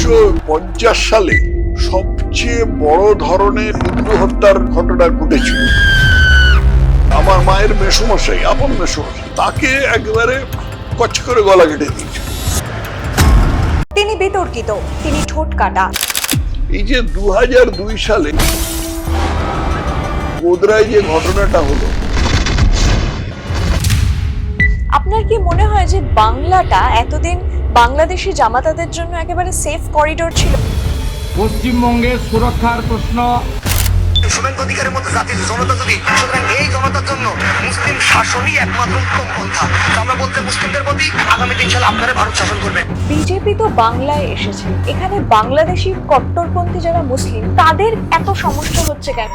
1950 সালে সবচেয়ে বড় ধরনের হিন্দু হত্যার ঘটনা ঘটেছিল। আমার মায়ের মেসোমশাই, আপন মেসোমশাই, তাকে একেবারে কচ করে গলা কেটে দিয়েছে। তিনি বিতর্কিত, তিনি ঠোঁট কাটা। এই যে 2002 সালে গোদরায় যে ঘটনাটা হলো, আপনার কি মনে হয় যে বাংলাটা এতদিন বাংলাদেশি জামাতাদের জন্য একেবারে সেফ করিডোর ছিল? পশ্চিমবঙ্গের সুরক্ষার প্রশ্ন শুভেন্দু অধিকারের মতো জাতির জনতা যদি, সুতরাং এই জনতার জন্য মুসলিম শাসনই একমাত্র উত্তম পন্থা। আমরা বলতে মুসলিমদের প্রতি আগামী 3 সালে আপনারা ভারত শাসন করবে। বিজেপি তো বাংলায় এসেছে, এখানে বাংলাদেশি কট্টরপন্থী যারা মুসলিম তাদের এত সমস্যা হচ্ছে কেন?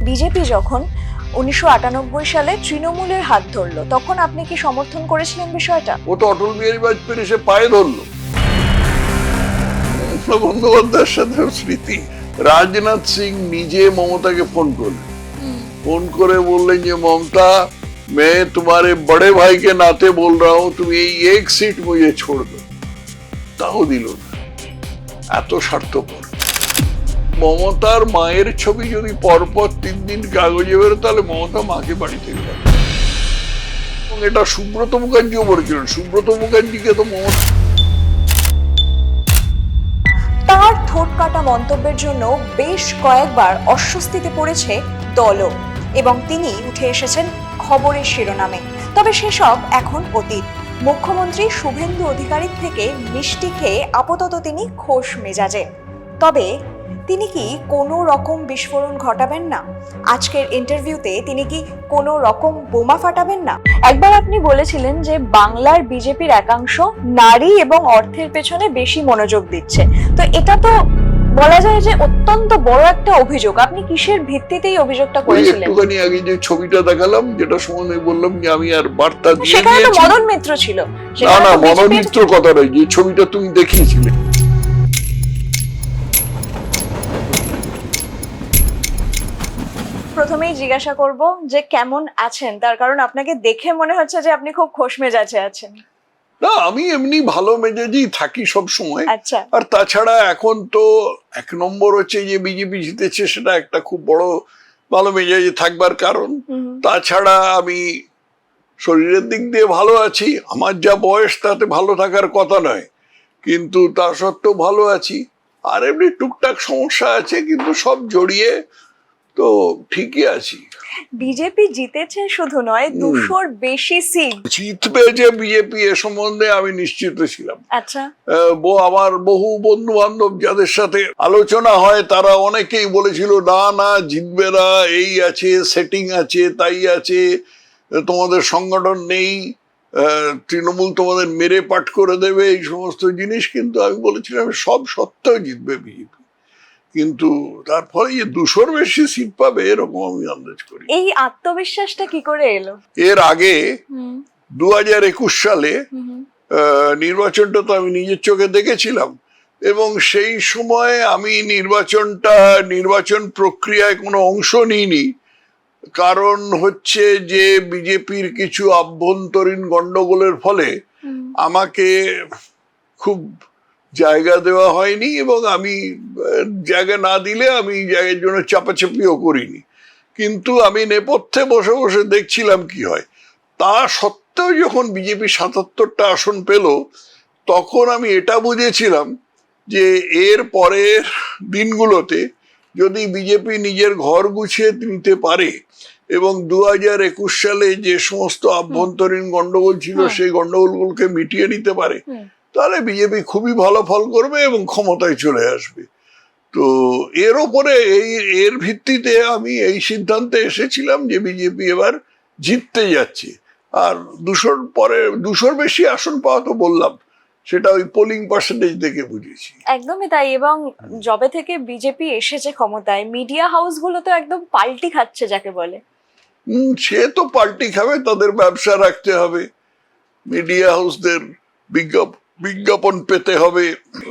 বিজেপি যখন 1998 সালে তৃণমূলের হাত ধরলো, তখন আপনি কি সমর্থন করেছিলেন বিষয়টা? ও তো অটল বিহারী বাজপেয়ীর এসে পায়ে ধরলো। মমতা বন্দ্যোপাধ্যায়ের সাথে স্মৃতি, রাজনাথ সিং নিজে মমতাকে ফোন করলেন, ফোন করে বললেন যে মমতা, मैं तुम्हारे बड़े भाई के नाते बोल रहा हूं, তুমি এই এক সিট মুझे छोड़ दो। তাও দিল না, এত স্বার্থপর। মমতার মায়ের ছবি যদি পরপর 3 দিন কাগজে বেরো, তাহলে মমতা মাকে বাড়ি থেকে যাবে। এবং এটা সুব্রত মুখার্জিও বলেছিলেন। সুব্রত মুখার্জিকে তো মমতা তার ঠোঁট কাটা মন্তব্যের জন্য বেশ কয়েকবার অস্বস্তিতে পড়েছে দলও, এবং তিনি উঠে এসেছেন খবরের শিরোনামে। তবে সেসব এখন অতীত। মুখ্যমন্ত্রী শুভেন্দু অধিকারীর থেকে মিষ্টি খেয়ে আপাতত তিনি খোশ মেজাজে। তবে তিনি কি কোনো রকম বিস্ফোরণ ঘটাবেন না? আজকের ইন্টারভিউতে তিনি কি কোনো রকম বোমা ফাটাবেন না? একবার আপনি বলেছিলেন যে বাংলার বিজেপির একাংশ নারী এবং অর্থের পেছনে বেশি মনোযোগ দিচ্ছে। তো এটা তো বলা যায় যে অত্যন্ত বড় একটা অভিযোগ। আপনি কিসের ভিত্তিতেই অভিযোগটা করেছিলেন? একটুখানি আগে যে ছবিটা দেখালাম, যেটা সম্বন্ধে বললাম যে আমি আর বার্তা দিয়ে সেখানে তো দিয়েছি। মদন মিত্র ছিল। না না, মদন মিত্র কথা নয়, যে ছবিটা তুমি দেখিয়েছিলে। প্রথমেই জিজ্ঞাসা করব যে কেমন আছেন, তার কারণ আপনাকে দেখে মনে হচ্ছে যে আপনি খুব খোশ মেজাজে আছেন। না, আমি এমনি ভালো মেজাজেই থাকি সব সময়। আচ্ছা। আর তাছাড়া এখন তো 1 নম্বর হচ্ছে যে বিজেপি জিতেছে, সেটা একটা খুব বড় ভালো মেজাজে থাকবার কারণ। তাছাড়া আমি শরীরের দিক দিয়ে ভালো আছি। আমার যা বয়স তাতে ভালো থাকার কথা নয়, কিন্তু তা সত্ত্বেও ভালো আছি। আর এমনি টুকটাক সমস্যা আছে, কিন্তু সব জড়িয়ে তো ঠিকই আছি। বিজেপি জিতেছে শুধু নয়, 200-র বেশি সিট জিতবে যে বিজেপি, এ সম্বন্ধে আমি নিশ্চিত ছিলাম। আচ্ছা। আমার বহু বন্ধু বান্ধব যাদের সাথে আলোচনা হয়, তারা অনেকেই বলেছিল না না জিতবে না, এই আছে, সেটিং আছে, তাই আছে, তোমাদের সংগঠন নেই, তৃণমূল তোমাদের মেরে পাট করে দেবে, এই সমস্ত জিনিস। কিন্তু আমি বলেছিলাম সব সত্ত্বেও জিতবে বিজেপি, কিন্তু তারপরে যে 200-র বেশি সিট পাবে এরকম আমি আন্দাজ করি। এই আত্মবিশ্বাসটা কি করে এলো? এর আগে 2021 সালে নির্বাচনটা তো আমি নিজের চোখে দেখেছিলাম, এবং সেই সময় আমি নির্বাচন প্রক্রিয়ায় কোনো অংশ নিইনি। কারণ হচ্ছে যে বিজেপির কিছু আভ্যন্তরীণ গন্ডগোলের ফলে আমাকে খুব জায়গা দেওয়া হয়নি, এবং আমি জায়গা না দিলে আমি জায়গার জন্য চাপাচাপিও করিনি। কিন্তু আমি নেপথ্যে বসে বসে দেখছিলাম কি হয়। তা সত্ত্বেও যখন বিজেপি 77টা আসন পেল, তখন আমি এটা বুঝেছিলাম যে এর পরের দিনগুলোতে যদি বিজেপি নিজের ঘর গুছিয়ে নিতে পারে এবং 2021 সালে যে সমস্ত আভ্যন্তরীণ গন্ডগোল ছিল সেই গন্ডগোলগুলোকে মিটিয়ে নিতে পারে, তাহলে বিজেপি খুবই ভালো ফল করবে এবং ক্ষমতায় চলে আসবে। তো এর ওপরে এর ভিত্তিতে আমি এই সিদ্ধান্তে এসেছিলাম যে বিজেপি এবার জিততে যাচ্ছে। আর 200-র বেশি আসন পাওয়া তো বললাম, সেটা ওই পোলিং পার্সেন্টেজ দেখে বুঝেছি। একদমই তাই। এবং যবে থেকে বিজেপি এসেছে ক্ষমতায়, মিডিয়া হাউসগুলো তো একদম পাল্টি খাচ্ছে যাকে বলে। সে তো পাল্টি খাবে, তাদের ব্যবসা রাখতে হবে, মিডিয়া হাউসদের বিজ্ঞাপন পেতে হবে।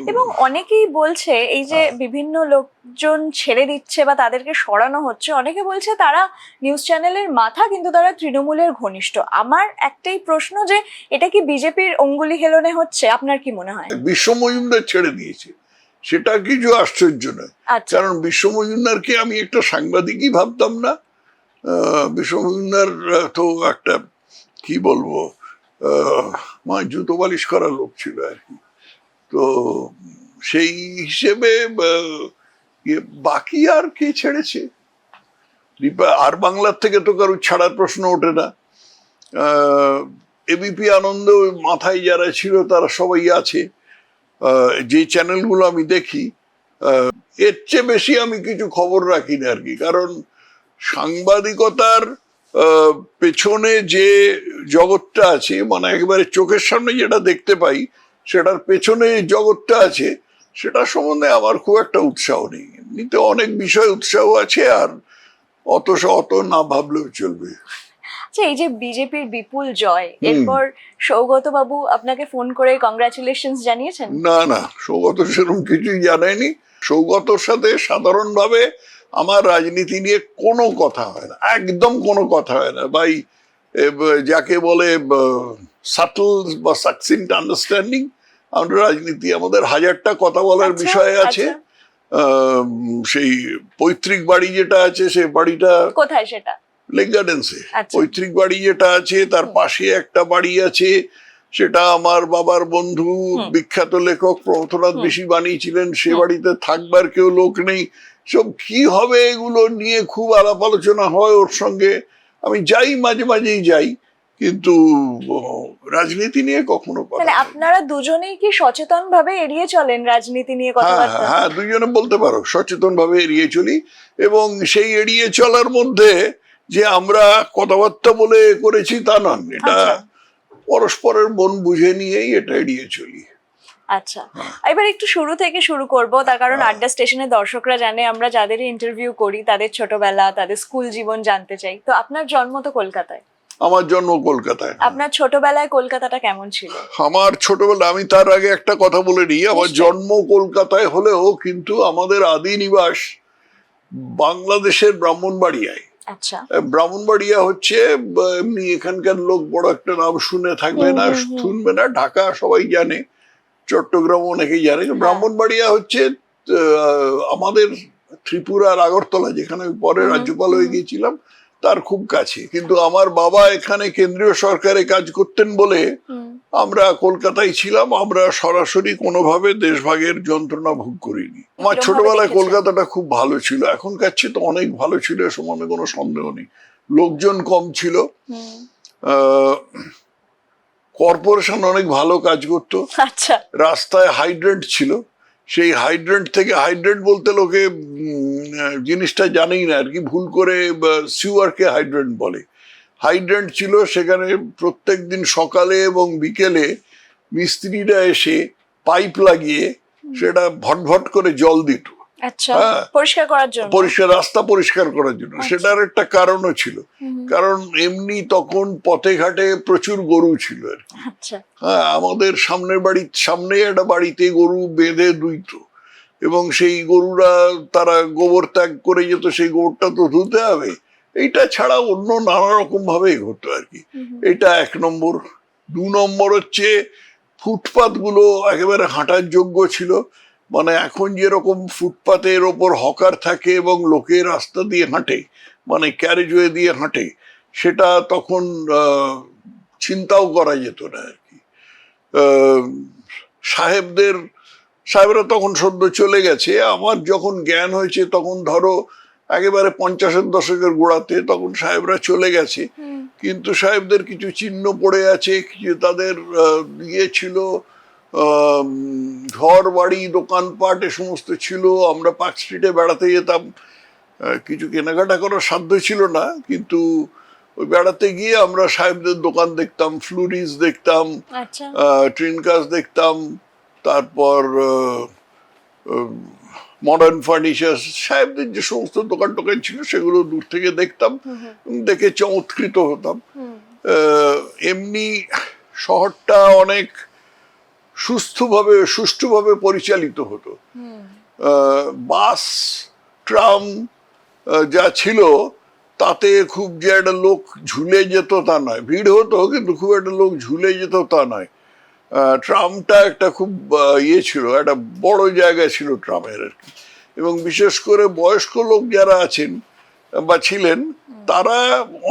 এবং অনেকেই বলছে এই যে বিভিন্ন লোকজন ছেড়ে দিচ্ছে বা তাদেরকে সরানো হচ্ছে, অনেকে বলছে তারা নিউজ চ্যানেলের মাথা কিন্তু তারা তৃণমূলের ঘনিষ্ঠ। আমার একটাই প্রশ্ন যে এটা কি বিজেপির অঙ্গুলি হেলনে হচ্ছে, আপনার কি মনে হয়? বিশ্ব মজুমদার ছেড়ে দিয়েছে, সেটা কিছু আশ্চর্য নয়। আচ্ছা, কারণ বিশ্ব মজুমদারকে আমি একটা সাংবাদিকই ভাবতাম না। বিশ্ব মজুমদার তো একটা কি বলবো, জুতো বালিশ করা লোক ছিল আর কি। তো সেই হিসেবে বাকি আর কে ছেড়েছে? আর বাংলার থেকে তো কারো ছাড়ার প্রশ্ন ওঠে না। এবিপি আনন্দ মাথায় যারা ছিল তারা সবাই আছে। যে চ্যানেলগুলো আমি দেখি এর চেয়ে বেশি আমি কিছু খবর রাখি না আর কি। কারণ সাংবাদিকতার পেছনে যে জগৎটা আছে, মানে একেবারে চোখের সামনে যেটা দেখতে পাই, সেটার পেছনে জগৎটা আছে, সেটা সম্বন্ধে আমার খুব একটা উৎসাহ নেই। এমনিতে অনেক বিষয় উৎসাহ আছে, আর অত না ভাবলেও চলবে। আচ্ছা, এই যে বিজেপির বিপুল জয়, এরপর সৌগত বাবু আপনাকে ফোন করে কংগ্রাচুলেশনস জানিয়েছেন? না, সৌগত সেরকম কিছুই জানায়নি। সৌগতর সাথে সাধারণভাবে আমার রাজনীতি নিয়ে কোনো কথা হয় না, একদম কোনো কথা হয় না ভাই। যাকে বলে সাটল বা সাকসিন্ট আন্ডারস্ট্যান্ডিং। আমরা রাজনীতি, আমাদের হাজারটা কথা বলার বিষয় আছে। সেই পৈতৃক বাড়ি যেটা আছে, সেই বাড়িটা কোথায়? সেটা লেক গার্ডেন্সে। আচ্ছা। পৈতৃক বাড়ি যেটা আছে তার পাশে একটা বাড়ি আছে, সেটা আমার বাবার বন্ধু বিখ্যাত লেখক প্রমথনাথ বেশি বানিয়েছিলেন। সে বাড়িতে থাকবার কেউ লোক নেই। সব কি হবে এগুলো নিয়ে খুব আলাপ আলোচনা হয় ওর সঙ্গে। আমি যাই, মাঝে মাঝেই যাই, কিন্তু রাজনীতি নিয়ে কখনো কথা তাহলে আপনারা দুজনেই কি সচেতন ভাবে এড়িয়ে চলেন রাজনীতি নিয়ে কথাবার্তা? হ্যাঁ, দুজনে বলতে পারো সচেতন ভাবে এড়িয়ে চলি। এবং সেই এড়িয়ে চলার মধ্যে যে আমরা কথাবার্তা বলে করেছি তা নন, এটা পরস্পরের মন বুঝে নিয়েই এটা এড়িয়ে চলি। আচ্ছা, এবার একটু শুরু থেকে শুরু করব, তার কারণ আড্ডা স্টেশনের দর্শকরা জানে আমরা যাদের ইন্টারভিউ করি তাদের ছোটবেলা, তাদের স্কুল জীবন জানতে চাই। তো আপনার জন্ম তো কলকাতায়। আমার জন্ম কলকাতায়। আপনার ছোটবেলায় কলকাতাটা কেমন ছিল? আমার ছোটবেলা, আমি তার আগে একটা কথা বলে নিই। আমার জন্ম কলকাতায় হলেও কিন্তু আমাদের আদি নিবাস বাংলাদেশের ব্রাহ্মণবাড়িয়ায়। আচ্ছা, ব্রাহ্মণবাড়িয়া হচ্ছে এমনি এখানকার লোক বড় একটা নাম শুনে থাকবে না, শুনবে না। ঢাকা সবাই জানে, চট্টগ্রাম অনেকেই জানে। ব্রাহ্মণবাড়িয়া হচ্ছে আমাদের ত্রিপুরার আগরতলা, যেখানে পরে রাজ্যপাল হয়ে গিয়েছিলাম, তার খুব কাছে। কিন্তু আমার বাবা এখানে কেন্দ্রীয় সরকারে কাজ করতেন বলে আমরা কলকাতায় ছিলাম। আমরা সরাসরি কোনোভাবে দেশভাগের যন্ত্রণা ভোগ করিনি। আমার ছোটবেলায় কলকাতাটা খুব ভালো ছিল, এখনকার চেয়ে তো অনেক ভালো ছিল, এ সম্বন্ধে কোনো সন্দেহ নেই। লোকজন কম ছিল, কর্পোরেশন অনেক ভালো কাজ করতো। আচ্ছা, রাস্তায় হাইড্রেন্ট ছিল, সেই হাইড্রেন্ট থেকে, হাইড্রেন্ট বলতে লোকে জিনিসটা জানেই না আর কি, ভুল করে সিওয়ারকে হাইড্রেন্ট বলে। হাইড্রেন্ট ছিল, সেখানে প্রত্যেক দিন সকালে এবং বিকেলে মিস্ত্রিরা এসে পাইপ লাগিয়ে সেটা ভটভট করে জল দিত। আচ্ছা, পরিষ্কার করার জন্য, রাস্তা পরিষ্কার করার জন্য। সেটার একটা কারণও ছিল, কারণ এমনি তখন পথে ঘাটে প্রচুর গরু ছিল আর কি। হ্যাঁ, আমাদের সামনের বাড়ির সামনে একটা বাড়িতে গরু বেঁধে দুইত, এবং সেই গরুরা তারা গোবর ত্যাগ করে যেত, সেই গোবরটা তো ধুতে হবে। এইটা ছাড়া অন্য নানা রকম ভাবে হতো আর কি। এটা 1 নম্বর। 2 নম্বর হচ্ছে ফুটপাত গুলো একেবারে হাঁটার যোগ্য ছিল। মানে এখন যেরকম ফুটপাতের ওপর হকার থাকে এবং লোকে রাস্তা দিয়ে হাঁটে, মানে ক্যারেজওয়ে দিয়ে হাঁটে, সেটা তখন চিন্তাও করা যেত না আর কি। সাহেবরা তখন সদ্য চলে গেছে। আমার যখন জ্ঞান হয়েছে তখন ধরো একেবারে 50-এর দশকের গোড়াতে, তখন সাহেবরা চলে গেছে। কিন্তু সাহেবদের কিছু চিহ্ন পড়ে আছে, কিছু তাদের ইয়ে ছিল, ঘর বাড়ি দোকানপাট এ সমস্ত ছিল। আমরা পার্ক স্ট্রিটে বেড়াতে যেতাম, কিছু কেনাকাটা করার সাধ্য ছিল না, কিন্তু ওই বেড়াতে গিয়ে আমরা সাহেবদের দোকান দেখতাম, ফ্লুরিজ দেখতাম, ট্রিনকাস দেখতাম, তারপর মডার্ন ফার্নিচার, সাহেবদের যে সমস্ত দোকান টোকান ছিল সেগুলো দূর থেকে দেখতাম, দেখে চমৎকৃত হতাম। এমনি শহরটা অনেক সুষ্ঠুভাবে পরিচালিত হতো। বাস ট্রাম যা ছিল তাতে খুব যে একটা লোক ঝুলে যেত তা নয়, ভিড় হতো কিন্তু খুব একটা লোক ঝুলে যেত তা নয়। ট্রামটা একটা খুব ইয়ে ছিল, একটা বড় জায়গা ছিল ট্রামের আর কি। এবং বিশেষ করে বয়স্ক লোক যারা আছেন বা ছিলেন তারা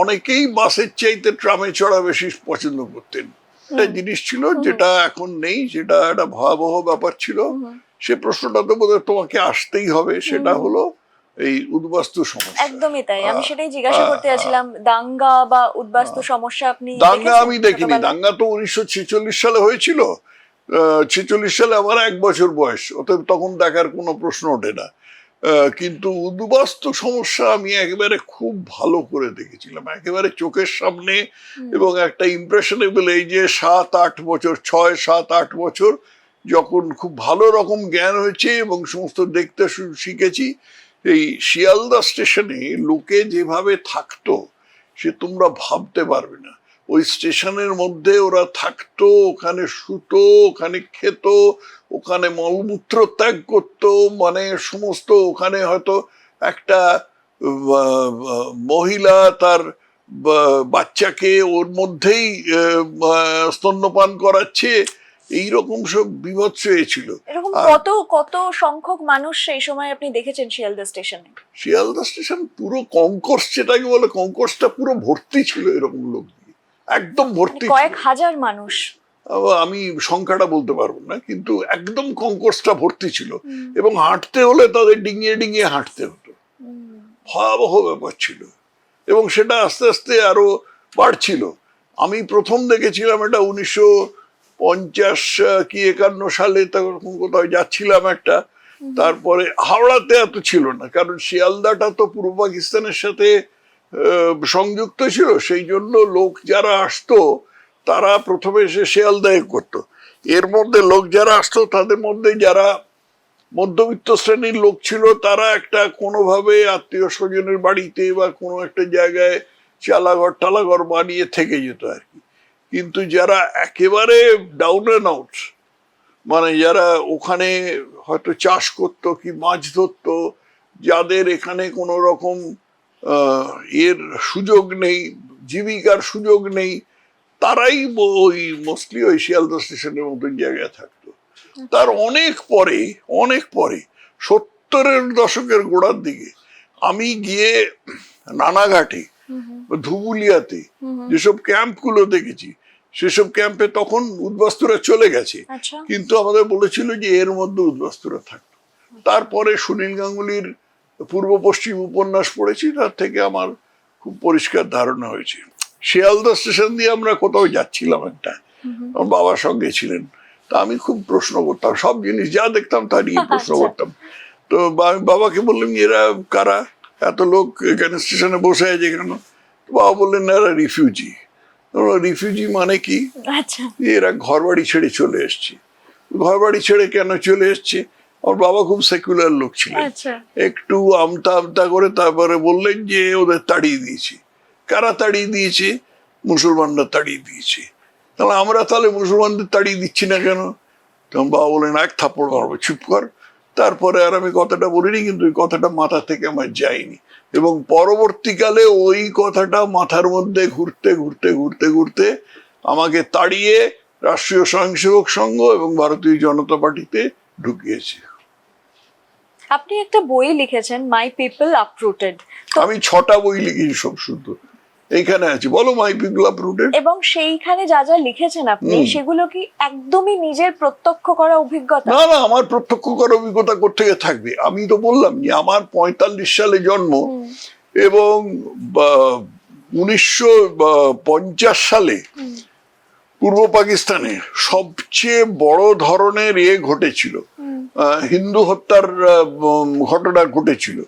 অনেকেই বাসের চাইতে ট্রামে চড়া বেশি পছন্দ করতেন। একটা জিনিস ছিল যেটা এখন নেই, যেটা একটা ভয়াবহ ব্যাপার ছিল। সে প্রশ্নটা তো বোধহয় তোমাকে আসতেই হবে, সেটা হলো এই উদ্বাস্তু সমস্যা। একদমই তাই, আমি সেটাই জিজ্ঞাসা করতে যাচ্ছিলাম, দাঙ্গা বা উদ্বাস্তু সমস্যা আপনি দাঙ্গা দেখেছেন আমি দেখিনি, ছোটবেলায়? দাঙ্গা তো 1946 সালে হয়েছিল। 46 সালে আমার 1 বছর বয়স, অতএব তখন দেখার কোনো প্রশ্ন ওঠে না। কিন্তু উদ্বাস্তু সমস্যা আমি একেবারে খুব ভালো করে দেখেছিলাম, একেবারে চোখের সামনে। এবং একটা ইমপ্রেশনেবল এই যে 7-8 বছর, 6-7-8 বছর যখন খুব ভালো রকম জ্ঞান হয়েছে এবং সমস্ত দেখতে শিখেছি, এই শিয়ালদা স্টেশনে লোকে যেভাবে থাকতো সে তোমরা ভাবতে পারবে না। ওই স্টেশনের মধ্যে ওরা থাকতো, ওখানে শুতো, ওখানে খেত, ওখানে মলমূত্র ত্যাগ করতো, মানে সমস্ত। ওখানে হয়তো একটা মহিলা তার বাচ্চাকে ওর মধ্যেই স্তন্যপান করাচ্ছে, এইরকম সব বিভৎস ছিল। এরকম কত সংখ্যক মানুষ সেই সময় আপনি দেখেছেন শিয়ালদা স্টেশনে? শিয়ালদা স্টেশন পুরো কনকোর্স, যেটাকে বলে কনকোর্সটা পুরো ভর্তি ছিল এরকম লোক দিয়ে, একদম ভর্তি। কয়েক হাজার মানুষ? আমি সংখ্যাটা বলতে পারবো না, কিন্তু একদম কনকোর্সটা ভর্তি ছিল। এবং হাঁটতে হলে তাদের ডিঙিয়ে ডিঙিয়ে হাঁটতে হতো, ভয়াবহ ব্যাপার ছিল। এবং সেটা আস্তে আস্তে আরো বাড়ছিল। আমি প্রথম দেখেছিলাম এটা 1950 সালে, তখন কোথাও যাচ্ছিলাম একটা। তারপরে হাওড়াতে এত ছিল না, কারণ শিয়ালদাটা তো পূর্ব পাকিস্তানের সাথে সংযুক্ত ছিল, সেই জন্য লোক যারা আসতো তারা প্রথমে এসে শিয়ালদায় করতো। এর মধ্যে লোক যারা আসতো তাদের মধ্যে যারা মধ্যবিত্ত শ্রেণীর লোক ছিল তারা একটা কোনোভাবে আত্মীয় স্বজনের বাড়িতে বা কোনো একটা জায়গায় টালাঘর বানিয়ে থেকে যেত আর কি। কিন্তু যারা একেবারে ডাউন অ্যান্ড আউট, মানে যারা ওখানে হয়তো চাষ করতো কি মাছ ধরতো, যাদের এখানে কোনো রকম এর সুযোগ নেই, জীবিকার সুযোগ নেই, তারাই ওই মোস্টলি ওই শিয়ালদা স্টেশনের মতন জায়গায় থাকতো। তার অনেক পরে 70-এর দশকের গোড়ার দিকে আমি গিয়ে নানাঘাটে, ধুবুলিয়াতে যেসব ক্যাম্পগুলো দেখেছি, সেসব ক্যাম্পে তখন উদ্বাস্তুরা চলে গেছে, কিন্তু আমাদের বলেছিল যে এর মধ্যে উদ্বাস্তুরা থাকতো। তারপরে সুনীল গাঙ্গুলির পূর্ব পশ্চিম উপন্যাস পড়েছি, তার থেকে আমার খুব পরিষ্কার ধারণা হয়েছে। শিয়ালদা স্টেশন দিয়ে আমরা কোথাও যাচ্ছিলাম একটা, আমার বাবার সঙ্গে ছিলেন, তা আমি খুব প্রশ্ন করতাম, সব জিনিস যা দেখতাম তা নিয়ে প্রশ্ন করতাম। তো বাবাকে বললাম এরা কারা, এত লোক এখানে স্টেশনে বসে আছে কেন? বাবা বললেন এরা রিফিউজি। রিফিউজি মানে কি? এরা ঘর বাড়ি ছেড়ে চলে এসছে। ঘর বাড়ি ছেড়ে কেন চলে এসছে? আমার বাবা খুব সেকুলার লোক ছিলেন, একটু আমতা করে তারপরে বললেন যে ওদের তাড়িয়ে দিয়েছে। কারা তাড়িয়ে দিয়েছে? মুসলমানরা তাড়িয়ে দিয়েছে। তাহলে আমরা তাহলে মুসলমানদের তাড়িয়ে দিচ্ছি না কেন? তখন বাবা বললেন এক থাপ্পড় মারবো, চুপ কর। তারপরে আর আমি কথাটা বলিনি, কিন্তু ওই কথাটা মাথা থেকে আমার যায়নি। এবং পরবর্তীকালে ওই কথাটা মাথার মধ্যে ঘুরতে ঘুরতে ঘুরতে ঘুরতে আমাকে তাড়িয়ে রাষ্ট্রীয় স্বয়ংসেবক সংঘ এবং ভারতীয় জনতা পার্টিতে ঢুকিয়েছে। আপনি একটা বই লিখেছেন, মাই পিপল আপরুটেড। আমি 6টা বই লিখেছি, সব শুদ্ধ এইখানে আছে, বলো মাই পিপল আপরুটেড। এবং সেইখানে যা যা লিখেছেন আপনি, সেগুলো কি একদমই নিজের প্রত্যক্ষ করা অভিজ্ঞতা? না, আমার প্রত্যক্ষ করা অভিজ্ঞতা কোত্থেকে থাকবে? আমি তো বললাম যে আমার 45 সালে জন্ম, এবং 1950 সালে পূর্ব পাকিস্তানে সবচেয়ে বড় ধরনের ঘটেছিল, হিন্দু হত্যার ঘটনা ঘটেছিল।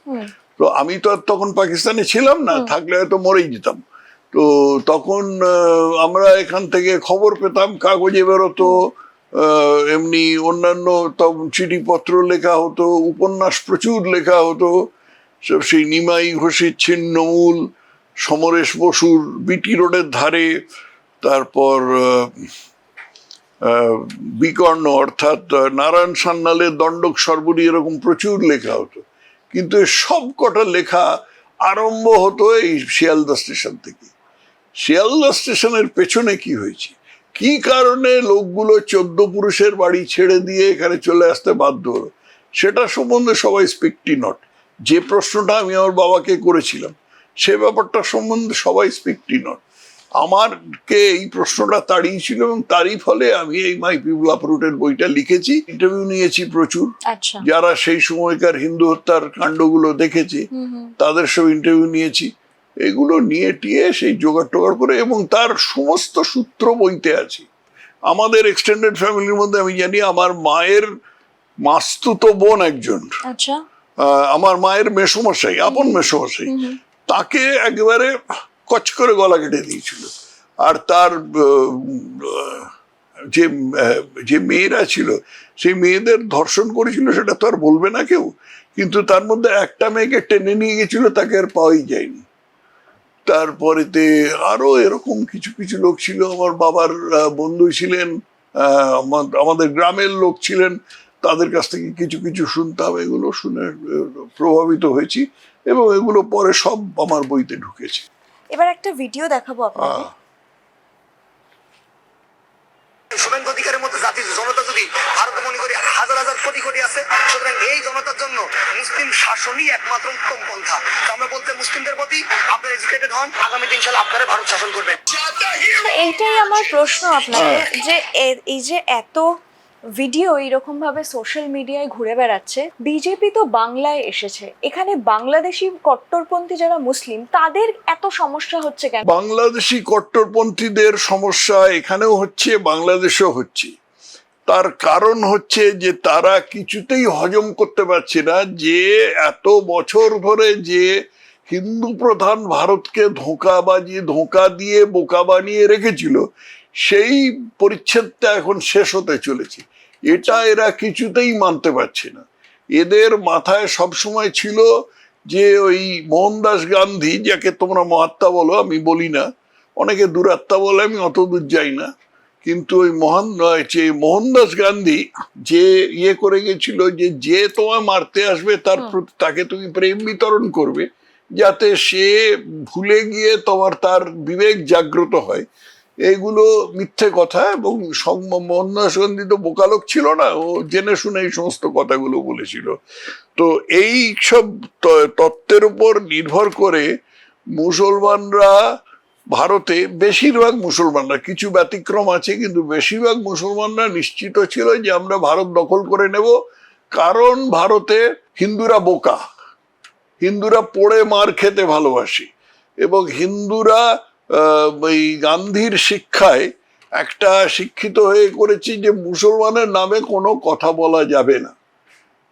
তো আমি তো আর তখন পাকিস্তানে ছিলাম না, থাকলে হয়তো মরেই যেতাম। তো তখন আমরা এখান থেকে খবর পেতাম, কাগজে বেরোতো, এমনি অন্যান্য চিঠিপত্র লেখা হতো, উপন্যাস প্রচুর লেখা হতো। সব সেই নিমাই ঘোষের ছিন্নমূল, সমরেশ বসুর বিটি রোডের ধারে, তারপর বিকর্ণ অর্থাৎ নারায়ণ সান্যালের দণ্ডক সর্বরী এরকম প্রচুর লেখা হতো, কিন্তু সব কটা লেখা আরম্ভ হতো এই শিয়ালদা স্টেশন থেকে। শিয়ালদা স্টেশনের পেছনে কি হয়েছে, কি কারণে লোকগুলো 14 পুরুষের বাড়ি ছেড়ে দিয়ে এখানে চলে আসতে বাধ্য হলো, সেটা সম্বন্ধে সবাই স্পিকটি নট। যে প্রশ্নটা আমি আমার বাবাকে করেছিলাম সে ব্যাপারটা সম্বন্ধে সবাই স্পিকটি নট। আমারকে এই প্রশ্নটা তাড়িয়েছিল এবং তারই ফলে আমি এই মাই পিপল আপরুটেড বইটা লিখেছি। ইন্টারভিউ নিয়েছি প্রচুর, আচ্ছা, যারা সেই সময়কার হিন্দু হত্যার কাণ্ডগুলো দেখেছে তাদের সব ইন্টারভিউ নিয়েছি। এগুলো নিয়ে টিয়ে সেই জোগাড় টোগাড় করে, এবং তার সমস্ত সূত্র বইতে আছে। আমাদের এক্সটেন্ডেড ফ্যামিলির মধ্যে আমি জানি আমার মায়ের মাস্তুতো বোন একজন, আচ্ছা, আমার মায়ের মেসোমশাই, আপন মেসোমশাই, তাকে একেবারে কচ করে গলা কেটে দিয়েছিল। আর তার যে মেয়েরা ছিল সেই মেয়েদের ধর্ষণ করেছিল, সেটা তো আর বলবে না কেউ, কিন্তু তার মধ্যে একটা মেয়েকে টেনে নিয়ে গেছিল, তাকে আর পাওয়াই যায়নি। তারপরেতে আরো এরকম কিছু কিছু লোক ছিল, আমার বাবার বন্ধু ছিলেন, আমাদের গ্রামের লোক ছিলেন, তাদের কাছ থেকে কিছু কিছু শুনতাম। এগুলো শুনে প্রভাবিত হয়েছি এবং এগুলো পরে সব আমার বইতে ঢুকেছে। এবার একটা ভিডিও দেখাবো আপনাকে। শুভেন্দু অধিকারের মতো জাতির জনতা যদি ভারতে মনে করি হাজার হাজার কোটি কোটি আছে, সুতরাং এই জনতার জন্য মুসলিম শাসনই একমাত্র উত্তম পন্থা। আমরা বলতে মুসলিমদের প্রতি আপনারা এডুকেটেড হন, আগামী দিন সালে আপনারা ভারত শাসন করবেন। এইটাই আমার প্রশ্ন আপনাকে, যে এই যে এত ভিডিও এরকম ভাবে সোশ্যাল মিডিয়ায় ঘুরে বেড়াচ্ছে, বিজেপি তো বাংলায় এসেছে, এখানে বাংলাদেশি কট্টরপন্থী যারা মুসলিম তাদের এত সমস্যা হচ্ছে কেন? বাংলাদেশি কট্টরপন্থীদের সমস্যা এখানেও হচ্ছে, বাংলাদেশেও হচ্ছে। তার কারণ হচ্ছে যে তারা কিছুতেই হজম করতে পারছে না যে এত বছর ধরে যে হিন্দু প্রধান ভারতকে ধোঁকা দিয়ে বোকা বানিয়ে রেখেছিল, সেই পরিচ্ছেদটা এখন শেষ হতে চলেছে। এটা এরা কিছুতেই মানতে পারছে না। এদের মাথায় সবসময় ছিল যে ওই মোহনদাস গান্ধী, যাকে তোমরা মহাত্মা বলো, আমি বলি না, অনেকে দুরাত্মা বলে, আমি অত দূর যাই না, কিন্তু ওই মোহনদাস গান্ধী যে ইয়ে করে গেছিল যে তোমায় মারতে আসবে তাকে তুমি প্রেম বিতরণ করবে, যাতে সে ভুলে গিয়ে তার বিবেক জাগ্রত হয়। এইগুলো মিথ্যে কথা। এবং মোহনদাস গান্ধী তো বোকালোক ছিল না, ও জেনে শুনে এই সমস্ত কথাগুলো বলেছিল। তো এই সব তত্ত্বের উপর নির্ভর করে মুসলমানরা ভারতে, বেশিরভাগ মুসলমানরা, কিছু ব্যতিক্রম আছে কিন্তু বেশিরভাগ মুসলমানরা নিশ্চিত ছিল যে আমরা ভারত দখল করে নেব, কারণ ভারতে হিন্দুরা বোকা, হিন্দুরা পড়ে মার খেতে ভালোবাসে, এবং হিন্দুরা এই গান্ধীর শিক্ষায় একটা শিক্ষিত হয়ে করেছি যে মুসলমানের নামে কোনো কথা বলা যাবে না,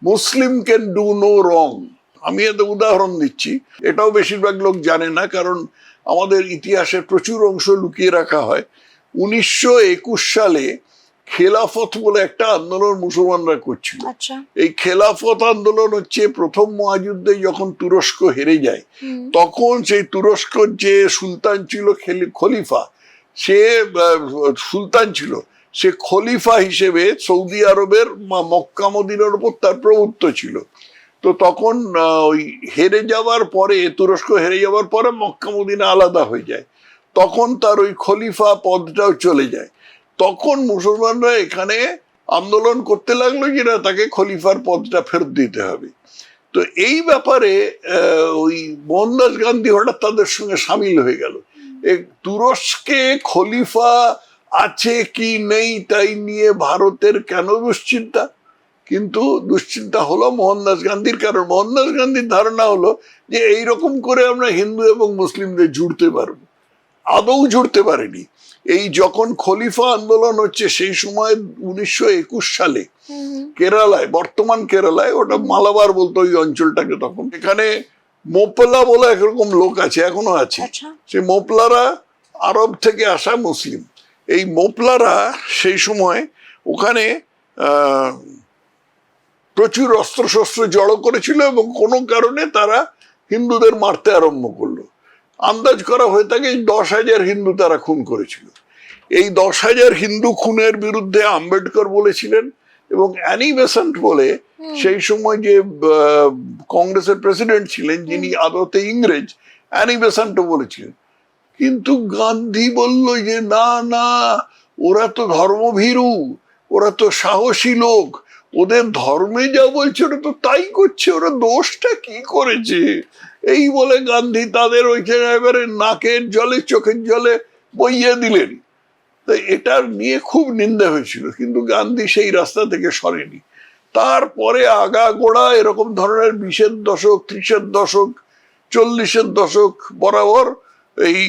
মুসলিম ক্যান ডু নো রং। আমি এত উদাহরণ দিচ্ছি, এটাও বেশিরভাগ লোক জানে না, কারণ আমাদের ইতিহাসের প্রচুর অংশ লুকিয়ে রাখা হয়। 1921 সালে খেলাফত বলে একটা আন্দোলন মুসলমানরা করছিল। এই খেলাফত আন্দোলন হচ্ছে প্রথম মহাযুদ্ধে যখন তুরস্ক হেরে যায়, তখন সেই তুরস্কর যে সুলতান ছিল খলিফা, সে সুলতান ছিল, সে খলিফা হিসেবে সৌদি আরবের মক্কা মদিনার উপর তার প্রভুত্ব ছিল। তো তখন ওই হেরে যাওয়ার পরে, তুরস্ক হেরে যাওয়ার পরে মক্কা মদিনা আলাদা হয়ে যায়, তখন তার ওই খলিফা পদটাও চলে যায়। তখন মুসলমানরা এখানে আন্দোলন করতে লাগলো যে না, তাকে খলিফার পদটা ফেরত দিতে হবে। তো এই ব্যাপারে ওই মোহনদাস গান্ধী হঠাৎ তাদের সঙ্গে সামিল হয়ে গেল। তুরস্কে খলিফা আছে কি নেই তাই নিয়ে ভারতের কেন দুশ্চিন্তা, কিন্তু দুশ্চিন্তা হলো মোহনদাস গান্ধীর, কারণ মোহনদাস গান্ধীর ধারণা হলো যে এইরকম করে আমরা হিন্দু এবং মুসলিমদের জুড়তে পারবো। আদৌ জুড়তে পারেনি। এই যখন খলিফা আন্দোলন হচ্ছে সেই সময় 1921 সালে কেরালায়, বর্তমান কেরালায়, ওটা মালাবার বলতো ওই অঞ্চলটাকে, তখন এখানে মোপলা বলে একরকম লোক আছে, এখনো আছে। সেই মোপলারা আরব থেকে আসা মুসলিম। এই মোপলারা সেই সময় ওখানে প্রচুর অস্ত্রশস্ত্র জড়ো করেছিল এবং কোনো কারণে তারা হিন্দুদের মারতে আরম্ভ করলো। আন্দাজ করা হয়ে থাকে 10,000 হিন্দু তারা খুন করেছিল। এই 10,000 হিন্দু খুনের বিরুদ্ধে আম্বেদকর বলেছিলেন, এবং অ্যানি বেসান্ট বলে সেই সময় যে কংগ্রেসের প্রেসিডেন্ট ছিলেন, যিনি আদতে ইংরেজ, অ্যানি বেসান্টও বলেছিলেন। কিন্তু গান্ধী বলল যে না না, ওরা তো ধর্মভীরু, ওরা তো সাহসী লোক, ওদের ধর্মে যা বলছে ওরা তো তাই করছে, ওরা দোষটা কি করেছে? এই বলে গান্ধী তাদের ওইখানে এবারে নাকের জলে চোখের জলে বইয়ে দিলেন। তাই এটার নিয়ে খুব নিন্দা হয়েছিল, কিন্তু গান্ধী সেই রাস্তা থেকে সরেনি। তারপরে আগাগোড়া এরকম ধরনের 20-এর দশক, 30-এর দশক, 40-এর দশক বরাবর এই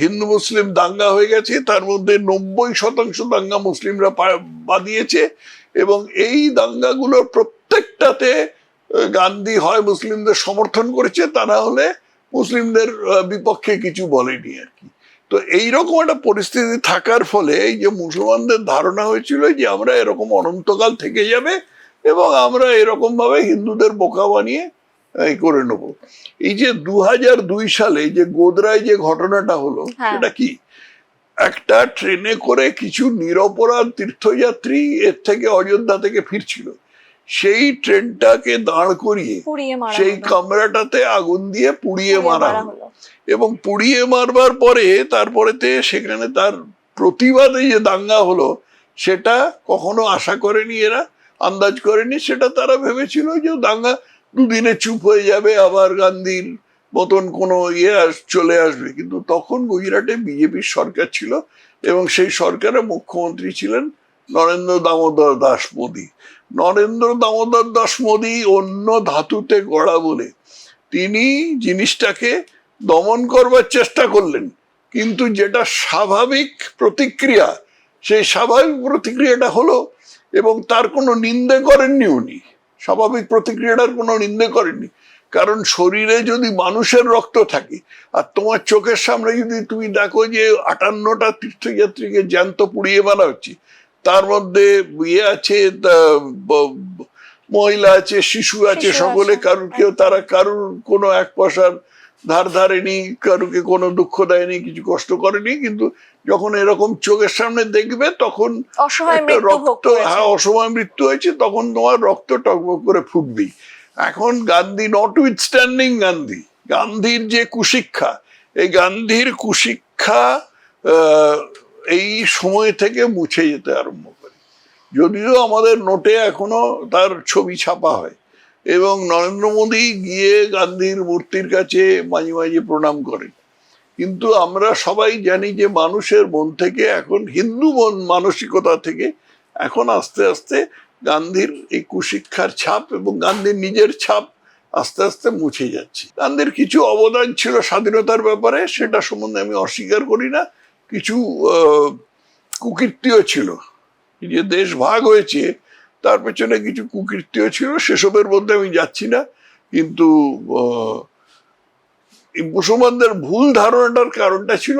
হিন্দু মুসলিম দাঙ্গা হয়ে গেছে। তার মধ্যে 90% দাঙ্গা মুসলিমরা বাদিয়েছে, এবং এই দাঙ্গাগুলোর প্রত্যেকটাতে গান্ধী হয় মুসলিমদের সমর্থন করেছে, তা না হলে মুসলিমদের বিপক্ষে কিছু বলেনি আর কি। তো এইরকম একটা পরিস্থিতি থাকার ফলে এই যে মুসলমানদের ধারণা হয়েছিল যে আমরা এরকম অনন্তকাল থেকে যাবে এবং আমরা এরকম ভাবে হিন্দুদের বোকা বানিয়ে এই করে নেব। এই যে 2002 সালে যে গোদরায় যে ঘটনাটা হলো, সেটা কি, একটা ট্রেনে করে কিছু নিরপরাধ তীর্থযাত্রী এর থেকে অযোধ্যা থেকে ফিরছিল, সেই ট্রেনটাকে দাঁড় করিয়ে সেই কামরাটাতে আগুন দিয়ে পুড়িয়ে মারা হলো। এবং পুড়িয়ে মারবার পরে তারপরেতে সেখানে তার প্রতিবাদে যে দাঙ্গা হলো, সেটা কখনো আশা করেনি এরা, আন্দাজ করেনি। সেটা তারা ভেবেছিল যে দাঙ্গা দুদিনে চুপ হয়ে যাবে, আবার গান্ধীর মতন কোনো চলে আসবে। কিন্তু তখন গুজরাটে বিজেপির সরকার ছিল, এবং সেই সরকারের মুখ্যমন্ত্রী ছিলেন নরেন্দ্র দামোদর দাস মোদী। নরেন্দ্র দামোদর দাস মোদী অন্য ধাতুতে গড়া বলে তিনি জিনিসটাকে দমন করবার চেষ্টা করলেন, কিন্তু যেটা স্বাভাবিক প্রতিক্রিয়া, সেই স্বাভাবিক প্রতিক্রিয়াটা হলো, এবং তার কোনো নিন্দে করেননি উনি, স্বাভাবিক প্রতিক্রিয়াটার কোনো নিন্দে করেননি। কারণ শরীরে যদি মানুষের রক্ত থাকে, আর তোমার চোখের সামনে যদি তুমি দেখো যে 58টা তীর্থযাত্রীকে জ্যান্ত পুড়িয়ে মারা হচ্ছে, তার মধ্যে আছে, মহিলা আছে, শিশু আছে, সকলে কারুর কোনো এক পয়সার ধার ধারেনি, কারুকে কোনো দুঃখ দেয়নি, কিছু কষ্ট করেনি। কিন্তু যখন এরকম চোখের সামনে দেখবে তখন রক্ত, অসময় মৃত্যু হয়েছে, তখন তোমার রক্ত টকবক করে ফুটবেই। এখন গান্ধী, নট উইথস্ট্যান্ডিং গান্ধীর যে কুশিক্ষা, এই গান্ধীর কুশিক্ষা এই সময় থেকে মুছে যেতে আরম্ভ করে। যদিও আমাদের নোটে এখনো তার ছবি ছাপা হয়, এবং নরেন্দ্র মোদী গিয়ে গান্ধীর মূর্তির কাছে মাঝে মাঝে প্রণাম করেন, কিন্তু আমরা সবাই জানি যে মানুষের মন থেকে এখন, হিন্দু মানসিকতা থেকে এখন আস্তে আস্তে গান্ধীর এই কুশিক্ষার ছাপ এবং গান্ধীর নিজের ছাপ আস্তে আস্তে মুছে যাচ্ছে। গান্ধীর কিছু অবদান ছিল স্বাধীনতার ব্যাপারে, সেটা সম্বন্ধে আমি অস্বীকার করি না। কিছু কুকীর্তিও ছিল, যে দেশ ভাগ হয়েছে তার পেছনে কিছু কুকীর্তিও ছিল, সেসবের মধ্যে আমি যাচ্ছি না। কিন্তু মুসলমানদের ভুল ধারণাটার কারণটা ছিল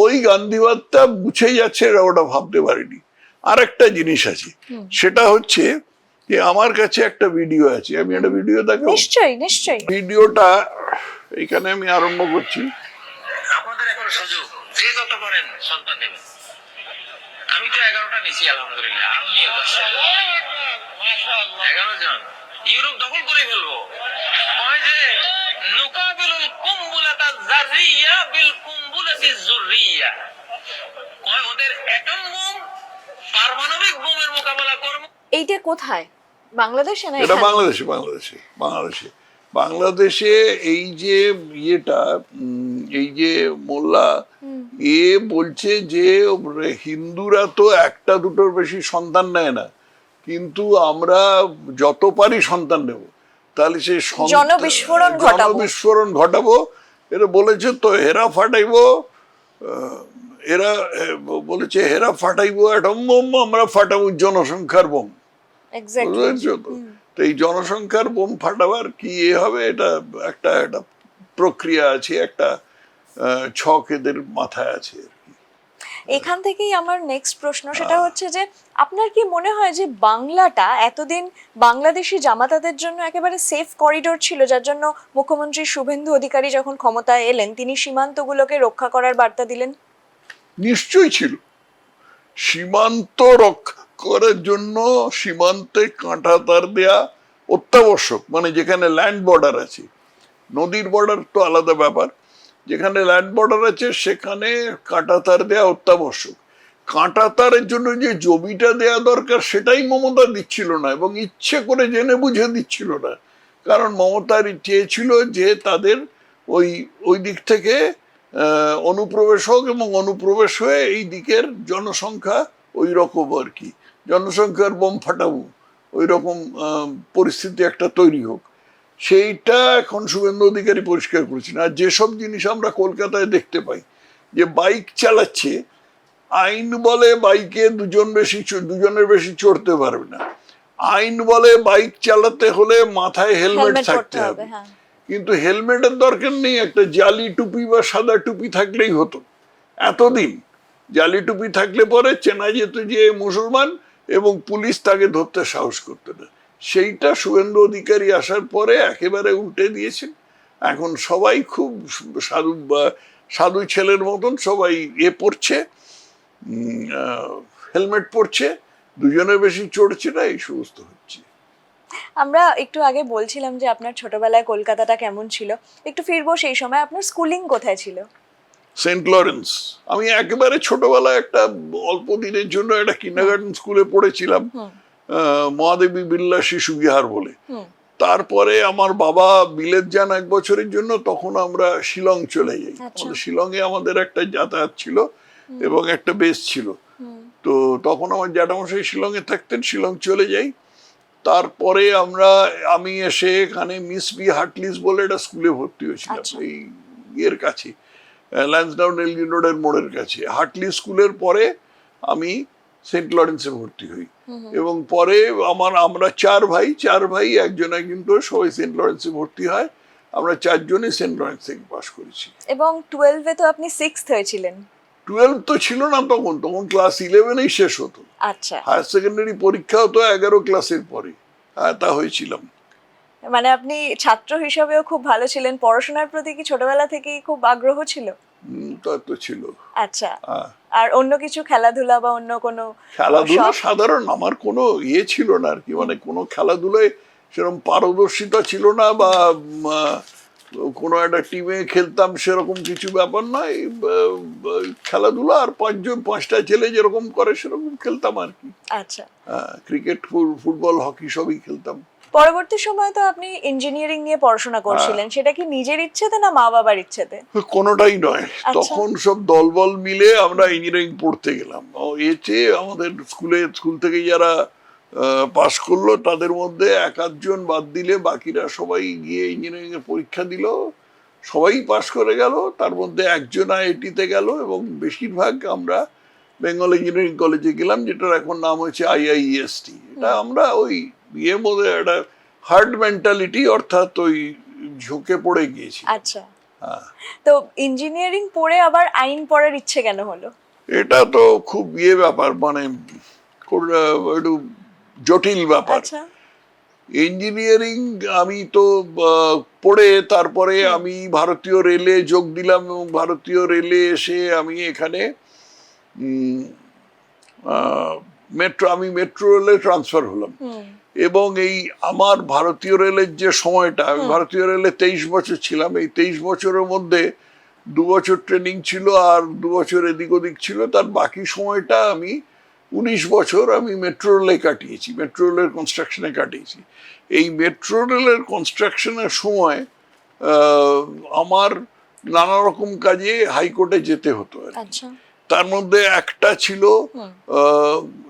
ওই গান্ধীবাদটা মুছে যাচ্ছে, ওটা ভাবতে পারিনি। আর একটা জিনিস আছে, সেটা হচ্ছে যে আমার কাছে একটা ভিডিও আছে, আমি একটা ভিডিও দেখাবো। নিশ্চয়ই ভিডিওটা এখানে আমি আরম্ভ করছি। আপনাদের এখন সুযোগ, যে যত পারেন সন্তান নেবেন। আমি তো 11টা নিছি আলহামদুলিল্লাহ, আরো নিয়ে 11 জন ইউরোপ দখল করে ফেলবো। কয় যে নুকাবিলুল কুম্বুলাতা যাররিয়া বিল কুম্বুলাতি যুররিয়া, কয় ওদের অ্যাটম বোম পারমাণবিক বোমের মোকাবেলা করব। এইটা কোথায়? বাংলাদেশে না? এটা বাংলাদেশে এই যে ইয়েটা, এই যে মোল্লা বলছে যে হিন্দুরা তো একটা দুটোর বেশি সন্তান নেয় না, কিন্তু আমরা যত পারি সন্তান নেব, তাহলে সেই জনবিস্ফোরণ ঘটাবো। এরা বলেছে তো হেরা ফাটাইবো, এরা বলেছে হেরা ফাটাইবো অ্যাটম বোম, আমরা ফাটাবো জনসংখ্যার বোম। তো এই জনসংখ্যার বোম ফাটাবার কি হবে, এটা একটা প্রক্রিয়া আছে, একটা ছক এদের মাথায় আছে। এখান থেকেই আমার নেক্সট প্রশ্ন, সেটা হচ্ছে যে আপনার কি মনে হয় যে বাংলাটা এতদিন বাংলাদেশি জামাতাদের জন্য একেবারে সেফ করিডোর ছিল, যার জন্য মুখ্যমন্ত্রী শুভেন্দু অধিকারী যখন ক্ষমতায় এলেন তিনি সীমান্তগুলোকে রক্ষা করার বার্তা দিলেন? নিশ্চয়ই ছিল। সীমান্ত রক্ষা করার জন্য সীমান্তে কাঁটা তার দেয়া অত্যাবশ্যক, মানে যেখানে ল্যান্ড বর্ডার আছে, নদীর বর্ডার তো আলাদা ব্যাপার, যেখানে ল্যান্ড বর্ডার আছে সেখানে কাঁটা তার দেয়া অত্যাবশ্যক। কাঁটা তারের জন্য যে জমিটা দেয়া দরকার সেটাই মমতা দিচ্ছিল না, এবং ইচ্ছে করে জেনে বুঝে দিচ্ছিল না, কারণ মমতার চেয়েছিল যে তাদের ওই দিক থেকে অনুপ্রবেশ হোক, এবং অনুপ্রবেশ হয়ে এই দিকের জনসংখ্যা ওই রকম আর কি, জনসংখ্যার বোম ফাটাবো ওই রকম পরিস্থিতি একটা তৈরি হোক। সেইটা এখন শুভেন্দু অধিকারী পরিষ্কার করেছেন। আর যেসব জিনিস আমরা কলকাতায় দেখতে পাই, যে বাইক চালাচ্ছে, আইন বলে বাইকে দুজনের বেশি চড়তে পারবে না, আইন বলে বাইক চালাতে হলে মাথায় হেলমেট থাকতে হবে, কিন্তু হেলমেটের দরকার নেই, একটা জালি টুপি বা সাদা টুপি থাকলেই হতো। এতদিন জালি টুপি থাকলে পরে চেনা যেত যে মুসলমান, এবং পুলিশ তাকে ধরতে সাহস করতো না। সেইটা শুভেন্দু অধিকারী আসার পরে একেবারে উল্টে দিয়েছেন। এখন সবাই খুব সাধু ছেলের মতন সবাই পড়ছে, হেলমেট পরছে, দুজনের বেশি চড়ছে না, এই সমস্ত হচ্ছে। আমরা একটু আগে বলছিলাম যে আপনার ছোটবেলায় কলকাতাটা কেমন ছিল, একটু ফিরবো সেই সময়। আপনার স্কুলিং কোথায় ছিল? Saint Lawrence. আমি একেবারে ছোটবেলায় একটা অল্প দিনের জন্য একটা কিন্ডারগার্টেন স্কুলে পড়েছিলাম, মহাদেবী বিড়লা শিশু বিহার বলে। তারপরে আমার বাবা বিলেত যান 1 বছরের জন্য, তখন আমরা শিলং চলে যাই। শিলংয়ে আমাদের একটা যাতায়াত ছিল এবং একটা বেস ছিল। তো তখন আমার জ্যাঠামশাই শিলংয়ে থাকতেন, শিলং চলে যাই। তারপরে আমি এসে এখানে মিস বি হার্টলিস বলে একটা স্কুলে ভর্তি হয়েছিলাম, এই ইয়ের কাছে, ল্যান্সডাউন এলগিন রোডের মোড়ের কাছে। হার্টলি স্কুলের পরে আমি সেন্ট লরেন্সে ভর্তি হই, এবং পরে আমরা 4 ভাই, একজন করে সবাই সেন্ট লরেন্সে ভর্তি হয়। আমরা 4 জনই সেন্ট লরেন্স থেকে পাশ করেছি। এবং 12-এ তো আপনি 6th হয়েছিলেন। 12 তো ছিল না তখন ক্লাস 11-এই শেষ হতো। আচ্ছা, হায়ার সেকেন্ডারি পরীক্ষা হতো 11 ক্লাসের পরে, তা হয়েছিলাম। মানে আপনি ছাত্র হিসাবেও খুব ভালো ছিলেন, পড়াশোনার প্রতি কি ছোটবেলা থেকেই খুব আগ্রহ ছিল? তা তো ছিল। আচ্ছা, আর অন্য কিছু খেলাধুলা বা অন্য কোনো? খেলাধুলা সাধারণ, আমার কোনো ছিল না আর কি, মানে কোনো খেলাধুলায় সেরকম পারদর্শিতা ছিল না, বা কোনো একটা টিমে খেলতাম সেরকম কিছু ব্যাপার নয়। খেলাধুলা আর 5টা ছেলে যেরকম করে সেরকম খেলতাম আর কি। আচ্ছা, ক্রিকেট, ফুটবল, হকি সবই খেলতাম। পরবর্তী সময় তো আপনি ইঞ্জিনিয়ারিং নিয়ে পড়াশোনা করছিলেন, সেটা কি নিজের ইচ্ছেতে না মা বাবার ইচ্ছেতে? কোনোটাই নয়, তখন সব দলবল মিলে আমরা ইঞ্জিনিয়ারিং পড়তে গেলাম। আমাদের স্কুল থেকে যারা পাশ করলো তাদের মধ্যে 1-2 বাদ দিলে বাকিরা সবাই গিয়ে ইঞ্জিনিয়ারিং এর পরীক্ষা দিল, সবাই পাশ করে গেল। তার মধ্যে একজন আইআইটিতে গেল, এবং বেশিরভাগ আমরা বেঙ্গল ইঞ্জিনিয়ারিং কলেজে গেলাম, যেটার এখন নাম হচ্ছে IIEST। এটা আমরা ওই মধ্যে একটা হার্ড মেন্টালিটি, অর্থাৎ ওই ঝুঁকে পড়ে গিয়েছি। আচ্ছা, তো ইঞ্জিনিয়ারিং পড়ে আবার আইন পড়ার ইচ্ছে কেন হলো? এটা তো খুব ব্যাপার, মানে একটু জটিল ব্যাপার। ইঞ্জিনিয়ারিং আমি তো পড়ে তারপরে আমি ভারতীয় রেলে যোগ দিলাম, এবং ভারতীয় রেলে এসে আমি এখানে মেট্রো রেলে ট্রান্সফার হলাম। এবং এই আমার ভারতীয় রেলের যে সময়টা, আমি ভারতীয় রেলে 23 বছর ছিলাম। এই 23 বছরের মধ্যে 2 বছর ট্রেনিং ছিল, আর 2 বছর এদিক ওদিক ছিল। তার বাকি সময়টা আমি 19 বছর আমি মেট্রো রেলে কাটিয়েছি, মেট্রো রেলের কনস্ট্রাকশনে কাটিয়েছি। এই মেট্রো রেলের কনস্ট্রাকশনের সময় আমার নানা রকম কাজে হাইকোর্টে যেতে হতো। তার মধ্যে একটা ছিল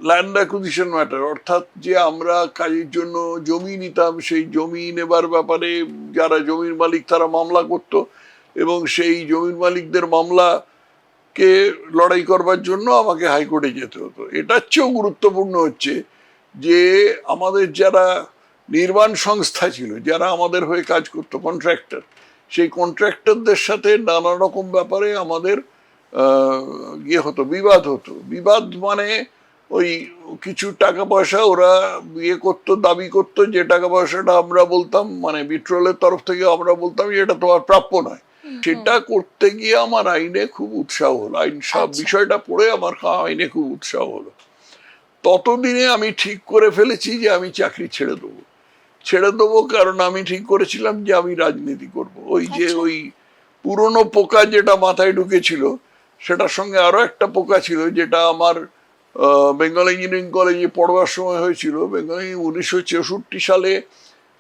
ল্যান্ড অ্যাকুইজিশন ম্যাটার, অর্থাৎ যে আমরা কাজের জন্য জমি নিতাম, সেই জমি নেবার ব্যাপারে যারা জমির মালিক তারা মামলা করত, এবং সেই জমির মালিকদের মামলাকে লড়াই করবার জন্য আমাকে হাইকোর্টে যেতে হতো। এটার চেয়েও গুরুত্বপূর্ণ হচ্ছে যে আমাদের যারা নির্মাণ সংস্থা ছিল, যারা আমাদের হয়ে কাজ করতো, কন্ট্রাক্টর, সেই কন্ট্রাক্টরদের সাথে নানা রকম ব্যাপারে আমাদের বিবাদ হতো। বিবাদ মানে ওই কিছু টাকা পয়সা ওরা করতো, দাবি করতো, যে টাকা পয়সাটা আমরা বলতাম, মানে বিট্রোলের তরফ থেকে আমরা বলতাম যে এটা তোমার প্রাপ্য নয়, সেটা করতে গিয়ে আমার আইনে খুব উৎসাহ হলো, বিষয়টা পড়ে আমার আইনে খুব উৎসাহ হলো। ততদিনে আমি ঠিক করে ফেলেছি যে আমি চাকরি ছেড়ে দেবো, কারণ আমি ঠিক করেছিলাম যে আমি রাজনীতি করব। ওই পুরনো পোকা যেটা মাথায় ঢুকেছিল, সেটার সঙ্গে আরো একটা পোকা ছিল, যেটা আমার বেঙ্গল ইঞ্জিনিয়ারিং কলেজে পড়বার সময় হয়েছিল। বেঙ্গল 1964 সালে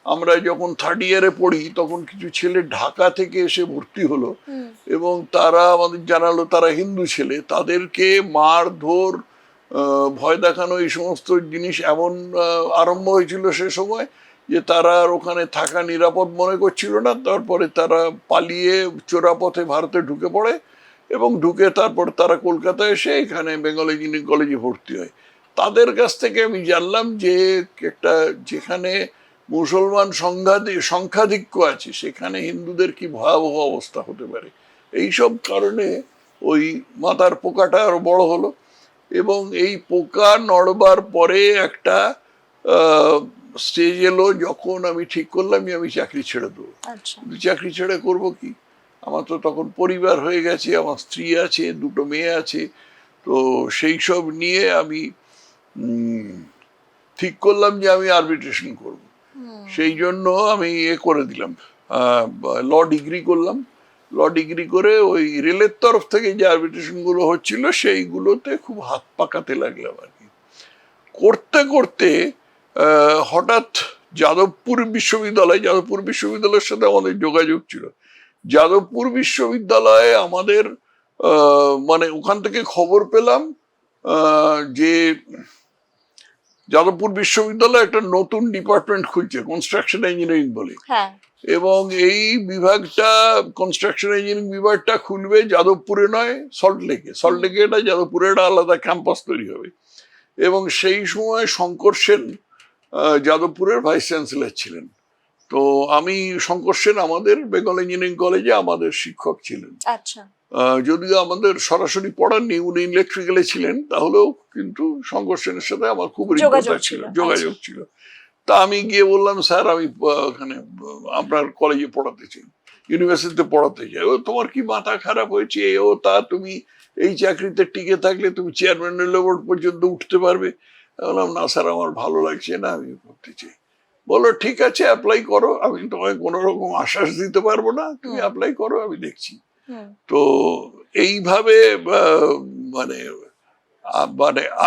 আমরা যখন থার্ড ইয়ারে পড়ি, তখন কিছু ছেলে ঢাকা থেকে এসে ভর্তি হলো এবং তারা আমাদের জানালো তারা হিন্দু ছেলে। তাদেরকে মারধর, ভয় দেখানো, এই সমস্ত জিনিস এমন আরম্ভ হয়েছিল সে সময় যে তারা আর ওখানে থাকা নিরাপদ মনে করছিল না। তারপরে তারা পালিয়ে চোরাপথে ভারতে ঢুকে পড়ে এবং তারপর তারা কলকাতায় এসে এখানে বেঙ্গল ইঞ্জিনিয়ারিং কলেজে ভর্তি হয়। তাদের কাছ থেকে আমি জানলাম যে যেখানে মুসলমান সংখ্যাধিক্য আছে, সেখানে হিন্দুদের কি ভয়াবহ অবস্থা হতে পারে। এইসব কারণে ওই মাথার পোকাটা আরো বড় হলো এবং এই পোকা নড়বার পরে একটা স্টেজ এলো যখন আমি ঠিক করলাম যে আমি চাকরি ছেড়ে দেবো। চাকরি ছেড়ে করবো কি, আমার তো তখন পরিবার হয়ে গেছে, আমার স্ত্রী আছে, 2 মেয়ে আছে। তো সেই সব নিয়ে আমি ঠিক করলাম যে আমি আরবিট্রেশন করব। সেই জন্য আমি করে দিলাম, ল ডিগ্রি করলাম। ল ডিগ্রি করে ওই রেলের তরফ থেকে যে আরবিট্রেশন গুলো হচ্ছিল সেইগুলোতে খুব হাত পাকাতে লাগলাম আর কি। করতে করতে হঠাৎ যাদবপুর বিশ্ববিদ্যালয়ের সাথে আমাদের যোগাযোগ ছিল। যাদবপুর বিশ্ববিদ্যালয়ে আমাদের মানে ওখান থেকে খবর পেলাম যে যাদবপুর বিশ্ববিদ্যালয়ে একটা নতুন ডিপার্টমেন্ট খুলছে, কনস্ট্রাকশন ইঞ্জিনিয়ারিং বলে। এবং এই বিভাগটা, কনস্ট্রাকশন ইঞ্জিনিয়ারিং বিভাগটা খুলবে যাদবপুরে নয়, সল্টলেকে এটা যাদবপুরে একটা আলাদা ক্যাম্পাস তৈরি হবে। এবং সেই সময় শঙ্কর সেন যাদবপুরের ভাইস চ্যান্সেলর ছিলেন। তো আমি শঙ্কর সেন আমাদের বেঙ্গল ইঞ্জিনিয়ারিং কলেজে আমাদের শিক্ষক ছিলেন। যদিও আমাদের সরাসরি পড়াননি, উনি ইলেকট্রিক্যালে ছিলেন, তাহলেও কিন্তু শঙ্কর সেনের সাথে আমার খুব যোগাযোগ ছিল। তা আমি গিয়ে বললাম, স্যার আমি ওখানে আপনার কলেজে পড়াতে চাই, ইউনিভার্সিটিতে পড়াতে চাই। ও তোমার কি মাথা খারাপ হয়েছে, তুমি এই চাকরিতে টিকে থাকলে তুমি চেয়ারম্যান লেভেল পর্যন্ত উঠতে পারবে। বললাম, না স্যার আমার ভালো লাগছে না, আমি করতে চাই। বলো ঠিক আছে, অ্যাপ্লাই করো, আমি তোমায় কোনো রকম আশ্বাস দিতে পারবো না, তুমি অ্যাপ্লাই করো, আমি দেখছি। তো এইভাবে মানে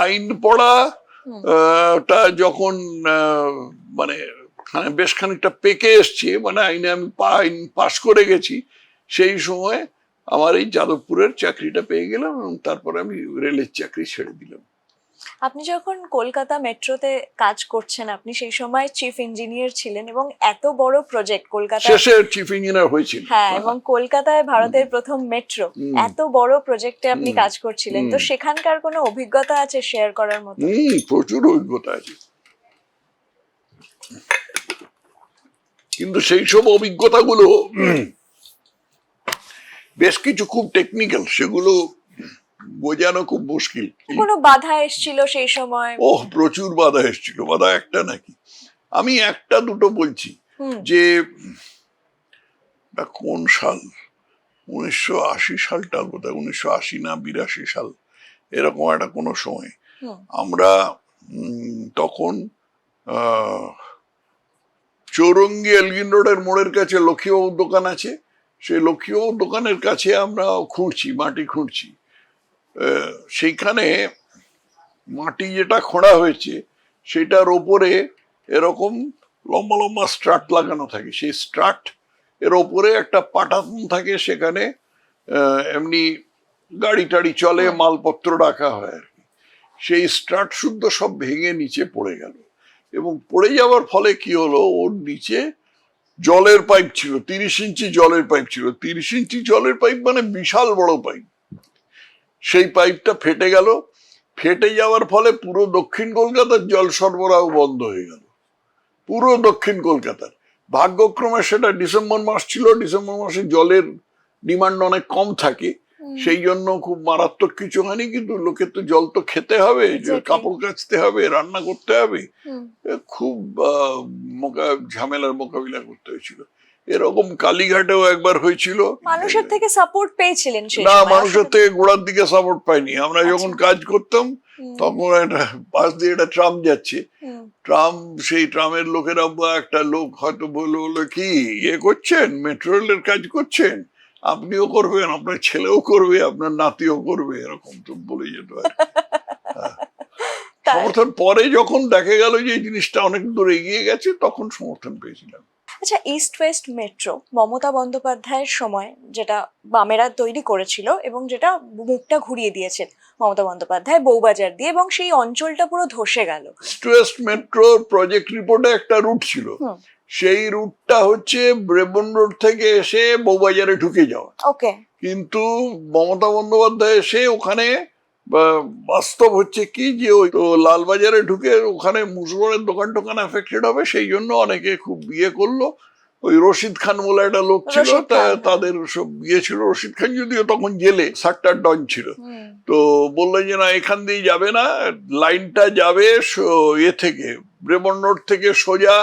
আইন পড়াটা যখন মানে বেশ খানিকটা পেকে এসছে, মানে আইনে আমি আইন পাশ করে গেছি, সেই সময় আমার এই যাদবপুরের চাকরিটা পেয়ে গেলাম এবং তারপরে আমি রেলের চাকরি ছেড়ে দিলাম। আপনি যখন কলকাতা মেট্রোতে কাজ করছেন, আপনি সেই সময় চিফ ইঞ্জিনিয়ার ছিলেন এবং এত বড় প্রজেক্ট কলকাতা শেষে চিফ ইঞ্জিনিয়ার হয়েছিল। হ্যাঁ, এবং কলকাতায় ভারতের প্রথম মেট্রো, এত বড় প্রজেক্টে আপনি কাজ করছিলেন। তো সেখানকার কোনো অভিজ্ঞতা আছে শেয়ার করার মতো? প্রচুর অভিজ্ঞতা আছে, কিন্তু সেই সব অভিজ্ঞতাগুলো বেশ কিছু খুব টেকনিক্যাল, সেগুলো বোঝানো খুব মুশকিল। কোনো বাধা এসেছিল সেই সময়? প্রচুর বাধা এসেছিল, বাধা একটা নাকি, আমি একটা দুটো বলছি। যে কোন সাল, 1980 সালটা বোধহয়, 1980 না 82 সাল, এরকম একটা কোনো সময় আমরা তখন চৌরঙ্গি এলগিন রোডের মোড়ের কাছে লক্ষ্মীবাবুর দোকান আছে, সেই লক্ষ্মীবাবুর দোকানের কাছে আমরা মাটি খুঁড়ছি। সেইখানে মাটি যেটা খোঁড়া হয়েছে সেটার ওপরে এরকম লম্বা লম্বা স্ট্রাট লাগানো থাকে। সেই স্ট্রাট এর ওপরে একটা পাটাতন থাকে, সেখানে এমনি গাড়ি টাড়ি চলে, মালপত্র রাখা হয় আর কি। সেই স্ট্রাট শুদ্ধ সব ভেঙে নিচে পড়ে গেল এবং পড়ে যাওয়ার ফলে কি হলো, ওর নিচে জলের পাইপ ছিল, 30 ইঞ্চি জলের পাইপ ছিল। 30 ইঞ্চি জলের পাইপ মানে বিশাল বড় পাইপ। সেই পাইপটা ফেটে গেল, ফেটে যাওয়ার ফলে পুরো দক্ষিণ কলকাতার জল সরবরাহ বন্ধ হয়ে গেল, পুরো দক্ষিণ কলকাতার। ভাগ্যক্রমে সেটা ডিসেম্বর মাস ছিল, ডিসেম্বর মাসে জলের ডিমান্ড অনেক কম থাকে, সেই জন্য খুব মারাত্মক কিছু হয়নি। কিন্তু লোকের তো জল তো খেতে হবে, কাপড় কাচতে হবে, রান্না করতে হবে, খুব ঝামেলার মোকাবিলা করতে হয়েছিল। এরকম কালীঘাটেও একবার হয়েছিল। মানুষের থেকে সাপোর্ট পেয়েছিলেন সেই না, সময়? মানুষের থেকে গোড়ার দিকে সাপোর্ট পাইনি। আমরা যখন কাজ করতাম তখন একটা পাশ দিয়ে একটা ট্রাম যাচ্ছে, ট্রাম, সেই ট্রামের লোকেরা একটা লোক হয়তো বললো কি ইয়ে করছেন, মেট্রো রেলের কাজ করছেন, আপনিও করবেন, আপনার ছেলেও করবে, আপনার নাতিও করবে, এরকম তো বলে যেত আর কি। সমর্থন পরে যখন দেখা গেল যে এই জিনিসটা অনেক দূর এগিয়ে গেছে তখন সমর্থন পেয়েছিলাম। আচ্ছা, ইস্ট ওয়েস্ট মেট্রো মমতা বন্দ্যোপাধ্যায়ের সময় যেটা বামেরা তৈরি করেছিল এবং যেটা মুখটা ঘুরিয়ে দিয়েছেন মমতা বন্দ্যোপাধ্যায় বউবাজার দিয়ে, এবং সেই অঞ্চলটা পুরো ধসে গেল। ইস্ট ওয়েস্ট মেট্রো প্রজেক্ট রিপোর্টে একটা রুট ছিল, সেই রুটটা হচ্ছে ব্রেবন রোড থেকে এসে বউবাজারে ঢুকে যাওয়া। ওকে। কিন্তু মমতা বন্দ্যোপাধ্যায় এসে ওখানে বাস্তব হচ্ছে কি যে ওই তো লালবাজারে ঢুকে ওখানে মুসলমানের দোকান টোকান এফেক্টেড হবে, সেই জন্য অনেকে খুব বিয়ে করলো। ওই রশিদ খান বলে একটা লোক ছিল, তাদের সব বিয়ে ছিল। রশিদ খান যদিও তখন জেলে সাট্টার ডন ছিল, তো বললো যে না এখান দিয়ে যাবে না, লাইনটা যাবে এ থেকে ব্রেবন রোড থেকে সোজা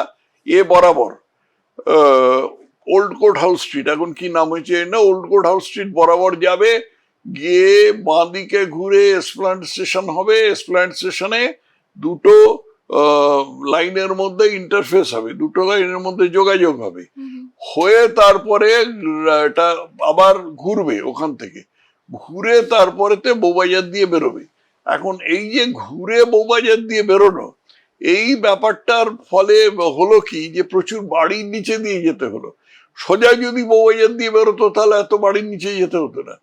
এ বরাবর ওল্ড কোর্ট হাউস স্ট্রিট, এখন কি নাম হয়েছে না, ওল্ড কোর্ট হাউস স্ট্রিট বরাবর যাবে, গিয়ে বাঁ দিকে ঘুরে এসপ্ল্যানেড স্টেশন হবে, এসপ্ল্যানেড স্টেশনে দুটো লাইনের মধ্যে ইন্টারফেস হবে, দুটো লাইনের মধ্যে যোগাযোগ হবে, হয়ে তারপরে এটা আবার ঘুরবে, ওখান থেকে ঘুরে তারপরেতে বউবাজার দিয়ে বেরোবে। এখন এই যে ঘুরে বউবাজার দিয়ে বেরোনো, এই ব্যাপারটার ফলে হলো কি যে প্রচুর বাড়ির নিচে দিয়ে যেতে হলো। সোজা যদি বউবাজার দিয়ে বেরোতো তাহলে এত বাড়ির নিচে যেতে হতো না,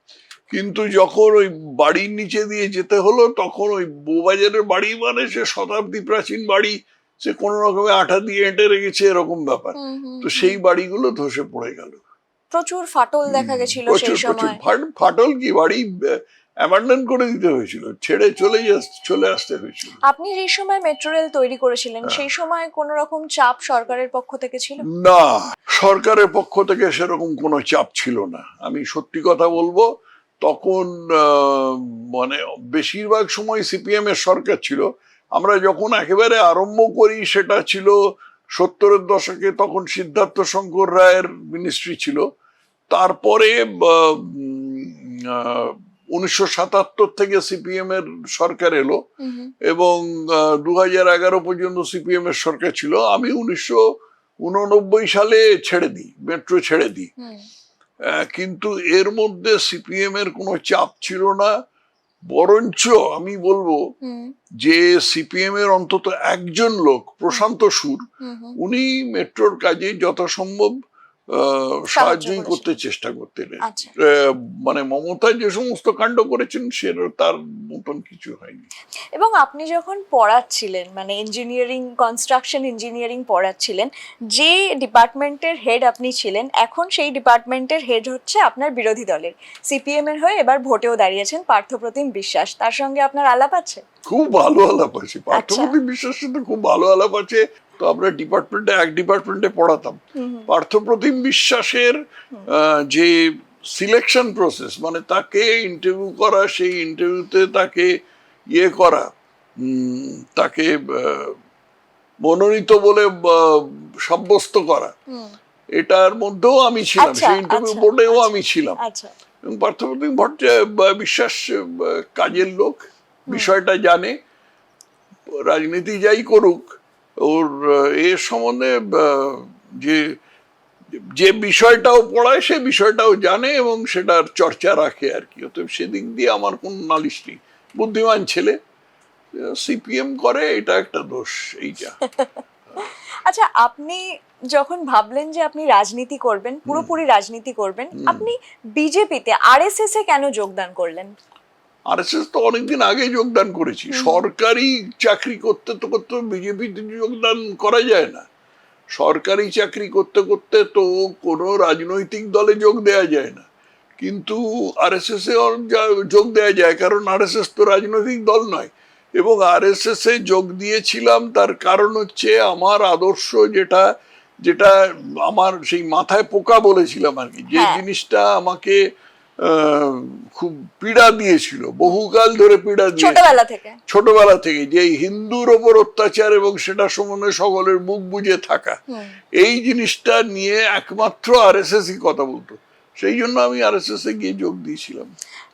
কিন্তু যখন ওই বাড়ির নিচে দিয়ে যেতে হলো তখন ওই বউবাজারের বাড়ি মানে সে শতাব্দী প্রাচীন বাড়ি, সে কোনো রকমে আঠা দিয়ে এঁটে রেখেছে, এরকম ব্যাপার। তো সেই বাড়িগুলো ধসে পড়ে গেল, প্রচুর ফাটল দেখা গেছিল সেই সময়। ফাটল কি, বাড়ি অ্যাবান্ডন করে দিতে হয়েছিল, ছেড়ে চলে আসতে হয়েছিল। আপনি যে সময় মেট্রো রেল তৈরি করেছিলেন সেই সময় কোন রকম চাপ সরকারের পক্ষ থেকে ছিল? না, সরকারের পক্ষ থেকে সেরকম কোনো চাপ ছিল না। আমি সত্যি কথা বলবো, তখন মানে বেশিরভাগ সময় সিপিএম এর সরকার ছিল। আমরা যখন একেবারে আরম্ভ করি সেটা ছিল 70-এর দশকে, তখন সিদ্ধার্থ শঙ্কর রায়ের মিনিস্ট্রি ছিল। তারপরে 1977 থেকে সিপিএম এর সরকার এলো এবং 2011 পর্যন্ত সিপিএম এর সরকার ছিল। আমি 1989 সালে ছেড়ে দিই, মেট্রো ছেড়ে দিই। কিন্তু এর মধ্যে সিপিএম এর কোনো চাপ ছিল না, বরঞ্চ আমি বলবো যে সিপিএম এর অন্তত একজন লোক, প্রশান্ত সুর, উনি মেট্রোর কাজে যথাসম্ভব সাহায্যই করতে চেষ্টা করতেন। মানে মমতা যে সমস্ত কাণ্ড করেছেন সেটা তার মতন কিছু হয়নি। এবং আপনি যখন পড়াচ্ছিলেন, মানে ইঞ্জিনিয়ারিং, কনস্ট্রাকশন ইঞ্জিনিয়ারিং পড়াচ্ছিলেন, যে ডিপার্টমেন্টের হেড আপনি ছিলেন, এখন সেই ডিপার্টমেন্টের হেড হচ্ছে আপনার বিরোধী দলের, সিপিএম এর হয়ে এবার ভোটেও দাঁড়িয়েছেন পার্থপ্রতিম বিশ্বাস। তার সঙ্গে আপনার আলাপ আছে? খুব ভালো আলাপ আছে, পার্থপ্রতিম বিশ্বাসের সাথে খুব ভালো আলাপ আছে। তো আমরা এক ডিপার্টমেন্টে পড়াতাম। পার্থপ্রতিম বিশ্বাসের যে সিলেকশন প্রসেস, মানে তাকে ইন্টারভিউ করা, সেই ইন্টারভিউতে তাকে ইয়ে করা, তাকে মনোনীত বলে সাব্যস্ত করা, এটার মধ্যেও আমি ছিলাম, সেই ইন্টারভিউ বোর্ডেও আমি ছিলাম। এবং পার্থপ্রতিম বিশ্বাস কাজের লোক, বিষয়টা জানে, রাজনীতি যাই করুক ওর এর সম্বন্ধে যে বিষয়টাও পড়ায় সে বিষয়টাও জানে এবং সেটার চর্চা রাখে আর কি। অতএব সেদিক দিয়ে আমার কোন নালিশ নেই, বুদ্ধিমান ছেলে, সিপিএম করে, এটা একটা দোষ এইটা। আচ্ছা, আপনি যখন ভাবলেন যে আপনি রাজনীতি করবেন, পুরোপুরি রাজনীতি করবেন, আপনি বিজেপিতে, আরএসএস এ কেন যোগদান করলেন? আরএসএস তো অনেকদিন আগে যোগদান করেছি। সরকারি চাকরি করতে করতে বিজেপিতে যোগদান করা যায় না। সরকারি চাকরি করতে করতে তো কোনো রাজনৈতিক দলে যোগ দেওয়া যায় না, কিন্তু আরএসএস এ যোগ দেওয়া যায়, কারণ আরএসএস তো রাজনৈতিক দল নয়। এবং আরএসএস এ যোগ দিয়েছিলাম তার কারণ হচ্ছে আমার আদর্শ, যেটা আমার সেই মাথায় পোকা বলেছিলাম আর কি, যে জিনিসটা আমাকে খুব পীড়া দিয়েছিল, বহুকাল ধরে পীড়া দিয়ে ছোটবেলা থেকে, যে হিন্দুর ওপর অত্যাচার এবং সেটা সম্বন্ধে সকলের মুখ বুজে থাকা, এই জিনিসটা নিয়ে একমাত্র আরএসএসই কথা বলতো। সেই জন্য আমি আরএসএস এ গিয়ে যোগ দিয়েছিলাম।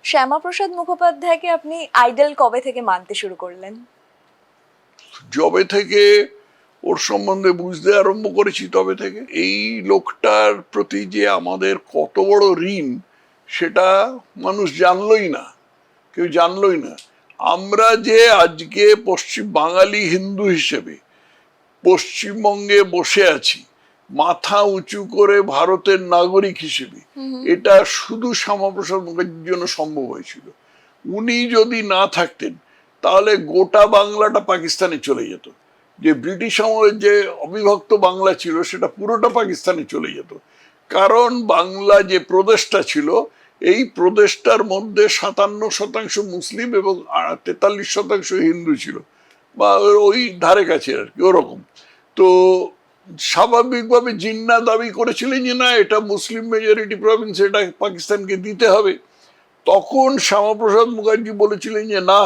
শ্যামাপ্রসাদ মুখোপাধ্যায়কে আপনি আইডল কবে থেকে মানতে শুরু করলেন? যবে থেকে ওর সম্বন্ধে বুঝতে আরম্ভ করেছি তবে থেকে। এই লোকটার প্রতি যে আমাদের কত বড় ঋণ সেটা মানুষ জানলই না, কেউ জানলই না। আমরা যে আজকে বাঙালি হিন্দু হিসেবে পশ্চিমবঙ্গে বসে আছি মাথা উঁচু করে ভারতের নাগরিক হিসেবে, এটা শুধু শ্যামাপ্রসাদ মুখার্জির জন্য সম্ভব হয়েছিল। উনি যদি না থাকতেন তাহলে গোটা বাংলাটা পাকিস্তানে চলে যেত। যে ব্রিটিশ আমলের যে অবিভক্ত বাংলা ছিল সেটা পুরোটা পাকিস্তানে চলে যেত। কারণ বাংলা যে প্রদেশটা ছিল, এই প্রদেশটার মধ্যে 57% মুসলিম এবং 43% হিন্দু ছিল, বা ওই ধারে কাছে আর কি ওরকম। তো স্বাভাবিকভাবে জিন্না দাবি করেছিলেন যে না, এটা মুসলিম মেজরিটি প্রভিন্স, এটা পাকিস্তানকে দিতে হবে। তখন শ্যামাপ্রসাদ মুখার্জি বলেছিলেন যে না,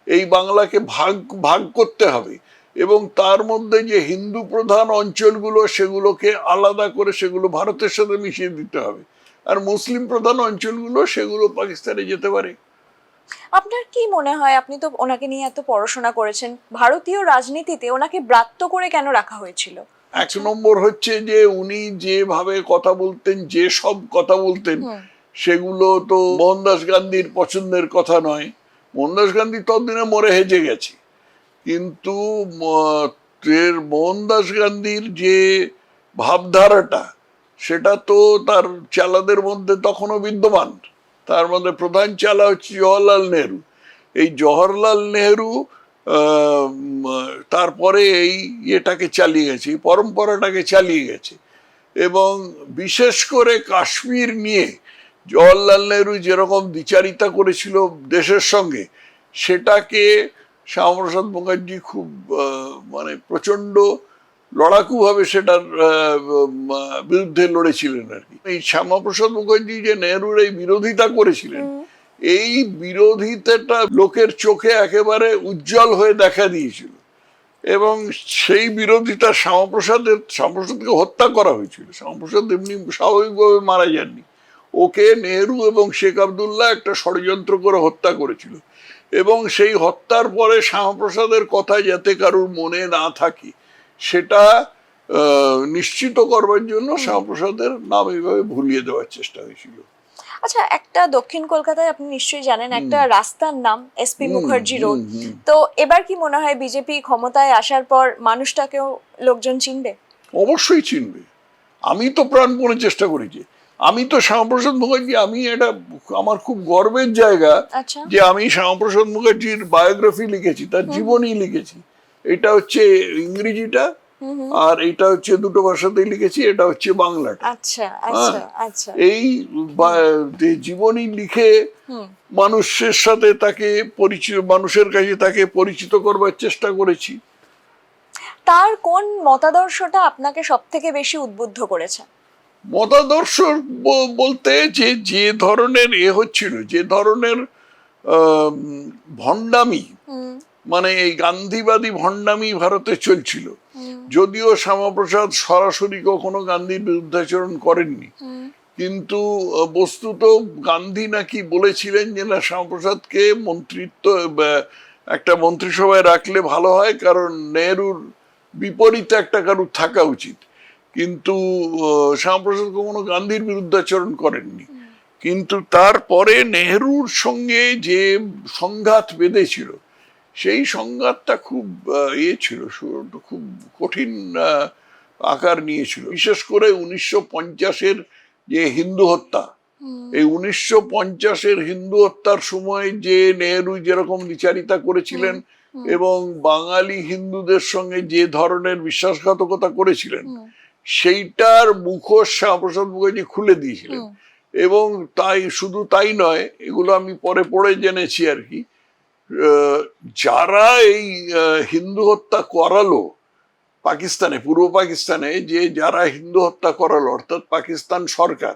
এই বাংলাকে ভাগ ভাগ করতে হবে এবং তার মধ্যে যে হিন্দু প্রধান অঞ্চলগুলো সেগুলোকে আলাদা করে সেগুলো ভারতের সাথে মিশিয়ে দিতে হবে, আর মুসলিম প্রধান অঞ্চলগুলো সেগুলো পাকিস্তানে যেতে পারে। আপনার কি মনে হয়, আপনি তো ওনাকে নিয়ে এত পড়াশোনা করেছেন, ভারতীয় রাজনীতিতে ওনাকে ব্রাত্য করে কেন রাখা হয়েছিল? এক নম্বর হচ্ছে যে উনি যেভাবে কথা বলতেন, যে সব কথা বলতেন, সেগুলো তো মোহনদাস গান্ধীর পছন্দের কথা নয়। মোহনদাস গান্ধী ততদিনে মরে হেজে গেছে, কিন্তু মোহনদাস গান্ধীর যে ভাবধারাটা সেটা তো তার চালাদের মধ্যে তখনও বিদ্যমান। তার মধ্যে প্রধান চালা হচ্ছে জওহরলাল নেহরু। এই জওহরলাল নেহরু তারপরে এই ইয়েটাকে চালিয়ে গেছে, এই পরম্পরাটাকে চালিয়ে গেছে। এবং বিশেষ করে কাশ্মীর নিয়ে জওহরলাল নেহরু যেরকম দ্বিচারিতা করেছিল দেশের সঙ্গে, সেটাকে শ্যামাপ্রসাদ মুখার্জি খুব মানে প্রচন্ড লড়াকুভাবে সেটার বিরুদ্ধে লড়েছিলেন আর কি। এই শ্যামাপ্রসাদ মুখার্জি যে নেহরুর এই বিরোধিতা করেছিলেন, এই বিরোধিতাটা লোকের চোখে একেবারে উজ্জ্বল হয়ে দেখা দিয়েছিল। এবং সেই বিরোধিতা শ্যামাপ্রসাদকে হত্যা করা হয়েছিল। শ্যামাপ্রসাদ এমনি স্বাভাবিকভাবে মারা যাননি, ওকে নেহরু এবং শেখ আবদুল্লাহ একটা ষড়যন্ত্র করে হত্যা করেছিল। এবং সেই হত্যার পরে শ্যামাপ্রসাদের কথা যাতে কারোর মনে না থাকে সেটা নিশ্চিত করবার জন্য শ্যামাপ্রসাদের নাম এইভাবে ভুলিয়ে দেওয়ার চেষ্টা হয়েছিল। আচ্ছা, একটা দক্ষিণ কলকাতায় আপনি নিশ্চয়ই জানেন একটা রাস্তার নাম এসপি মুখার্জি রোড। তো এবার কি মনে হয় বিজেপি ক্ষমতায় আসার পর মানুষটাকেও লোকজন চিনবে? অবশ্যই চিনবে। আমি তো প্রাণপণে চেষ্টা করেছি। আমি তো শ্যামাপ্রসাদ মুখার্জি, আমি এটা আমার খুব গর্বের জায়গা যে আমি শ্যামাপ্রসাদ মুখার্জির বায়োগ্রাফি লিখেছি, তার জীবনী লিখেছি। এটা হচ্ছে ইংরেজিটা, আর এটা হচ্ছে দুটো ভাষাতেই লিখেছি, এটা হচ্ছে বাংলাটা। এই জীবনী লিখে মানুষের সাথে তাকে পরিচিত, মানুষের কাছে তাকে পরিচিত করবার চেষ্টা করেছি। তার কোন মতাদর্শটা আপনাকে সব থেকে বেশি উদ্বুদ্ধ করেছে? মতাদর্শ বলতে যে ধরনের হচ্ছিল, যে ধরনের ভণ্ডামি, মানে এই গান্ধীবাদী ভণ্ডামি ভারতে চলছিল। যদিও শ্যামাপ্রসাদ সরাসরি কখনো গান্ধীর বিরুদ্ধাচরণ করেননি, কিন্তু বস্তুত গান্ধী নাকি বলেছিলেন যে না, শ্যামাপ্রসাদকে মন্ত্রিত্ব একটা মন্ত্রিসভায় রাখলে ভালো হয়, কারণ নেহরুর বিপরীতে একটা কারুর থাকা উচিত। কিন্তু শ্যামাপ্রসাদ কখনো গান্ধীর বিরুদ্ধাচরণ করেননি। কিন্তু তারপরে নেহরুর সঙ্গে যে সংঘাত বেঁধেছিল, সেই সংঘাতটা খুব ছিল, খুব কঠিন আকার নিয়েছিল। বিশেষ করে 1950-এর যে হিন্দু হত্যা, এই 1950-এর হিন্দু হত্যার সময় যে নেহরু যেরকম বিচারিতা করেছিলেন এবং বাঙালি হিন্দুদের সঙ্গে যে ধরনের বিশ্বাসঘাতকতা করেছিলেন, সেইটার মুখোশ শ্যামাপ্রসাদ মুখার্জি খুলে দিয়েছিলেন। এবং শুধু তাই নয়, এগুলো আমি পরে পড়ে জেনেছি আর কি, যারা এই হিন্দু হত্যা করালো পাকিস্তানে, পূর্ব পাকিস্তানে যে যারা হিন্দু হত্যা করালো, অর্থাৎ পাকিস্তান সরকার,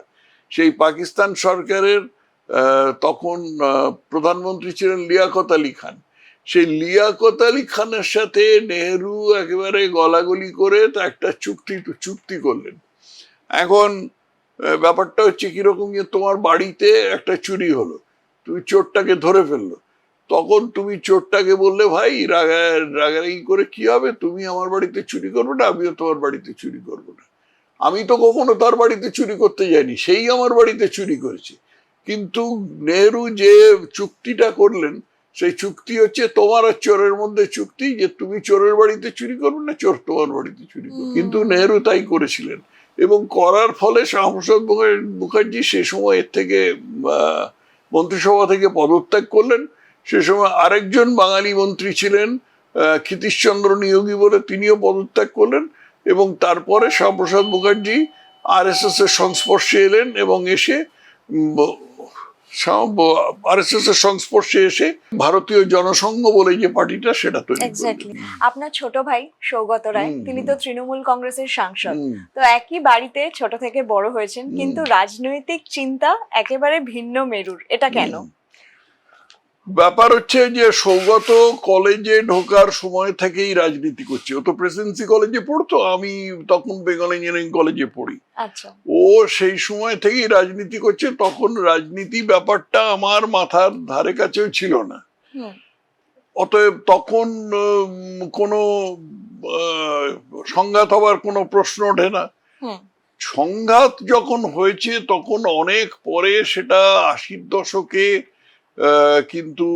সেই পাকিস্তান সরকারের তখন প্রধানমন্ত্রী ছিলেন লিয়াকত আলী খান। সেই লিয়াকত আলী খানের সাথে নেহেরু একেবারে গলাগলি করে তা একটা চুক্তি করলেন। এখন ব্যাপারটা হচ্ছে কিরকম, যে তোমার বাড়িতে একটা চুরি হলো, তুমি চোরটাকে ধরে ফেললো, তখন তুমি চোরটাকে বললে ভাই রাগারাগি করে কি হবে, তুমি আমার বাড়িতে চুরি করবে না, আমিও তোমার বাড়িতে চুরি করবো না। আমি তো কখনো তার বাড়িতে চুরি করতে যাইনি, সেই আমার বাড়িতে চুরি করেছে। কিন্তু নেহেরু যে চুক্তিটা করলেন, সেই চুক্তি হচ্ছে তোমার আর চোরের মধ্যে চুক্তি, যে তুমি চোরের বাড়িতে চুরি করবে না, চোর তোমার বাড়িতে চুরি করবে। কিন্তু নেহেরু তাই করেছিলেন, এবং করার ফলে শ্যামাপ্রসাদ মুখার্জি সে সময় এর থেকে মন্ত্রিসভা থেকে পদত্যাগ করলেন। সে সময় আরেকজন বাঙালি মন্ত্রী ছিলেন ক্ষিতীশচন্দ্র নিয়োগী বলে, তিনিও পদত্যাগ করলেন, এবং তারপরে শ্যামাপ্রসাদ মুখার্জি আরএসএস এর সংস্পর্শে এলেন, এবং এসে আরএসএস এর সংস্পর্শে এসে ভারতীয় জনসংঘ বলে যে পার্টিটা, সেটা তৈরি এক্স্যাক্টলি। আপনার ছোট ভাই সৌগত রায়, তিনি তো তৃণমূল কংগ্রেসের সাংসদ। হুম। তো একই বাড়িতে ছোট থেকে বড় হয়েছেন, কিন্তু রাজনৈতিক চিন্তা একেবারে ভিন্ন মেরুর, এটা কেন? ব্যাপার হচ্ছে যে সৌগত কলেজে ঢোকার সময় থেকেই রাজনীতি করছে। ও তো প্রেসিডেন্সি কলেজে পড়তো, আমি তখন বেঙ্গল ইঞ্জিনিয়ারিং কলেজে পড়ি। আচ্ছা। ও সেই সময় থেকেই রাজনীতি করছে। তখন রাজনীতি ব্যাপারটা আমার মাথার ধারে কাছেও ছিল না। অতএব তখন কোনো সংঘাত হবার কোনো প্রশ্ন ওঠে না। সংঘাত যখন হয়েছে তখন অনেক পরে, সেটা 80-র দশকে, কিন্তু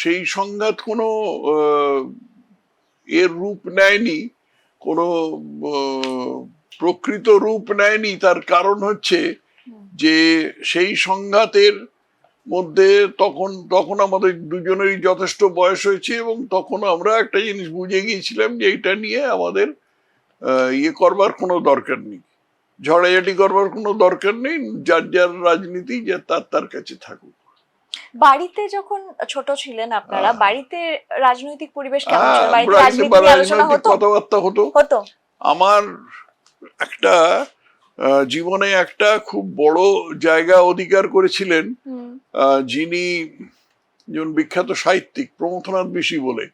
সেই সংঘাত কোনো এর রূপ নেয়নি, কোনো প্রকৃত রূপ নেয়নি। তার কারণ হচ্ছে যে সেই সংঘাতের মধ্যে তখন আমাদের দুজনেরই যথেষ্ট বয়স হয়েছে, এবং তখন আমরা একটা জিনিস বুঝে গিয়েছিলাম যে এটা নিয়ে আমাদের ইয়ে করবার কোনো দরকার নেই, ঝড়াঝাটি করবার কোনো দরকার নেই, যার যার রাজনীতি যে তার কাছে থাকুক। বাড়িতে যখন ছোট ছিলেন আপনারা, বাড়িতে রাজনৈতিক পরিবেশ কেমন ছিল? বাড়িতে রাজনীতি আলোচনা হতো? কথাবার্তা হতো। আমার একটা জীবনে একটা খুব বড় জায়গা অধিকার করেছিলেন যিনি যেমন বিখ্যাত সাহিত্যিক প্রমথনাথ বিশি বলে।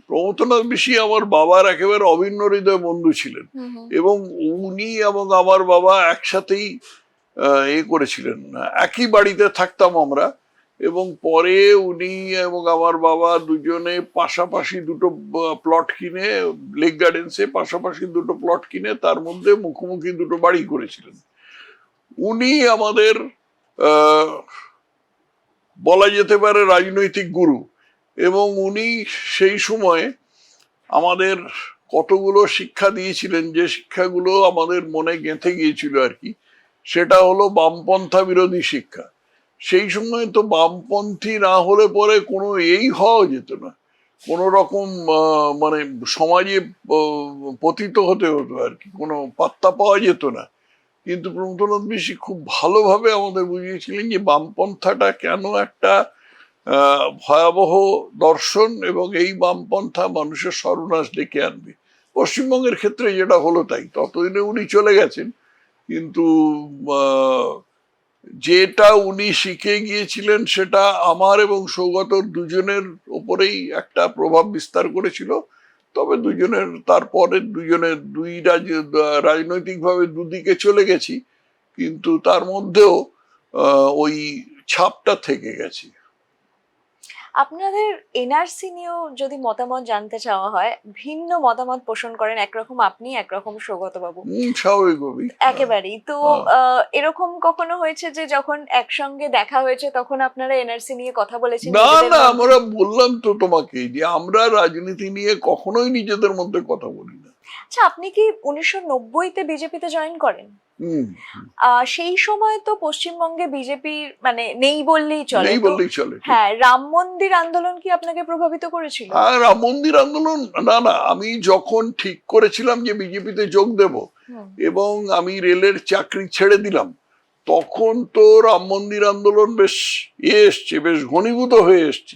প্রমথনাথ বিশি আমার বাবার একেবারে অভিন্ন হৃদয় বন্ধু ছিলেন, এবং উনি এবং আমার বাবা একসাথেই করেছিলেন, একই বাড়িতে থাকতাম আমরা। এবং পরে উনি এবং আমার বাবা দুজনে পাশাপাশি দুটো প্লট কিনে, লেক গার্ডেন্সে পাশাপাশি দুটো প্লট কিনে তার মধ্যে মুখোমুখি দুটো বাড়ি করেছিলেন। উনি আমাদের বলা যেতে পারে রাজনৈতিক গুরু, এবং উনি সেই সময় আমাদের কতগুলো শিক্ষা দিয়েছিলেন, যে শিক্ষাগুলো আমাদের মনে গেঁথে গিয়েছিল আর কি। সেটা হলো বামপন্থা বিরোধী শিক্ষা। সেই সময় তো বামপন্থী না হলে পরে কোনো হওয়া যেত না, কোন রকম মানে সমাজে পতিত হতে হতো আর কি, কোনো পাত্তা পাওয়া যেত না। কিন্তু প্রমথনাথ বিশি খুব ভালোভাবে আমাদের বুঝিয়েছিলেন যে বামপন্থাটা কেন একটা ভয়াবহ দর্শন, এবং এই বামপন্থা মানুষের সর্বনাশ ডেকে আনবে। পশ্চিমবঙ্গের ক্ষেত্রে যেটা হলো তাই। ততদিনে উনি চলে গেছেন, কিন্তু যেটা উনি শিখে গিয়েছিলেন সেটা আমার এবং সৌগতর দুজনের উপরেই একটা প্রভাব বিস্তার করেছিল। তবে দুজনের তারপরে দুই রাজনৈতিকভাবে দুদিকে চলে গেছি, কিন্তু তার মধ্যেও ওই ছাপটা থেকে গেছে। আপনাদের এনআরসি নিয়েও যদি মতামত জানতে চাওয়া হয়, ভিন্ন মতামত পোষণ করেন, একরকম আপনি, একরকম সৌগত বাবু। স্বাভাবিকভাবেই একেবারেই তো। এরকম কখনো হয়েছে যে যখন একসঙ্গে দেখা হয়েছে তখন আপনারা এনআরসি নিয়ে কথা বলেছেন? না, আমরা বললাম তো তোমাকে যে আমরা রাজনীতি নিয়ে কখনোই নিজেদের মধ্যে কথা বলি না। আচ্ছা, আপনি কি 1990-তে বিজেপিতে জয়েন করেন? সেই সময় তো পশ্চিমবঙ্গে বিজেপির মানে নেই বললেই চলে। হ্যাঁ, রাম মন্দির আন্দোলন কি আপনাকে প্রভাবিত করেছিল? রাম মন্দির আন্দোলন না, আমি যখন ঠিক করেছিলাম যে বিজেপিতে যোগ দেব এবং আমি রেলের চাকরি ছেড়ে দিলাম, তখন তো রাম মন্দির আন্দোলন বেশ বেশ ঘনীভূত হয়ে এসছে।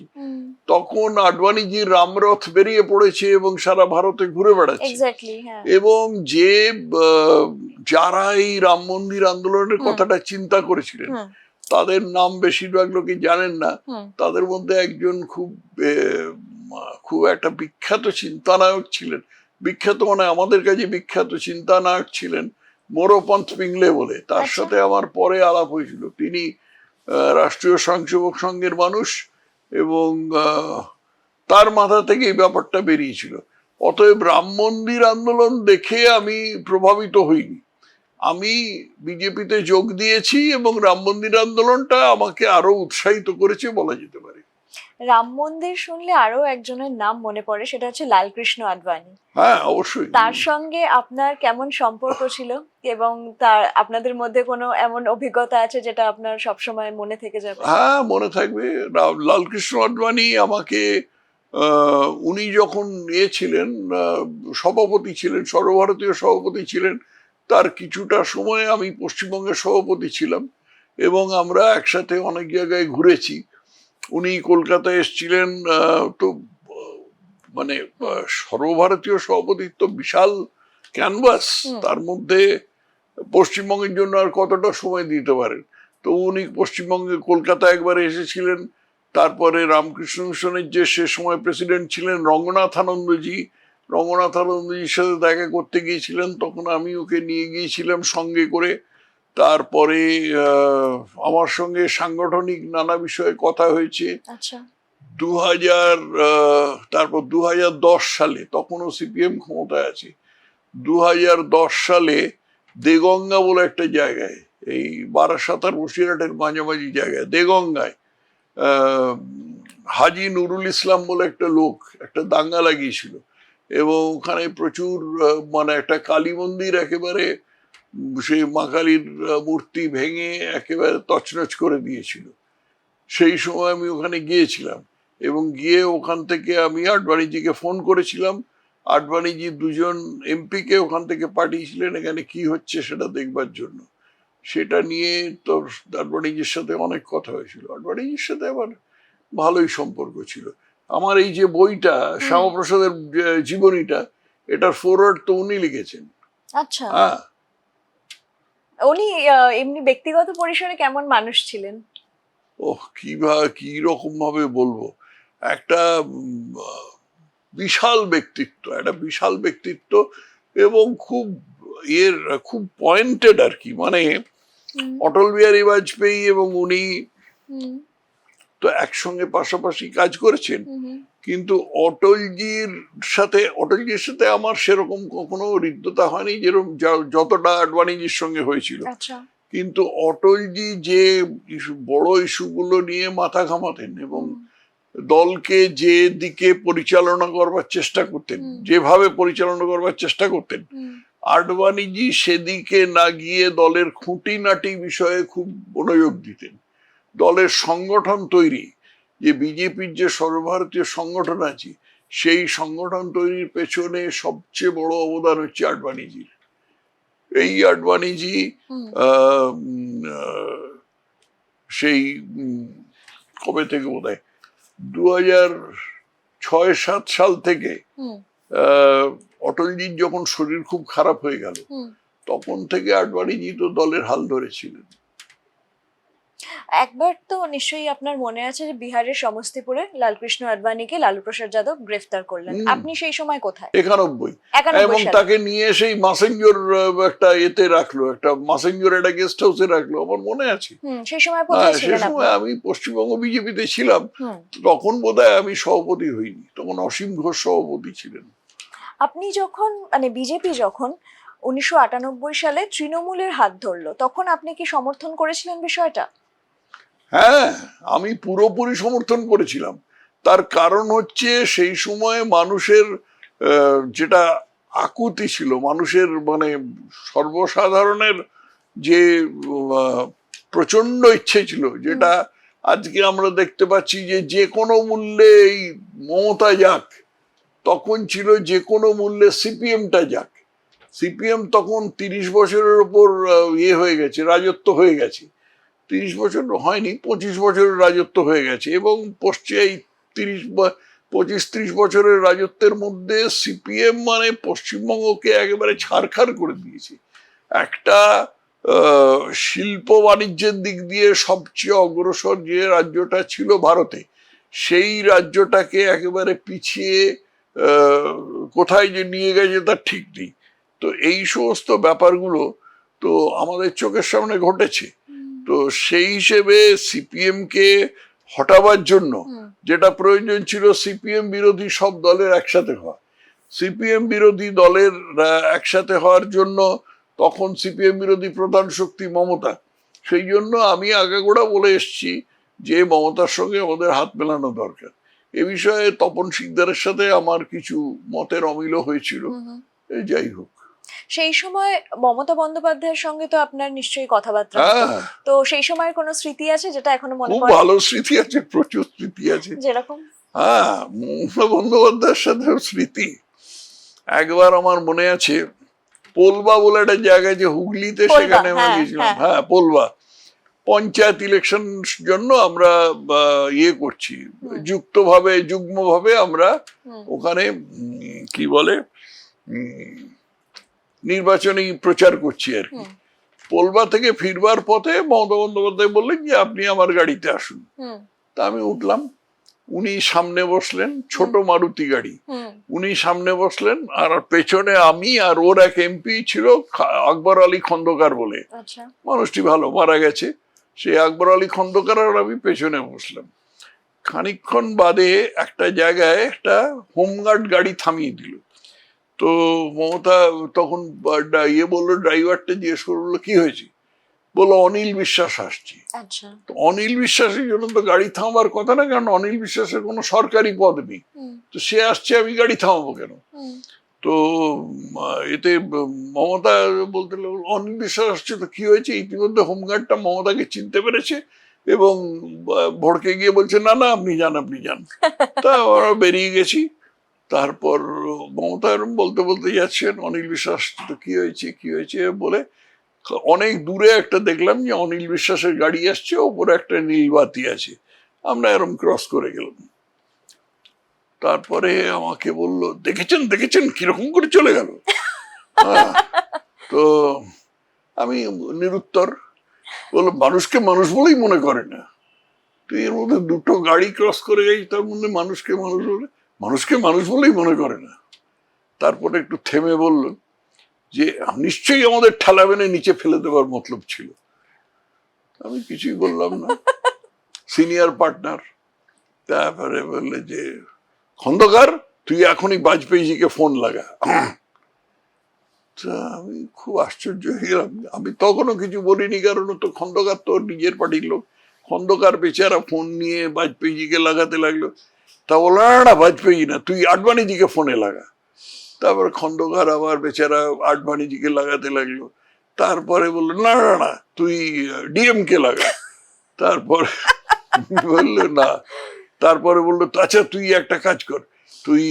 তখন আডবাণীজির রামরথ বেরিয়ে পড়েছে এবং সারা ভারতে ঘুরে বেড়াচ্ছে। এবং যারা এই রাম মন্দির আন্দোলনের কথাটা চিন্তা করেছিলেন, তাদের নাম বেশিরভাগ লোকই জানেন না। হুম। তাদের মধ্যে একজন খুব একটা বিখ্যাত চিন্তানায়ক ছিলেন, বিখ্যাত মানে আমাদের কাছে বিখ্যাত চিন্তানায়ক ছিলেন মোরপন্থ পিংলে বলে। তার আচ্ছা। সাথে আমার পরে আলাপ হয়েছিল। তিনি রাষ্ট্রীয় স্বয়ংসেবক সংঘের মানুষ এবং তার মাথা থেকে এই ব্যাপারটা বেরিয়েছিল। অতএব রাম মন্দির আন্দোলন দেখে আমি প্রভাবিত হইনি। আমি বিজেপিতে যোগ দিয়েছি এবং রাম মন্দির আন্দোলনটা আমাকে আরো উৎসাহিত করেছে বলা যেতে পারে। রাম মন্দির শুনলে আরো একজনের নাম মনে পড়ে, সেটা হচ্ছে লালকৃষ্ণ আডবাণী। হ্যাঁ, অবশ্যই। তার সঙ্গে আপনার কেমন সম্পর্ক ছিল এবং তার আপনাদের মধ্যে কোনো এমন অভিজ্ঞতা আছে যেটা আপনার সবসময় মনে থেকে যাবে? হ্যাঁ, মনে থাকবে। লালকৃষ্ণ আডবাণী আমাকে উনি যখন ছিলেন, সভাপতি ছিলেন, সর্বভারতীয় সভাপতি ছিলেন, তার কিছুটা সময় আমি পশ্চিমবঙ্গের সভাপতি ছিলাম এবং আমরা একসাথে অনেক জায়গায় ঘুরেছি। উনি কলকাতায় এসেছিলেন, তো মানে সর্বভারতীয় সভাপতিত্ব বিশাল ক্যানভাস, তার মধ্যে পশ্চিমবঙ্গের জন্য আর কতটা সময় দিতে পারেন। তো উনি পশ্চিমবঙ্গে কলকাতা একবার এসেছিলেন। তারপরে রামকৃষ্ণ মিশনের যে সে সময় প্রেসিডেন্ট ছিলেন রঙ্গনাথ আনন্দজির সাথে দেখা করতে গিয়েছিলেন, তখন আমি ওকে নিয়ে গিয়েছিলাম সঙ্গে করে। তারপরে আমার সঙ্গে সাংগঠনিক নানা বিষয়ে কথা হয়েছে। আচ্ছা। 2010 সালে, তখনও সিপিএম ক্ষমতায় আছে, 2010 সালে দেগঙ্গা বলে একটা জায়গায়, এই বারাসাত আর বসিরহাটের মাঝামাঝি জায়গায় দেগঙ্গায় হাজি নুরুল ইসলাম বলে একটা লোক একটা দাঙ্গা লাগিয়েছিল এবং ওখানে প্রচুর মানে একটা কালী মন্দির একেবারে সেই মা কালীর মূর্তি ভেঙে একেবারে তছনছ করে দিয়েছিল। সেই সময় আমি ওখানে গিয়েছিলাম এবং গিয়ে ওখান থেকে আমি আডবাণীজিকে ফোন করেছিলাম। আডবাণীজি দুজন এমপিকে ওখান থেকে পাঠিয়েছিলেন এখানে কি হচ্ছে সেটা দেখবার জন্য। সেটা নিয়ে তো আডবাণীজির সাথে অনেক কথা হয়েছিল। আডবাণীজির সাথে আমার ভালোই সম্পর্ক ছিল। আমার এই যে বইটা শ্যামাপ্রসাদের জীবনীটা, এটার ফরওয়ার্ড তো উনি লিখেছেন। আচ্ছা। হ্যাঁ, উনি এমনি ব্যক্তিগত পরিসরে কেমন মানুষ ছিলেন? কি রকম ভাবে বলবো, একটা বিশাল ব্যক্তিত্ব এবং খুব পয়েন্টেড আর কি। মানে অটল বিহারী বাজপেয়ী এবং উনি তো একসঙ্গে পাশাপাশি কাজ করেছেন, কিন্তু অটলজির সাথে আমার সেরকম কখনো হৃদ্যতা হয়নি যেরকম যতটা আডবাণীজির সঙ্গে হয়েছিল। আচ্ছা। কিন্তু অটলজি যে বড় ইস্যুগুলো নিয়ে মাথা ঘামাতেন এবং দলকে যে দিকে পরিচালনা করবার চেষ্টা করতেন, যেভাবে পরিচালনা করবার চেষ্টা করতেন, আডবাণীজি সেদিকে না গিয়ে দলের খুঁটিনাটি বিষয়ে খুব মনোযোগ দিতেন। দলের সংগঠন তৈরি, যে বিজেপির যে সর্বভারতীয় সংগঠন আছে, সেই সংগঠন তৈরির পেছনে সবচেয়ে বড় অবদান হচ্ছে আডবাণীজির। এই আডবাণীজি সেই কবে থেকে বোধহয় 2006-07 সাল থেকে অটলজির যখন শরীর খুব খারাপ হয়ে গেল, তখন থেকে আডবাণীজি তো দলের হাল ধরেছিলেন। একবার তো নিশ্চয়ই আপনার মনে আছে যে বিহারের সমস্তিপুরে লালকৃষ্ণ আডবাণীকে লালু প্রসাদ যাদব গ্রেফতার করলেন। আপনি সেই সময় কোথায়? 91 এবং সালে। তাকে নিয়ে সেই মাসেঞ্জোর একটা এতে রাখলো, একটা মাসেঞ্জোর একটা গেস্ট হাউসে রাখলো, আমার মনে আছে। সেই সময় কোথায় ছিলেন সেই সময় আমি পশ্চিমবঙ্গ বিজেপিতে ছিলাম। তখন বোধহয় আমি সভাপতি হইনি, তখন অসীম ঘোষ সভাপতি ছিলেন। আপনি যখন বিজেপি যখন 1998 সালে তৃণমূলের হাত ধরলো, তখন আপনি কি সমর্থন করেছিলেন বিষয়টা? হ্যাঁ, আমি পুরোপুরি সমর্থন করেছিলাম। তার কারণ হচ্ছে সেই সময় মানুষের যেটা আকুতি ছিল, মানুষের মানে সর্বসাধারণের যে প্রচন্ড ইচ্ছে ছিল, যেটা আজকে আমরা দেখতে পাচ্ছি যে কোনো মূল্যে এই মমতা যাক, তখন ছিল যে কোনো মূল্যে সিপিএমটা যাক। সিপিএম তখন 30 বছরের উপর হয়ে গেছে, রাজত্ব হয়ে গেছে। 30 বছর হয়নি, 25 বছরের রাজত্ব হয়ে গেছে এবং এই 25-30 বছরের রাজত্বের মধ্যে সিপিএম মানে পশ্চিমবঙ্গকে একেবারে ছারখার করে দিয়েছে। একটা শিল্প বাণিজ্যের দিক দিয়ে সবচেয়ে অগ্রসর যে রাজ্যটা ছিল ভারতে, সেই রাজ্যটাকে একেবারে পিছিয়ে কোথায় যে নিয়ে গেছে তার ঠিক নেই। তো এই সমস্ত ব্যাপারগুলো তো আমাদের চোখের সামনে ঘটেছে। তো সেই হিসেবে সিপিএম কে হটাবার জন্য যেটা প্রয়োজন ছিল, সিপিএম বিরোধী সব দলের একসাথে হওয়া। সিপিএম বিরোধী দলের একসাথে হওয়ার জন্য তখন সিপিএম বিরোধী প্রধান শক্তি মমতা। সেই জন্য আমি আগাগোড়া বলে এসছি যে মমতার সঙ্গে আমাদের হাত মেলানো দরকার। এ বিষয়ে তপন শিকদারের সাথে আমার কিছু মতের অমিল হয়েছিল। যাই হোক, সেই সময় মমতা বন্দ্যোপাধ্যায়ের সঙ্গে তো আপনার নিশ্চয়ই কথাবার্তা হতো। তো সেই সময়ের কোনো স্মৃতি আছে যেটা এখনো মনে খুব পড়ে? ভালো স্মৃতি আছে, প্রচুর স্মৃতি আছে। যেরকম? মমতা বন্দ্যোপাধ্যায়ের সাথে স্মৃতি, একবার আমার মনে আছে পোলবা বলে একটা জায়গায় যে হুগলিতে, সেখানে আমরা গিয়েছিলাম। হ্যাঁ, পোলবা পঞ্চায়েত ইলেকশন জন্য আমরা ইয়ে করছি, যুগ্মভাবে আমরা ওখানে কি বলে নির্বাচনী প্রচার করছি আর কি। পোলবা থেকে ফিরবার পথে মমতা বন্দ্যোপাধ্যায় বললেন যে আপনি আমার গাড়িতে আসুন। তা আমি উঠলাম, উনি সামনে বসলেন, ছোট মারুতি গাড়ি, উনি সামনে বসলেন, আর পেছনে আমি আর ওর এক এমপি ছিল আকবর আলী খন্দকার বলে, মানুষটি ভালো, মারা গেছে, সে আকবর আলী খন্দকার, আর আমি পেছনে বসলাম। খানিকক্ষণ বাদে একটা জায়গায় একটা হোমগার্ড গাড়ি থামিয়ে দিল। তো মমতা তখন ইয়ে বললো, ড্রাইভারটা জিজ্ঞেস করলো কি হয়েছে, বললো অনিল বিশ্বাস আসছে। তো অনিল বিশ্বাসের জন্য তো গাড়ি থামাবার কথা না, কারণ অনিল বিশ্বাসের কোনো সরকারি পদ নেই। তো সে আসছে, আমি গাড়ি থামাবো কেন? তো এতে মমতা বলতে লাগলো অনিল বিশ্বাস আসছে তো কি হয়েছে? ইতিমধ্যে হোমগার্ডটা মমতাকে চিনতে পেরেছে এবং ভড়কে গিয়ে বলছে না না আপনি যান। তা ওরা বেরিয়ে গেছি। তারপর মমতা এরকম বলতে বলতে যাচ্ছেন, অনিল বিশ্বাস তো কি হয়েছে বলে অনেক দূরে একটা দেখলাম যে অনিল বিশ্বাসের গাড়ি আসছে, ওপরে একটা নীলবাতি আছে, আমরা এরকম ক্রস করে গেলাম। তারপরে আমাকে বলল দেখেছেন কিরকম করে চলে গেল। তো আমি নিরুত্তর, বললো মানুষকে মানুষ বলেই মনে করে না। তো এর মধ্যে দুটো গাড়ি ক্রস করে গেছি, তার মধ্যে মানুষকে মানুষ বলেই মনে করে না। তারপরে একটু থেমে বলল যে নিশ্চয়ই আমাদের ঠেলা বেনে নিচে ফেলে দেওয়ার মতলব ছিল। আমি কিছুই বললাম না, সিনিয়র পার্টনার। তারপরে বললে যে খন্দকার তুই এখনই বাজপেয়ীজিকে ফোন লাগা। আমি খুব আশ্চর্য হয়ে গেলাম, আমি তখনও কিছু বলিনি, কারণ তো খন্দকার তো নিজের পার্টির লোক। খন্দকার বেচারা ফোন নিয়ে বাজপেয়ীজিকে লাগাতে লাগলো। তা বললো না বাজপেয়ী না, তুই আডবাণীজিকে ফোনে লাগা। তারপর খন্দকার আবার বেচারা আডবাণীজিকে লাগাতে লাগলো। তারপরে বললো না তুই ডিএম কে লাগা। তারপর বললো না, তারপরে বললো আচ্ছা তুই একটা কাজ কর, তুই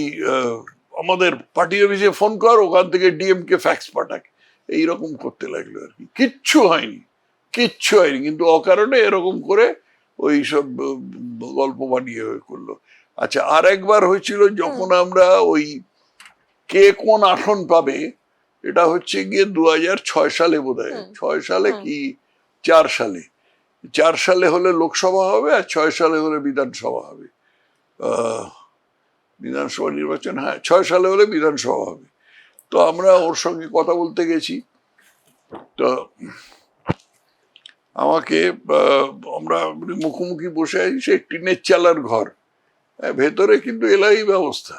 আমাদের পার্টি অফিসে ফোন কর, ওখান থেকে ডিএম কে ফ্যাক্স পাঠাক। এইরকম করতে লাগলো আর কি। কিচ্ছু হয়নি, কিন্তু অকারণে এরকম করে ওই সব গল্প বানিয়ে করলো। আচ্ছা, আর একবার হয়েছিল যখন আমরা ওই কে কোন আসন পাবে, এটা হচ্ছে গিয়ে 2006 সালে বোধহয়, 6 সালে কি 4 সালে, 4 সালে হলে লোকসভা হবে আর 6 সালে হলে বিধানসভা হবে। বিধানসভা নির্বাচন, হ্যাঁ 6 সালে হলে বিধানসভা হবে। তো আমরা ওর সঙ্গে কথা বলতে গেছি। তো আমাকে আমরা মুখোমুখি বসে আছি, সে টিনের চালার ঘর, ভেতরে কিন্তু এলাই ব্যবস্থা,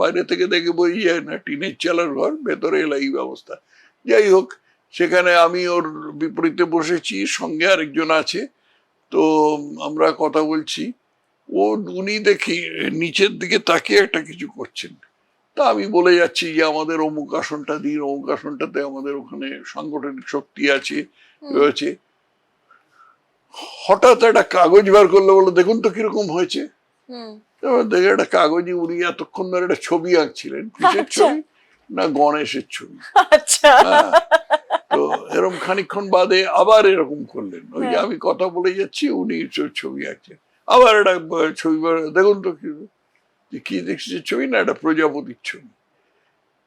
বাইরে থেকে দেখে বোঝা যায় না, টিনের চালার ঘর, ভেতরে এলাই ব্যবস্থা। যাই হোক, সেখানে আমি ওর বিপরীতে বসেছি, সঙ্গে আরেকজন আছে। তো আমরা কথা বলছি, উনি দেখি নিচের দিকে তাকিয়ে একটা কিছু করছেন। তা আমি বলে যাচ্ছি যে আমাদের অমুক আসনটা দিন, অমুক আসনটাতে আমাদের ওখানে সাংগঠনিক শক্তি আছে রয়েছে। হঠাৎ একটা কাগজ বার করলো, বললো দেখুন তো কিরকম হয়েছে। দেখে একটা কাগজে উনি এতক্ষণ ধরে একটা ছবি আঁকছিলেন, কিসের ছবি না গণেশের ছবি। তো এরকম খানিকক্ষণ বাদে আবার এরকম করলেন, ওই যে আমি কথা বলে যাচ্ছি উনি ছবি আঁকছেন, আবার একটা ছবি দেখুন তো কি দেখছি ছবি না, একটা প্রজাপতির ছবি।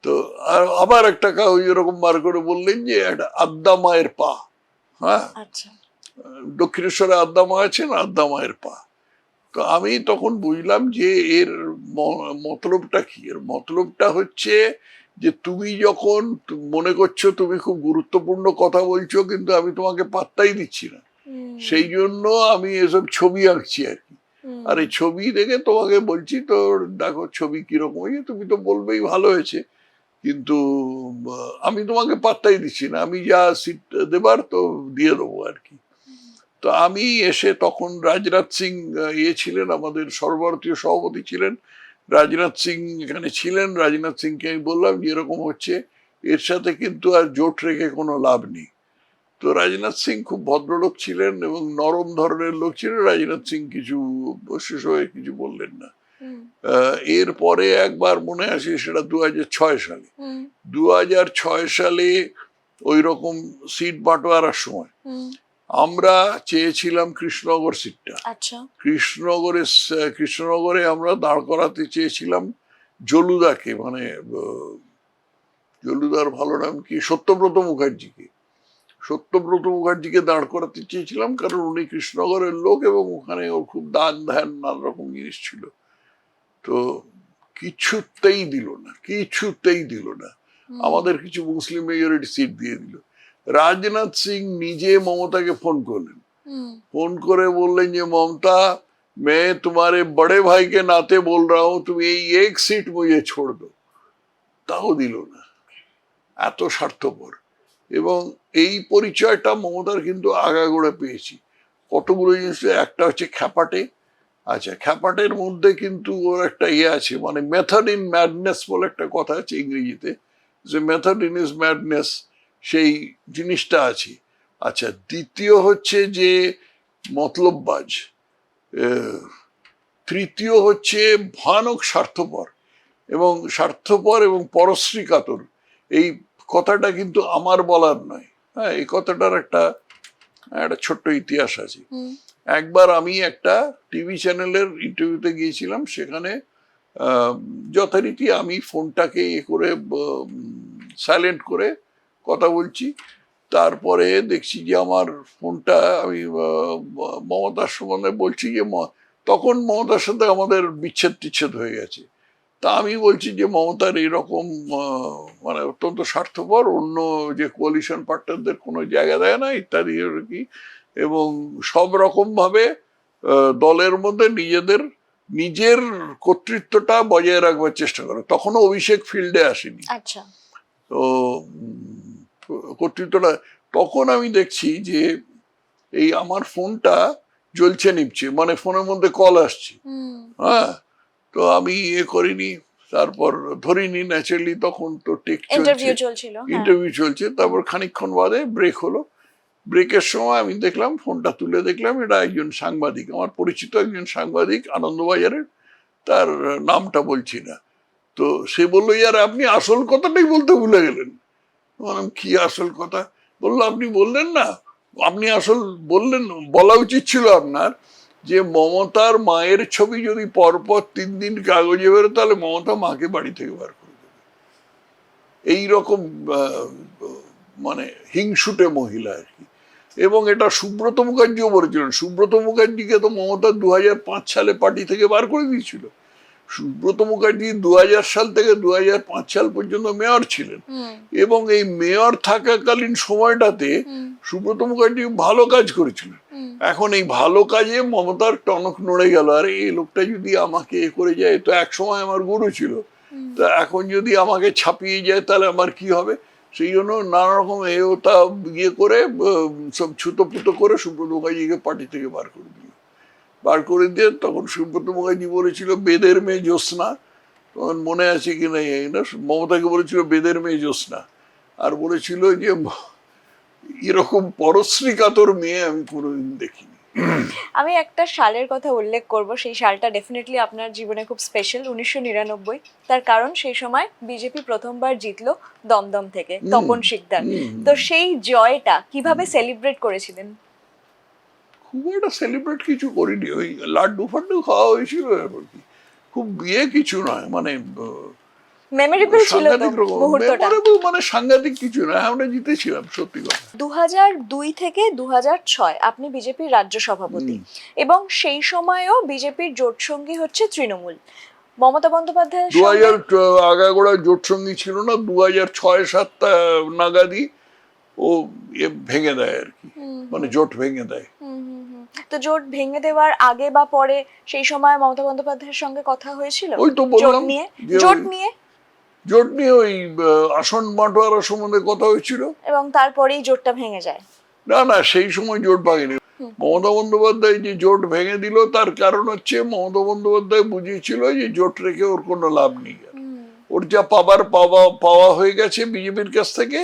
তো আর আবার একটা ওই এরকম বার করে বললেন যে একটা আদ্যা মায়ের পা, হ্যাঁ, আচ্ছা। দক্ষিণেশ্বরে আদ্যা মা আছেন, আদ্যা মায়ের পা। তো আমি তখন বুঝলাম যে এর মতলবটা কি। এর মতলবটা হচ্ছে যে তুমি যখন মনে করছো তুমি খুব গুরুত্বপূর্ণ কথা বলছো, কিন্তু আমি তোমাকে পাত্তাই দিচ্ছি না, সেই জন্য আমি এসব ছবি আঁকছি আর কি। আর এই ছবি দেখে তোমাকে বলছি, তো দেখো ছবি কিরকম হয়েছে, তুমি তো বলবেই ভালো হয়েছে, কিন্তু আমি তোমাকে পাত্তাই দিচ্ছি না, আমি যা সিট দেবার তো দিয়ে দেবো আর কি। তো আমি এসে তখন রাজনাথ সিং ছিলেন, আমাদের সর্বভারতীয় সভাপতি ছিলেন, রাজনাথ সিং এখানে ছিলেন। রাজনাথ সিংকে আমি বললাম যে এরকম হচ্ছে, এর সাথে কিন্তু আর জোট রেখে কোনো লাভ নেই। তো রাজনাথ সিং খুব ভদ্রলোক ছিলেন এবং নরম ধরনের লোক ছিলেন। রাজনাথ সিং কিছু শেষ হয়ে কিছু বললেন না। এরপরে একবার মনে আছে, সেটা 2006 সালে, 2006 সালে ওই রকম সিট বাঁটোয়ারার সময় আমরা চেয়েছিলাম কৃষ্ণনগর সিটটা। আচ্ছা। কৃষ্ণনগরে আমরা দাঁড় করাতে চেয়েছিলাম জলুদাকে, মানে জলুদার ভালো নাম কি, সত্যব্রত মুখার্জিকে। সত্যব্রত মুখার্জিকে দাঁড় করাতে চেয়েছিলাম, কারণ উনি কৃষ্ণনগরের লোক এবং ওখানে ওর খুব দান ধ্যান নানা রকম জিনিস ছিল। তো কিছুতেই দিল না, কিছুতেই দিল না। আমাদের কিছু মুসলিম মেজরিটি সিট দিয়ে দিল। রাজনাথ সিং নিজে মমতাকে ফোন করলেন, ফোন করে বললেন যে মমতা, मैं तुम्हारे बड़े भाई के नाते बोल रहा हूं, तुम ये एक सीट मुझे छोड़ दो। তাও দিল না, এত স্বার্থপর। এবং এই পরিচয়টা মমতার কিন্তু আগাগোড়া পেয়েছি। কতগুলো জিনিস, একটা হচ্ছে খ্যাপাটে। আচ্ছা, খ্যাপাটের মধ্যে কিন্তু ওর একটা আছে, মানে মেথড ইন ম্যাডনেস বলে একটা কথা আছে ইংরেজিতে, যে মেথড ইন ইজ ম্যাডনেস, সেই জিনিসটা আছে। আচ্ছা, দ্বিতীয় হচ্ছে যে মতলববাজ, তৃতীয় হচ্ছে ভয়ানক স্বার্থপর এবং পরশ্রী কাতর। এই কথাটা কিন্তু আমার বলার নয়, হ্যাঁ, এই কথাটার একটা ছোট্ট ইতিহাস আছে। একবার আমি একটা টিভি চ্যানেলের ইন্টারভিউতে গিয়েছিলাম, সেখানে যথারীতি আমি ফোনটাকে করে সাইলেন্ট করে কথা বলছি। তারপরে দেখছি যে আমার ফোনটা, আমি মমতার সম্বন্ধে বলছি যে তখন মমতার সাথে আমাদের বিচ্ছেদ হয়ে গেছে। তা আমি বলছি যে মমতার এরকম মানে অত্যন্ত স্বার্থপর, অন্য যে কোয়ালিশন পার্টনারদের কোনো জায়গা দেয় না ইত্যাদি আর কি, এবং সব রকম ভাবে দলের মধ্যে নিজের কর্তৃত্বটা বজায় রাখবার চেষ্টা করে। তখনও অভিষেক ফিল্ডে আসেনি। আচ্ছা। তো কর্তৃত্বটা, তখন আমি দেখছি যে এই আমার ফোনটা জ্বলছে নিচ্ছে, মানে ফোনের মধ্যে কল আসছে, হ্যাঁ। তো আমি করিনি, তারপর ধরিনি, ন্যাচারালি তখন তো ইন্টারভিউ চলছে। তারপর খানিকক্ষণ বাদে ব্রেক হলো। ব্রেকের সময় আমি দেখলাম, ফোনটা তুলে দেখলাম এটা একজন সাংবাদিক, আমার পরিচিত একজন সাংবাদিক, আনন্দবাজারের, তার নামটা বলছি না। তো সে বললো, ইয়ার আপনি আসল কথাটাই বলতে ভুলে গেলেন। বললাম, কি আসল কথা? বললো, আপনি বললেন না, আপনি আসল বললেন, বলা উচিত ছিল আপনার, যে মমতার মায়ের ছবি যদি পরপর 3 দিন কাগজে বেরো, তাহলে মমতা মাকে বাড়ি থেকে বার করে দেবে। এইরকম মানে হিংসুটে মহিলা আর কি। এবং এটা সুব্রত মুখার্জিও বলেছিলেন। সুব্রত মুখার্জিকে তো মমতা 2005 সালে পার্টি থেকে বার করে দিয়েছিল। সুব্রত মুখার্জি 2000 সাল থেকে 2005 সাল পর্যন্ত মেয়র ছিলেন, এবং এই মেয়র থাকাকালীন সময়টাতে সুব্রত মুখার্জি ভালো কাজ করেছিলেন। এখন এই ভালো কাজে মমতার টনক নড়ে গেল, আর এই লোকটা যদি আমাকে করে যায়, তো এক সময় আমার গুরু ছিল, তা এখন যদি আমাকে ছাপিয়ে যায় তাহলে আমার কি হবে? সেই জন্য নানা রকম তা করে সব ছুতোপুতো করে সুব্রত মুখার্জিকে পার্টি থেকে বার করে দিয়ে তখন সুব্রত মুখার্জি বলেছিল বেদের মেয়ে জ্যোৎস্না, তখন মনে আছে কি না, মমতাকে বলেছিল বেদের মেয়ে জ্যোৎস্না, আর বলেছিল যে এরকম পরশ্রী কাতর মেয়ে আমি কোনোদিন দেখিনি। আমি একটা সালের কথা উল্লেখ করব, সেই সালটা ডেফিনেটলি আপনার জীবনে খুব স্পেশাল, 1999। তার কারণ সেই সময় বিজেপি প্রথমবার জিতলো দমদম থেকে, তপন শিকদার। তো সেই জয়টা কিভাবে সেলিব্রেট করেছিলেন? খুব একটা সেলিব্রেট কিছু করিনি, ওই লাড্ডু ফাড্ডু খাওয়া হয়েছিল, খুব বিয়ে কিছু নয়, মানে মেমোরেবল ছিল তো সাংঘাতিক রকম মুহূর্তটা। memorable, মানে সাংঘাতিক কিছু না, আমরা জিতেছিলাম সত্যি কথা। 2002 থেকে 2006 আপনি বিজেপির রাজ্য সভাপতি, এবং সেই সময়ও বিজেপির জোট সঙ্গী হচ্ছে তৃণমূল। মমতা বন্দ্যোপাধ্যায়ের সঙ্গে 2000 আগাগোড়া জোট সঙ্গী ছিল না, 2006-07 নাগাদই ও ভেঙে দেয় আর কি, মানে জোট ভেঙে দেয়। তো জোট ভেঙে দেওয়ার আগে বা পরে সেই সময় মমতা বন্দ্যোপাধ্যায়ের সঙ্গে কথা হয়েছিল ওই তো বললাম জোট নিয়ে? যে জোট নিয়ে ওই আসন বাঁটোয়ারা সম্বন্ধে কথা হয়েছিল, এবং তারপরেই জোটটা ভেঙে যায়। না সেই সময় জোট ভাঙেনি। মমতা বন্দ্যোপাধ্যায় যে জোট ভেঙে দিল তার কারণ হচ্ছে মমতা বন্দ্যোপাধ্যায় বুঝিয়েছিল যে জোট রেখে ওর কোনো লাভ নেই, ওর যা পাওয়া হয়ে গেছে বিজেপির কাছ থেকে,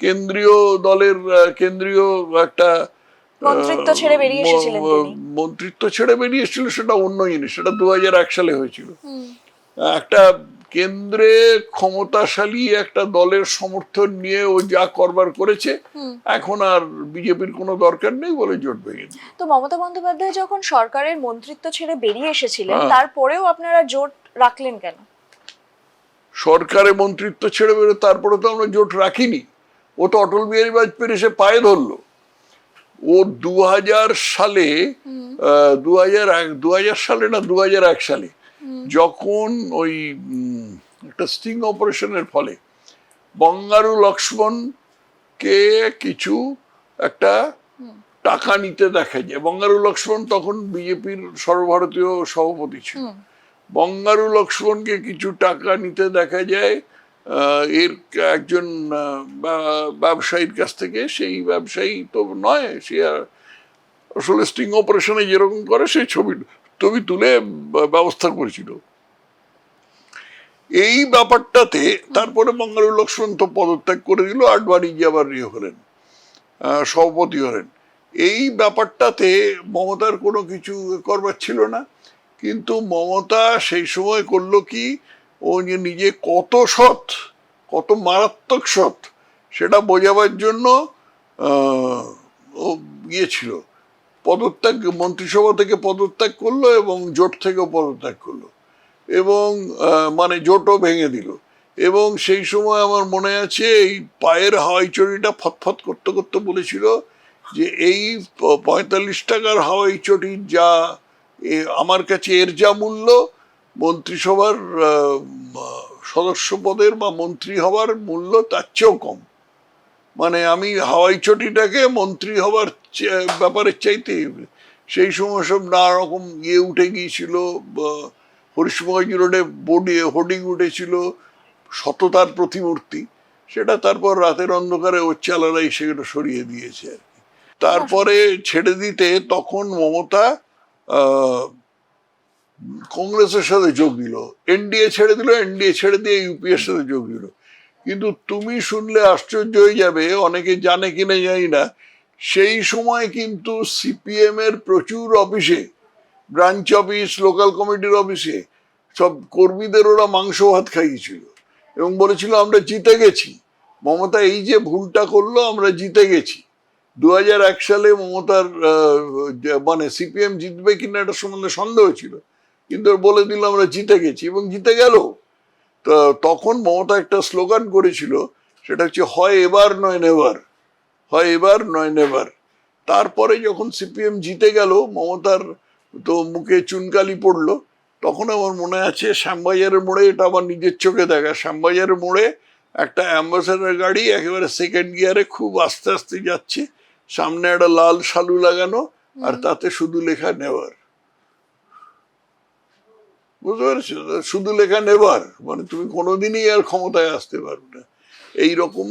কেন্দ্রীয় দলের কেন্দ্রীয় একটা মন্ত্রিত্ব ছেড়ে বেরিয়ে এসেছিলেন তিনি। মন্ত্রিত্ব ছেড়ে বেরিয়ে এসেছিল, সেটা অন্য জিনিস, সেটা 2001 সালে হয়েছিল। একটা কেন্দ্রে ক্ষমতাশালী একটা দলের সমর্থন নিয়ে ও যা করবার করেছে, এখন আর বিজেপির কোনো দরকার নেই বলে জোট ভেঙে দিল। তো মমতা বন্দ্যোপাধ্যায় যখন সরকারের মন্ত্রিত্ব ছেড়ে বেরিয়ে এসেছিলেন, তারপরেও আপনারা জোট রাখলেন কেন? সরকারে মন্ত্রিত্ব ছেড়ে বেরো, তারপরে তো আমরা জোট রাখিনি। ও তো অটল বিহারী বাজপেয়ীর এসে পায়ে ধরলো। ও 2000 সালে 2001 সালে যখন ওই একটা স্টিং অপারেশনের ফলে বঙ্গারু লক্ষ্মণকে কিছু একটা টাকা নিতে দেখা যায়। বঙ্গারু লক্ষ্মণ তখন বিজেপির সর্বভারতীয় সভাপতি ছিল। বঙ্গারু লক্ষ্মণকে কিছু টাকা নিতে দেখা যায় এর একজন ব্যবসায়ীর কাছ থেকে। সেই ব্যবসায়ী তো নয়, সে আসলে স্টিং অপারেশনে যেরকম করে সেই ছবি তুলে ব্যবস্থা করেছিল। এই ব্যাপারটাতে তারপরে বঙ্গারু লক্ষ্মণ তো পদত্যাগ করে দিল, আডবাণীজি আবার হলেন সভাপতি হলেন। এই ব্যাপারটাতে মমতার কোনো কিছু করবার ছিল না, কিন্তু মমতা সেই সময় করলো কি, ও নিজে কত সৎ, কত মারাত্মক সৎ সেটা বোঝাবার জন্য ও গিয়েছিল, পদত্যাগ, মন্ত্রিসভা থেকে পদত্যাগ করলো এবং জোট থেকেও পদত্যাগ করলো, এবং মানে জোটও ভেঙে দিল। এবং সেই সময় আমার মনে আছে এই পায়ের হাওয়াই চটিটা ফতফত করতে করতে বলেছিল যে এই 45 টাকার হাওয়াই চটির যা আমার কাছে এর যা মূল্য, মন্ত্রিসভার সদস্য পদের বা মন্ত্রী হবার মূল্য তার চেয়েও কম। মানে আমি হাওয়াই চটিটাকে মন্ত্রী হবার ব্যাপারে চাইতে, সেই সময় সব নানা রকম উঠে গিয়েছিল, হরিশমোহন রোডে হোর্ডিং উঠেছিল, সততার প্রতিমূর্তি, সেটা তারপর রাতের অন্ধকারে ওর চালারাই সেগুলো সরিয়ে দিয়েছে আর কি। তারপরে ছেড়ে দিতে তখন মমতা কংগ্রেসের সাথে যোগ দিল, এনডিএ ছেড়ে দিয়ে ইউপিএর সাথে যোগ দিল। কিন্তু তুমি শুনলে আশ্চর্য হয়ে যাবে, অনেকে জানে কিনা জানি না, সেই সময় কিন্তু সিপিএম এর প্রচুর অফিসে, ব্রাঞ্চ অফিস, লোকাল কমিটির অফিসে সব কর্মীদের ওরা মাংস ভাত খাইয়েছিল এবং বলেছিল আমরা জিতে গেছি। মমতা এই যে ভুলটা করলো, আমরা জিতে গেছি। 2001 সালে মমতার মানে সিপিএম জিতবে কিনা এটা সম্বন্ধে সন্দেহ ছিল, কিন্তু বলে দিল আমরা জিতে গেছি, এবং জিতে গেল। তো তখন মমতা একটা স্লোগান করেছিল, সেটা হচ্ছে হয় এবার নয় নেভার, হয় এবার নয় নেভার। তারপরে যখন সিপিএম জিতে গেল, মমতার তো মুখে চুনকালি পড়লো। তখন আমার মনে আছে শ্যামবাজারের মোড়ে, এটা আমার নিজের চোখে দেখা, শ্যামবাজারের মোড়ে একটা অ্যাম্বাসেডর গাড়ি একেবারে সেকেন্ড গিয়ারে খুব আস্তে আস্তে যাচ্ছে, সামনে একটা লাল শালু লাগানো, আর তাতে শুধু লেখা নেভার। বুঝতে পারছো? শুধু লেখা নেভার, মানে তুমি কোনোদিনই আর ক্ষমতায় আসতে পারবে না। এইরকম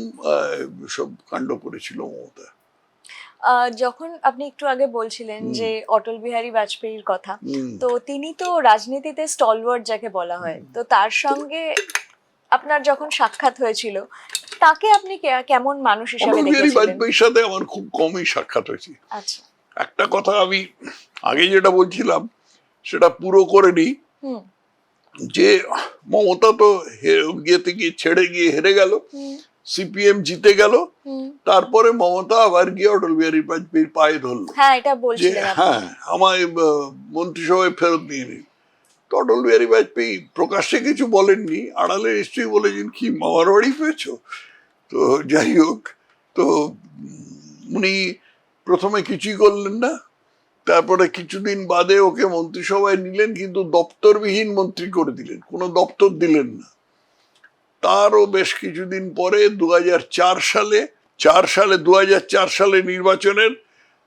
সব কাণ্ড করেছিল মমতা। যখন আপনি একটু আগে বলছিলেন যে অটল বিহারী বাজপেয়ীর কথা, তো তিনি তো রাজনীতিতে স্টলওয়ার্ড যাকে বলা হয়, তো তার সঙ্গে আপনার যখন সাক্ষাৎ হয়েছিল, তাকে আপনি কেমন মানুষ হিসেবে দেখেছিলেন? অটল বিহারী বাজপেয়ীর সাথে আমার খুব কমই সাক্ষাৎ হয়েছে। আচ্ছা, একটা কথা আমি আগে যেটা বলছিলাম সেটা পুরো করে নিই, যে মমতা তো ছেড়ে গিয়ে হেরে গেল, সিপিএম জিতে গেল, তারপরে মমতা আবার গিয়ে অটল বিহারী বাজপেয়ীর পায়ে ধরলো, হ্যাঁ এটা বলছিলেন আপনি। হ্যাঁ আমায় মন্ত্রিসভায় ফেরত নিয়ে নিন। তো অটল বিহারী বাজপেয়ী প্রকাশ্যে কিছু বলেননি, আড়ালে নিশ্চয়ই বলেছেন কি মামার বাড়ি পেয়েছো। তো যাই হোক, তো উনি প্রথমে কিছুই করলেন না, তারপরে কিছুদিন বাদে ওকে মন্ত্রিসভায় নিলেন, কিন্তু দপ্তরবিহীন মন্ত্রী করে দিলেন, কোনো দপ্তর দিলেন না। তারও বেশ কিছুদিন পরে 2004 সালে নির্বাচনের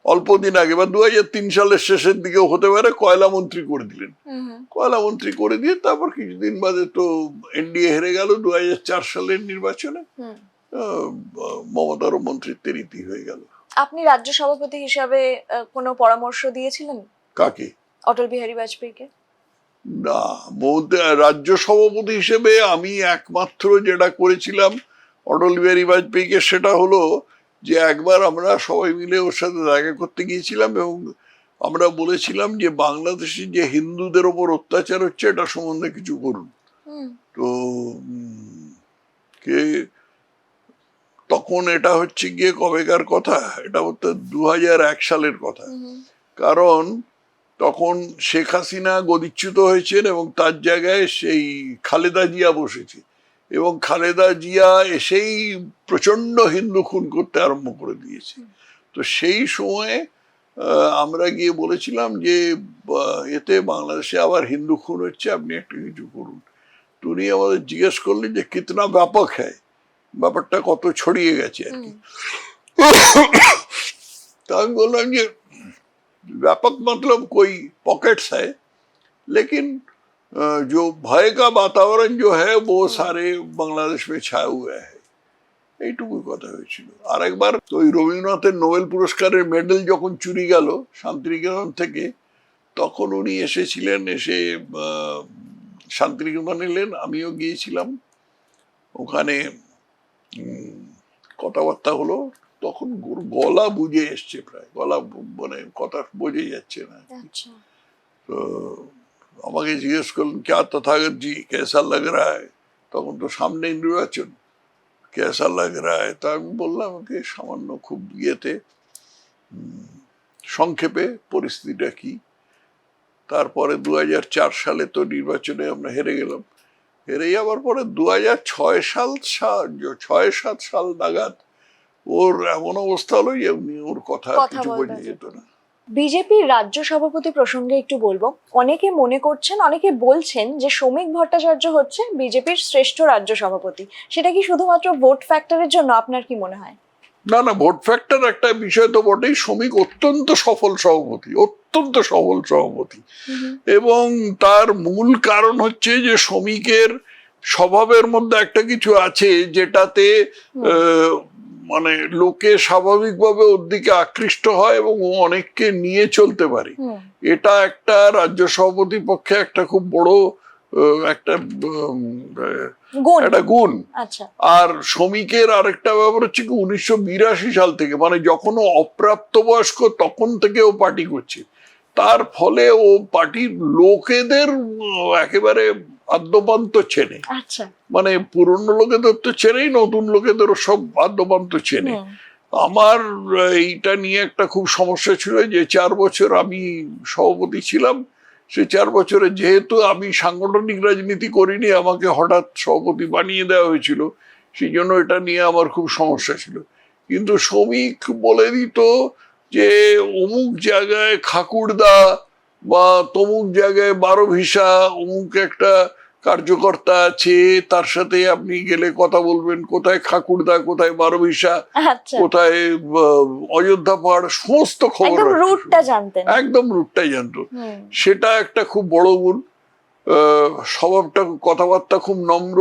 অল্প দিন আগে বা 2003 সালের শেষের দিকেও হতে পারে, কয়লা মন্ত্রী করে দিলেন। কয়লা মন্ত্রী করে দিয়ে তারপর কিছুদিন বাদে তো এনডিএ হেরে গেল 2004 সালের নির্বাচনে, মমতারও মন্ত্রিত্বের ইতি হয়ে গেল। আপনি রাজ্য সভাপতি হিসাবে কোনো পরামর্শ দিয়েছিলেন কাকে? অটল বিহারী বাজপেয়ীকে? না, রাজ্য সভাপতি হিসেবে আমি একমাত্র যেটা করেছিলাম অটল বিহারী বাজপেয়ীকে, সেটা হলো যে একবার আমরা সবাই মিলে ওর সাথে দেখা করতে গিয়েছিলাম এবং আমরা বলেছিলাম যে বাংলাদেশে যে হিন্দুদের ওপর অত্যাচার হচ্ছে এটা সম্বন্ধে কিছু করুন। তো কে তখন এটা হচ্ছে গিয়ে কবেকার কথা, এটা হচ্ছে 2001 সালের কথা। কারণ তখন শেখ হাসিনা গদিচ্যুত হয়েছেন এবং তার জায়গায় সেই খালেদা জিয়া বসেছে, এবং খালেদা জিয়া এসেই প্রচন্ড হিন্দু খুন করতে আরম্ভ করে দিয়েছে। তো সেই সময়ে আমরা গিয়ে বলেছিলাম যে এতে বাংলাদেশে আবার হিন্দু খুন হচ্ছে, আপনি একটা কিছু করুন। তো উনি আমাদের জিজ্ঞেস করলেন যে কিতনা ব্যাপক হ্যায়, ব্যাপারটা কত ছড়িয়ে গেছে আর কি। তা আমি বললাম যে व्यापक मतलब कोई पॉकेट्स है, लेकिन जो भय का वातावरण जो है वो सारे बांग्लादेश में छाया हुआ है, এইটুকু কথা হয়েছিল। আর একবার তো ওই রবীন্দ্রনাথের নোবেল পুরস্কারের মেডেল যখন চুরি গেল শান্তিনিকেতন থেকে, তখন উনি এসেছিলেন, এসে শান্তিনিকেতন এলেন, আমিও গিয়েছিলাম, ওখানে কথাবার্তা হলো। তখন গলা বুঝে এসছে, প্রায় গলা মানে কথা বোঝে যাচ্ছে না। তো আমাকে জিজ্ঞেস করলেন ক্যা তথাগত জি কেসা লাগ রা হ্যায়, তখন তো সামনে নির্বাচন, কেসা লাগ রা হ্যায়। তা আমি বললাম ওকে সামান্য খুব ইয়েতে সংক্ষেপে পরিস্থিতিটা কি। তারপরে 2004 সালে তো নির্বাচনে আমরা হেরে গেলাম। হেরে যাওয়ার পরে 2006-7 সাল নাগাদ ওর এমন অবস্থা হলো যে ওর কথা কিছু বোঝা যেত না। বিজেপির রাজ্য সভাপতি প্রসঙ্গে একটু বলবো। অনেকে মনে করছেন, অনেকে বলছেন যে শ্রমিক ভট্টাচার্য হচ্ছে বিজেপির শ্রেষ্ঠ রাজ্য সভাপতি। সেটা কি শুধুমাত্র ভোট ফ্যাক্টরের জন্য? আপনার কি মনে হয়? না না, ভোট ফ্যাক্টর একটা বিষয় তো বটেই। শ্রমিক অত্যন্ত সফল সভাপতি, অত্যন্ত সফল সভাপতি, এবং তার মূল কারণ হচ্ছে যে শ্রমিকের স্বভাবের মধ্যে একটা কিছু আছে যেটাতে মানে লোকে স্বাভাবিকভাবে ওর দিকে আকৃষ্ট হয় এবং ও অনেককে নিয়ে চলতে পারে। এটা একটা রাজ্য সভাপতির পক্ষে একটা খুব বড় একটা গুণ। আর শ্রমিকের আরেকটা ব্যাপার হচ্ছে কি, 1982 সাল থেকে, মানে যখন ও অপ্রাপ্তবয়স্ক তখন থেকে ও পার্টি করছে। তার ফলে ও পার্টির লোকেদের একেবারে আদ্যপান্ত চেনে। মানে পুরনো লোকেদের তো চেনেই, নতুন লোকেদেরও সব আদ্যপান্ত চেনে। আমার এইটা নিয়ে একটা খুব সমস্যা ছিল যে 4 বছর আমি সভাপতি ছিলাম, সে 4 বছরে যেহেতু আমি সাংগঠনিক রাজনীতি করিনি, আমাকে হঠাৎ সভাপতি বানিয়ে দেওয়া হয়েছিল, সেই জন্য এটা নিয়ে আমার খুব সমস্যা ছিল। কিন্তু শ্রমিক বলে দিত যে অমুক জায়গায় খাকুড়দা বা তমুক জায়গায় 12 ভিসা অমুক একটা কার্যকর্তা আছে, তার সাথে আপনি গেলে কথা বলবেন, কোথায় খাকুড়দা, কোথায় 12 ভিসা, কোথায় অযোধ্যা পাহাড়, সমস্ত খবর একদম রুটটা জানতো। সেটা একটা খুব বড় গুণ। স্বভাবটা, কথাবার্তা খুব নম্র,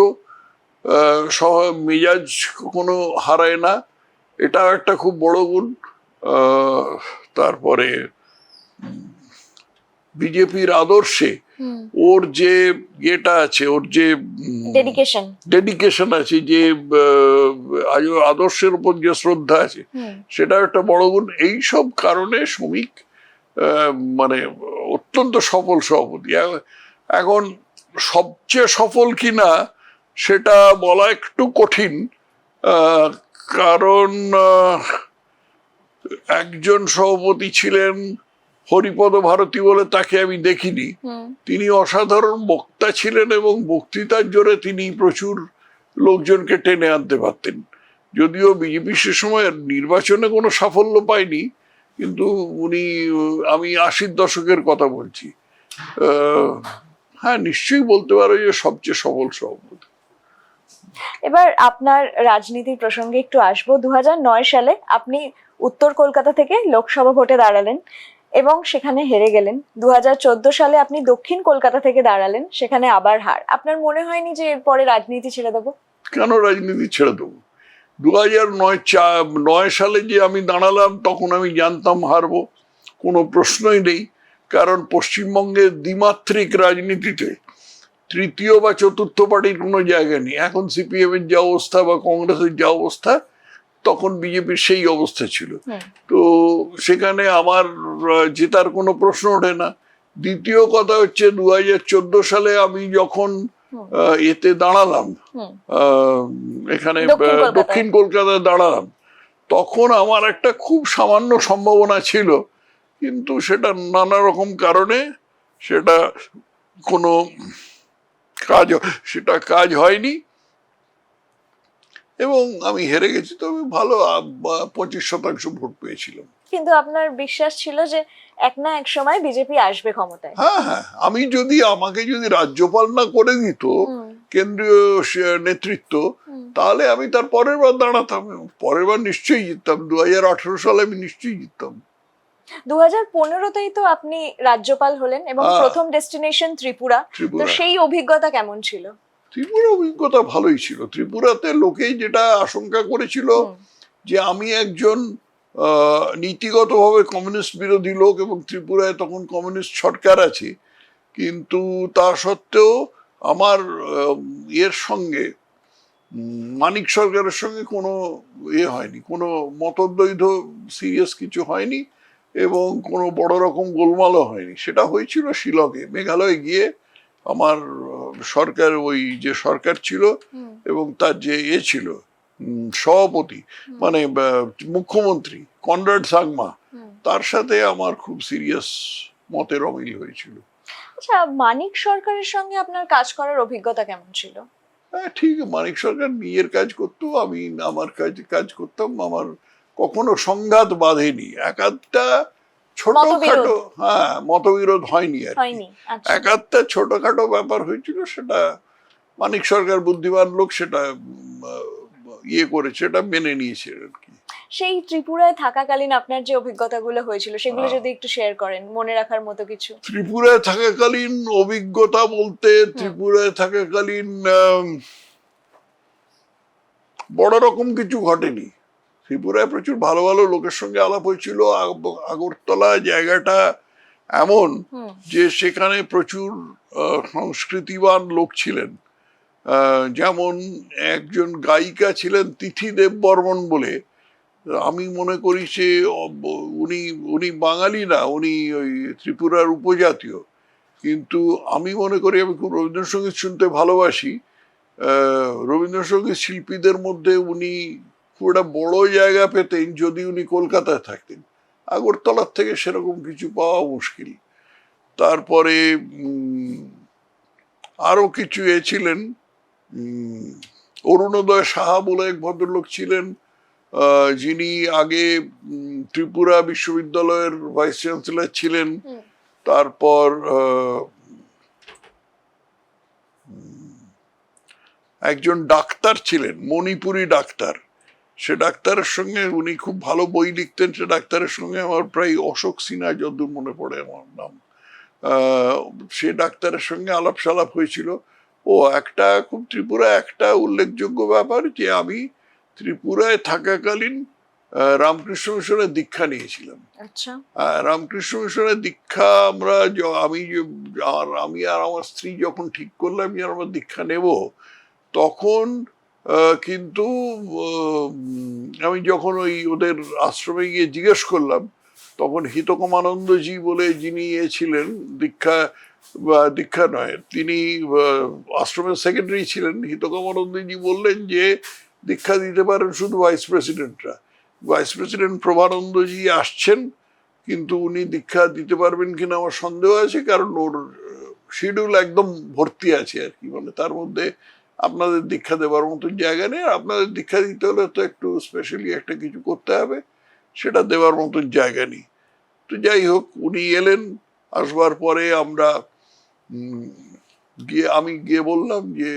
মেজাজ কোনো হারায় না, এটা একটা খুব বড় গুণ। তারপরে বিজেপির আদর্শে ওর যে ইয়েটা আছে, ওর যে ডেডিকেশন আছে, যে আদর্শের উপর যে শ্রদ্ধা আছে, সেটা একটা বড় গুণ। এইসব কারণে শ্রমিক মানে অত্যন্ত সফল সভাপতি। এখন সবচেয়ে সফল কিনা সেটা বলা একটু কঠিন, কারণ একজন সভাপতি ছিলেন হরিপদ ভারতী বলে তাকে আমি দেখিনি, তিনি অসাধারণ বক্তা ছিলেন এবং বক্তৃতার জোরে তিনি প্রচুর লোকজনকে টেনে আনতে পারতেন। যদিও বিজেপি সে সময় নির্বাচনে কোনো সাফল্য পায়নি, কিন্তু উনি, আমি 80-র দশকের কথা বলছি, হ্যাঁ নিশ্চয়ই বলতে পারো যে সবচেয়ে সফল সভাপতি। এবার আপনার রাজনীতির প্রসঙ্গে একটু আসবো। 2009 সালে আপনি উত্তর কলকাতা থেকে লোকসভা ভোটে দাঁড়ালেন এবং সেখানে হেরে গেলেন। 2014 সালে আপনি দক্ষিণ কলকাতা থেকে দাঁড়ালেন, সেখানে আবার হার। আপনার মনে হয়নি যে এরপরে রাজনীতি ছেড়ে দেবো? কেন রাজনীতি ছেড়ে দেবো? 2009 সালে যে আমি দাঁড়ালাম তখন আমি জানতাম হারবো, কোনো প্রশ্নই নেই। কারণ পশ্চিমবঙ্গের দ্বিমাত্রিক রাজনীতিতে তৃতীয় বা চতুর্থ পার্টির কোনো জায়গা নেই। এখন সিপিএম এর যা অবস্থা বা কংগ্রেসের যা অবস্থা, তখন বিজেপির সেই অবস্থা ছিল। তো সেখানে আমার জেতার কোনো প্রশ্ন ওঠে না। দ্বিতীয় কথা হচ্ছে 2014 সালে আমি যখন এতে দাঁড়ালাম, এখানে দক্ষিণ কলকাতায় দাঁড়ালাম, তখন আমার একটা খুব সামান্য সম্ভাবনা ছিল, কিন্তু সেটা নানা রকম কারণে সেটা কোনো কাজ হয়নি এবং আমি হেরে গেছি। তবে ভালো 25% ভোট পেয়েছিলাম। কিন্তু আপনার বিশ্বাস ছিল যে এক না এক সময় বিজেপি আসবে ক্ষমতায়? হ্যাঁ হ্যাঁ, আমাকে যদি রাজ্যপাল না করে দিত কেন্দ্রীয় নেতৃত্ব, তাহলে আমি তার পরের বার দাঁড়াতাম, পরের বার নিশ্চয়ই জিততাম। 2018 সালে আমি নিশ্চয়ই জিততাম। 2015-তেই তো আপনি রাজ্যপাল হলেন এবং প্রথম ডেস্টিনেশন ত্রিপুরা। তো সেই অভিজ্ঞতা কেমন ছিল? ত্রিপুরা অভিজ্ঞতা ভালোই ছিল। ত্রিপুরাতে লোকে যেটা আশঙ্কা করেছিল যে আমি একজন নীতিগতভাবে কমিউনিস্ট বিরোধী লোক এবং ত্রিপুরায় তখন কমিউনিস্ট সরকার আছে, কিন্তু তা সত্ত্বেও আমার এর সঙ্গে মানিক সরকারের সঙ্গে কোনো হয়নি, কোনো মতদ্বৈধ সিরিয়াস কিছু হয়নি এবং কোনো বড় রকম গোলমালও হয়নি। সেটা হয়েছিল শিলংয়ে। মেঘালয়ে গিয়ে আমার সরকার, ওই যে সরকার ছিল এবং তার যে ছিল সভাপতি, মানে মুখ্যমন্ত্রী কনরাড সাংমা, তার সাথে আমার খুব সিরিয়াস মতের অমিল হয়েছিল। আচ্ছা, মানিক সরকারের সঙ্গে আপনার কাজ করার অভিজ্ঞতা কেমন ছিল? হ্যাঁ ঠিক, মানিক সরকার নিজের কাজ করতো, আমি আমার কাজ করতাম। আমার কখনো সংঘাত বাঁধেনি। একাধটা ছোটখাটো মতবিরোধ হয়নি আর কি। একাধটা ছোটখাটো ব্যাপার হয়েছিল, সেটা মানিক সরকার বুদ্ধিমান লোক, সেটা করেছে, এটা মেনে নিয়েছে আর কি। সেই ত্রিপুরায় থাকাকালীন আপনার যে অভিজ্ঞতাগুলো হয়েছিল সেগুলো যদি একটু শেয়ার করেন, মনে রাখার মতো কিছু। ত্রিপুরায় থাকাকালীন অভিজ্ঞতা বলতে, ত্রিপুরায় থাকাকালীন বড় রকম কিছু ঘটেনি। ত্রিপুরায় প্রচুর ভালো ভালো লোকের সঙ্গে আলাপ হয়েছিল। আগরতলা জায়গাটা এমন যে সেখানে প্রচুর সংস্কৃতিবান লোক ছিলেন। যেমন একজন গায়িকা ছিলেন তিথি দেব বর্মন বলে, আমি মনে করি সে উনি বাঙালি না, উনি ওই ত্রিপুরার উপজাতীয়, কিন্তু আমি মনে করি, আমি খুব রবীন্দ্রসঙ্গীত শুনতে ভালোবাসি। রবীন্দ্রসঙ্গীত শিল্পীদের মধ্যে উনি খুব একটা বড় জায়গা পেতেন যদি উনি কলকাতায় থাকতেন। আগরতলার থেকে সেরকম কিছু পাওয়া মুশকিল। তারপরে আরো কিছু ছিলেন, অরুণোদয় সাহা বলে এক ভদ্রলোক ছিলেন, যিনি আগে ত্রিপুরা বিশ্ববিদ্যালয়ের ভাইস চ্যান্সেলর ছিলেন। তারপর একজন ডাক্তার ছিলেন, মণিপুরি ডাক্তার। সে ডাক্তারের সঙ্গে, উনি খুব ভালো বই লিখতেন, সে ডাক্তারের সঙ্গে আমার প্রায় অশোক সিনহা যতদূর মনে পড়ে আমার নাম, সে ডাক্তারের সঙ্গে আলাপ সালাপ হয়েছিল। একটা খুব ত্রিপুরা একটা উল্লেখযোগ্য ব্যাপার যে আমি ত্রিপুরায় থাকাকালীন রামকৃষ্ণ মিশনের দীক্ষা নিয়েছিলাম। আচ্ছা, রামকৃষ্ণ মিশনের দীক্ষা আমি আর আমার স্ত্রী যখন ঠিক করলাম যে আমরা দীক্ষা নেব, তখন কিন্তু আমি যখন ওদের আশ্রমে গিয়ে জিজ্ঞেস করলাম, তখন হিতকমানন্দজি বলে যিনি ছিলেন, দীক্ষা নয়, তিনি আশ্রমের সেক্রেটারি ছিলেন, হিতকমানন্দজি বললেন যে দীক্ষা দিতে পারেন শুধু ভাইস প্রেসিডেন্টরা। ভাইস প্রেসিডেন্ট প্রভানন্দজি আসছেন, কিন্তু উনি দীক্ষা দিতে পারবেন কিনা আমার সন্দেহ আছে, কারণ ওর শিডিউল একদম ভর্তি আছে আর কি, মানে তার মধ্যে আপনাদের দীক্ষা দেওয়ার মতন জায়গা নেই। আর আপনাদের দীক্ষা দিতে হলে তো একটু স্পেশালি একটা কিছু করতে হবে, সেটা দেওয়ার মতন জায়গা নেই। তো যাই হোক, উনি এলেন, আসবার পরে আমরা আমি গিয়ে বললাম যে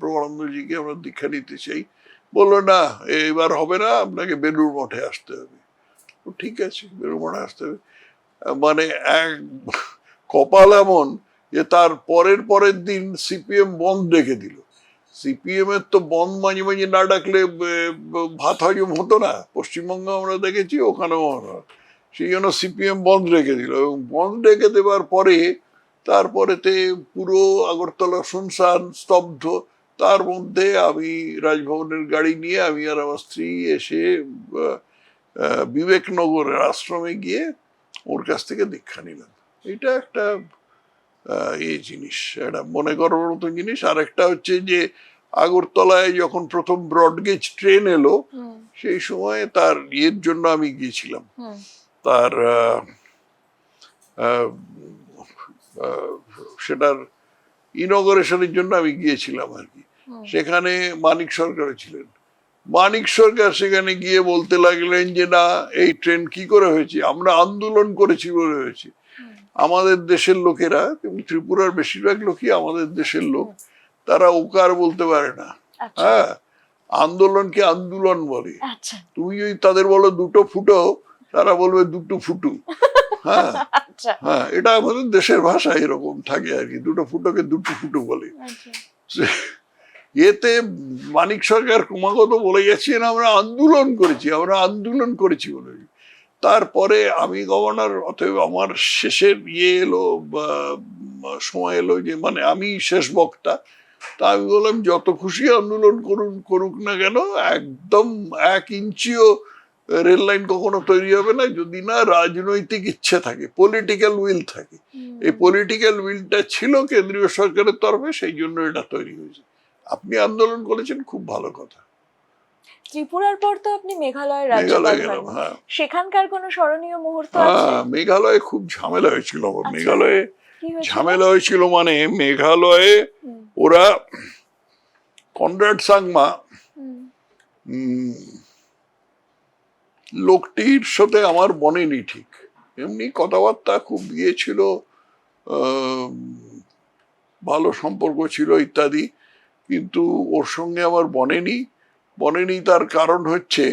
প্রভানন্দজিকে আমরা দীক্ষা নিতে চাই। বললো না, এবার হবে না, আপনাকে বেলুড় মঠে আসতে হবে। ঠিক আছে, বেলুড় মঠে আসতে হবে। মানে এক কপাল এমন যে তার পরের দিন সিপিএম বন্ধ রেখে দিল। সিপিএম এর তো বন্ধ মাঝে মাঝে না ডাকলে ভাত হজম হতো না, পশ্চিমবঙ্গে আমরা দেখেছি, ওখানেও সেই জন্য সিপিএম বন্ধ রেখে দিল। এবং বন্ধ রেখে দেওয়ার পরে তারপরেতে পুরো আগরতলা শুনশান, স্তব্ধ। তার মধ্যে আমি রাজভবনের গাড়ি নিয়ে আমি আর আমার স্ত্রী এসে বিবেকনগরের আশ্রমে গিয়ে ওর কাছ থেকে দীক্ষা নিলাম। এটা একটা এই জিনিস, এটা মনে করার মতো জিনিস। আর একটা হচ্ছে যে আগরতলায় যখন প্রথম ব্রডগেজ ট্রেন এলো, সেই সময় তার ইয়ের জন্য আমি গিয়েছিলাম, তার সেটার ইনগরেশনের জন্য আমি গিয়েছিলাম আর কি। সেখানে মানিক সরকার ছিলেন। মানিক সরকার সেখানে গিয়ে বলতে লাগলেন যে না, এই ট্রেন কি করে হয়েছে, আমরা আন্দোলন করেছি বলে হয়েছে। আমাদের দেশের লোকেরা, ত্রিপুরার বেশিরভাগ লোকই আমাদের দেশের লোক, তারা ওকার বলতে পারে না। হ্যাঁ, আন্দোলনকে আন্দোলন বলে। তুমি যদি তাদের বলো দুটো ফুটো, তারা বলবে দুটো ফুটু। হ্যাঁ হ্যাঁ, এটা আমাদের দেশের ভাষা এরকম থাকে আর কি, দুটো ফুটোকে দুটো ফুটু বলে। এতে মানিক সরকার ক্রমাগত বলে গেছেন আমরা আন্দোলন করেছি বলে। তারপরে আমি গভর্নর, অতএব আমার শেষের এলো, সময় এলো যে মানে আমি শেষ বক্তা। তা আমি বললাম যত খুশি আন্দোলন করুক না কেন, একদম 1 ইঞ্চিও রেল লাইন কখনো তৈরি হবে না যদি না রাজনৈতিক ইচ্ছে থাকে, পলিটিক্যাল উইল থাকে। এই পলিটিক্যাল উইলটা ছিল কেন্দ্রীয় সরকারের তরফে, সেই জন্য এটা তৈরি হয়েছে। আপনি আন্দোলন করেছেন, খুব ভালো কথা। ত্রিপুরার পর তো আপনি মেঘালয়ের রাজ্যপাল হন, সেখানকার কোনো স্মরণীয় মুহূর্ত আছে? মেঘালয়ে খুব ঝামেলা হয়েছিল। মেঘালয়ে ঝামেলা হয়েছিল মানে মেঘালয়ে ওরা কনরাড সাংমা লোকটির সাথে আমার বনেনি ঠিক, এমনি কথাবার্তা খুব ছিল, ভালো সম্পর্ক ছিল ইত্যাদি, কিন্তু ওর সঙ্গে আমার বনেনি। তার কারণ হচ্ছে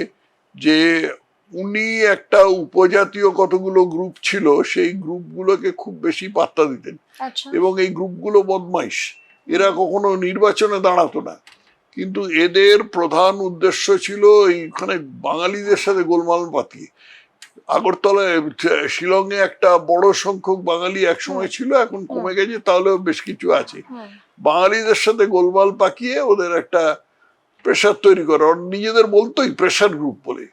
যে উনি একটা উপজাতীয় কতগুলো গ্রুপ ছিল, সেই গ্রুপগুলোকে খুব বেশি পাত্তা দিতেন। এবং এই গ্রুপগুলো বদমাইশ, এরা কখনো নির্বাচনে দাঁড়াতো না, কিন্তু এদের প্রধান উদ্দেশ্য ছিল এইখানে বাঙালিদের সাথে গোলমাল পাতিয়ে। আগরতলায়, শিলংয়ে একটা বড় সংখ্যক বাঙালি একসময় ছিল, এখন কমে গেছে, তাহলেও বেশ কিছু আছে। বাঙালিদের সাথে গোলমাল পাকিয়ে ওদের একটা প্রেশার তৈরি করে, নিজেদের বলতোই প্রেশার গ্রুপ বলে।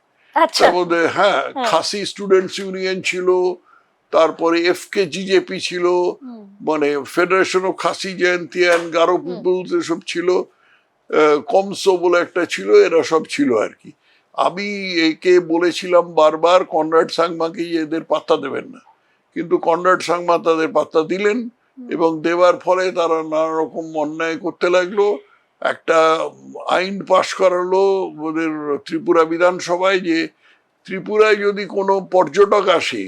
তার মধ্যে হ্যাঁ, খাসি স্টুডেন্টস ইউনিয়ন ছিল, তারপরে FKGJP ছিল, মানে federation of Khasi Jaintian, Garo peoples, এসব ছিল, কমসো বলে একটা ছিল, এরা সব ছিল আর কি। আমি একে বলেছিলাম বারবার কনরাড সাংমাকে এদের পাত্তা দেবেন না, কিন্তু কনরাড সাংমা তাদের পাত্তা দিলেন, এবং দেওয়ার ফলে তারা নানা রকম অন্যায় করতে লাগলো। একটা আইন পাশ করালো ওদের ত্রিপুরা বিধানসভায় যে ত্রিপুরায় যদি কোনো পর্যটক আসে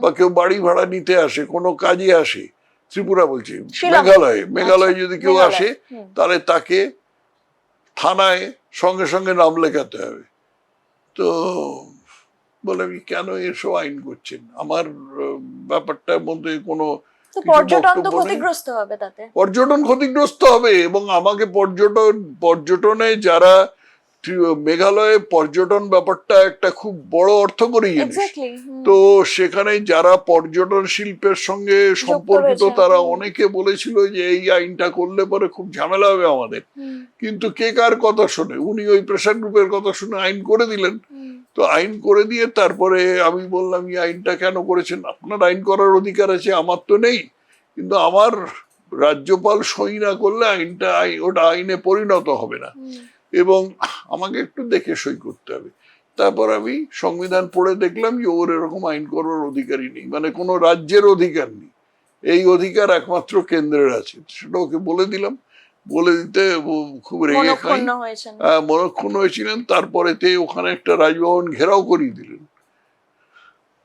বা কেউ বাড়ি ভাড়া নিতে আসে, কোনো কাজে আসে, ত্রিপুরা বলছি, মেঘালয়ে যদি কেউ আসে, তাহলে তাকে থানায় সঙ্গে সঙ্গে নাম লেখাতে হবে। তো বলে আমি কেন এসব আইন করছেন, আমার ব্যাপারটার মধ্যে কোনো পর্যটন তো ক্ষতিগ্রস্ত হবে, তাতে পর্যটন ক্ষতিগ্রস্ত হবে। এবং আমাকে পর্যটনে যারা মেঘালয়ে পর্যটন ব্যাপারটা একটা খুব বড় অর্থকরী জিনিস, তো সেখানে যারা পর্যটন শিল্পের সঙ্গে সম্পর্কিত তারা অনেকে বলেছিল যে এই আইনটা করলে পরে খুব ঝামেলা হবে আমাদের, কিন্তু কে কার কথা শোনে, উনি ওই প্রেশার গ্রুপের কথা শুনে আইন করে দিলেন। তো আইন করে দিয়ে তারপরে আমি বললাম এই আইনটা কেন করেছেন, আপনার আইন করার অধিকার আছে, আমার তো নেই, কিন্তু আমার রাজ্যপাল সই না করলে ওটা আইনে পরিণত হবে না, এবং আমাকে একটু দেখে সই করতে হবে। তারপর আমি সংবিধান পড়ে দেখলাম যে ওর এরকম আইন করার অধিকারই নেই, মানে কোনো রাজ্যের অধিকার নেই, এই অধিকার একমাত্র কেন্দ্রের আছে। সেটা ওকে বলে দিলাম, বলে দিতে ও খুব রেগে খাই, মনঃক্ষুণ্ণ হয়েছেন। মনক্ষুণ্ণ হয়েছিলেন। তারপরেতে ওখানে একটা রাজভবন ঘেরাও করিয়ে দিলেন।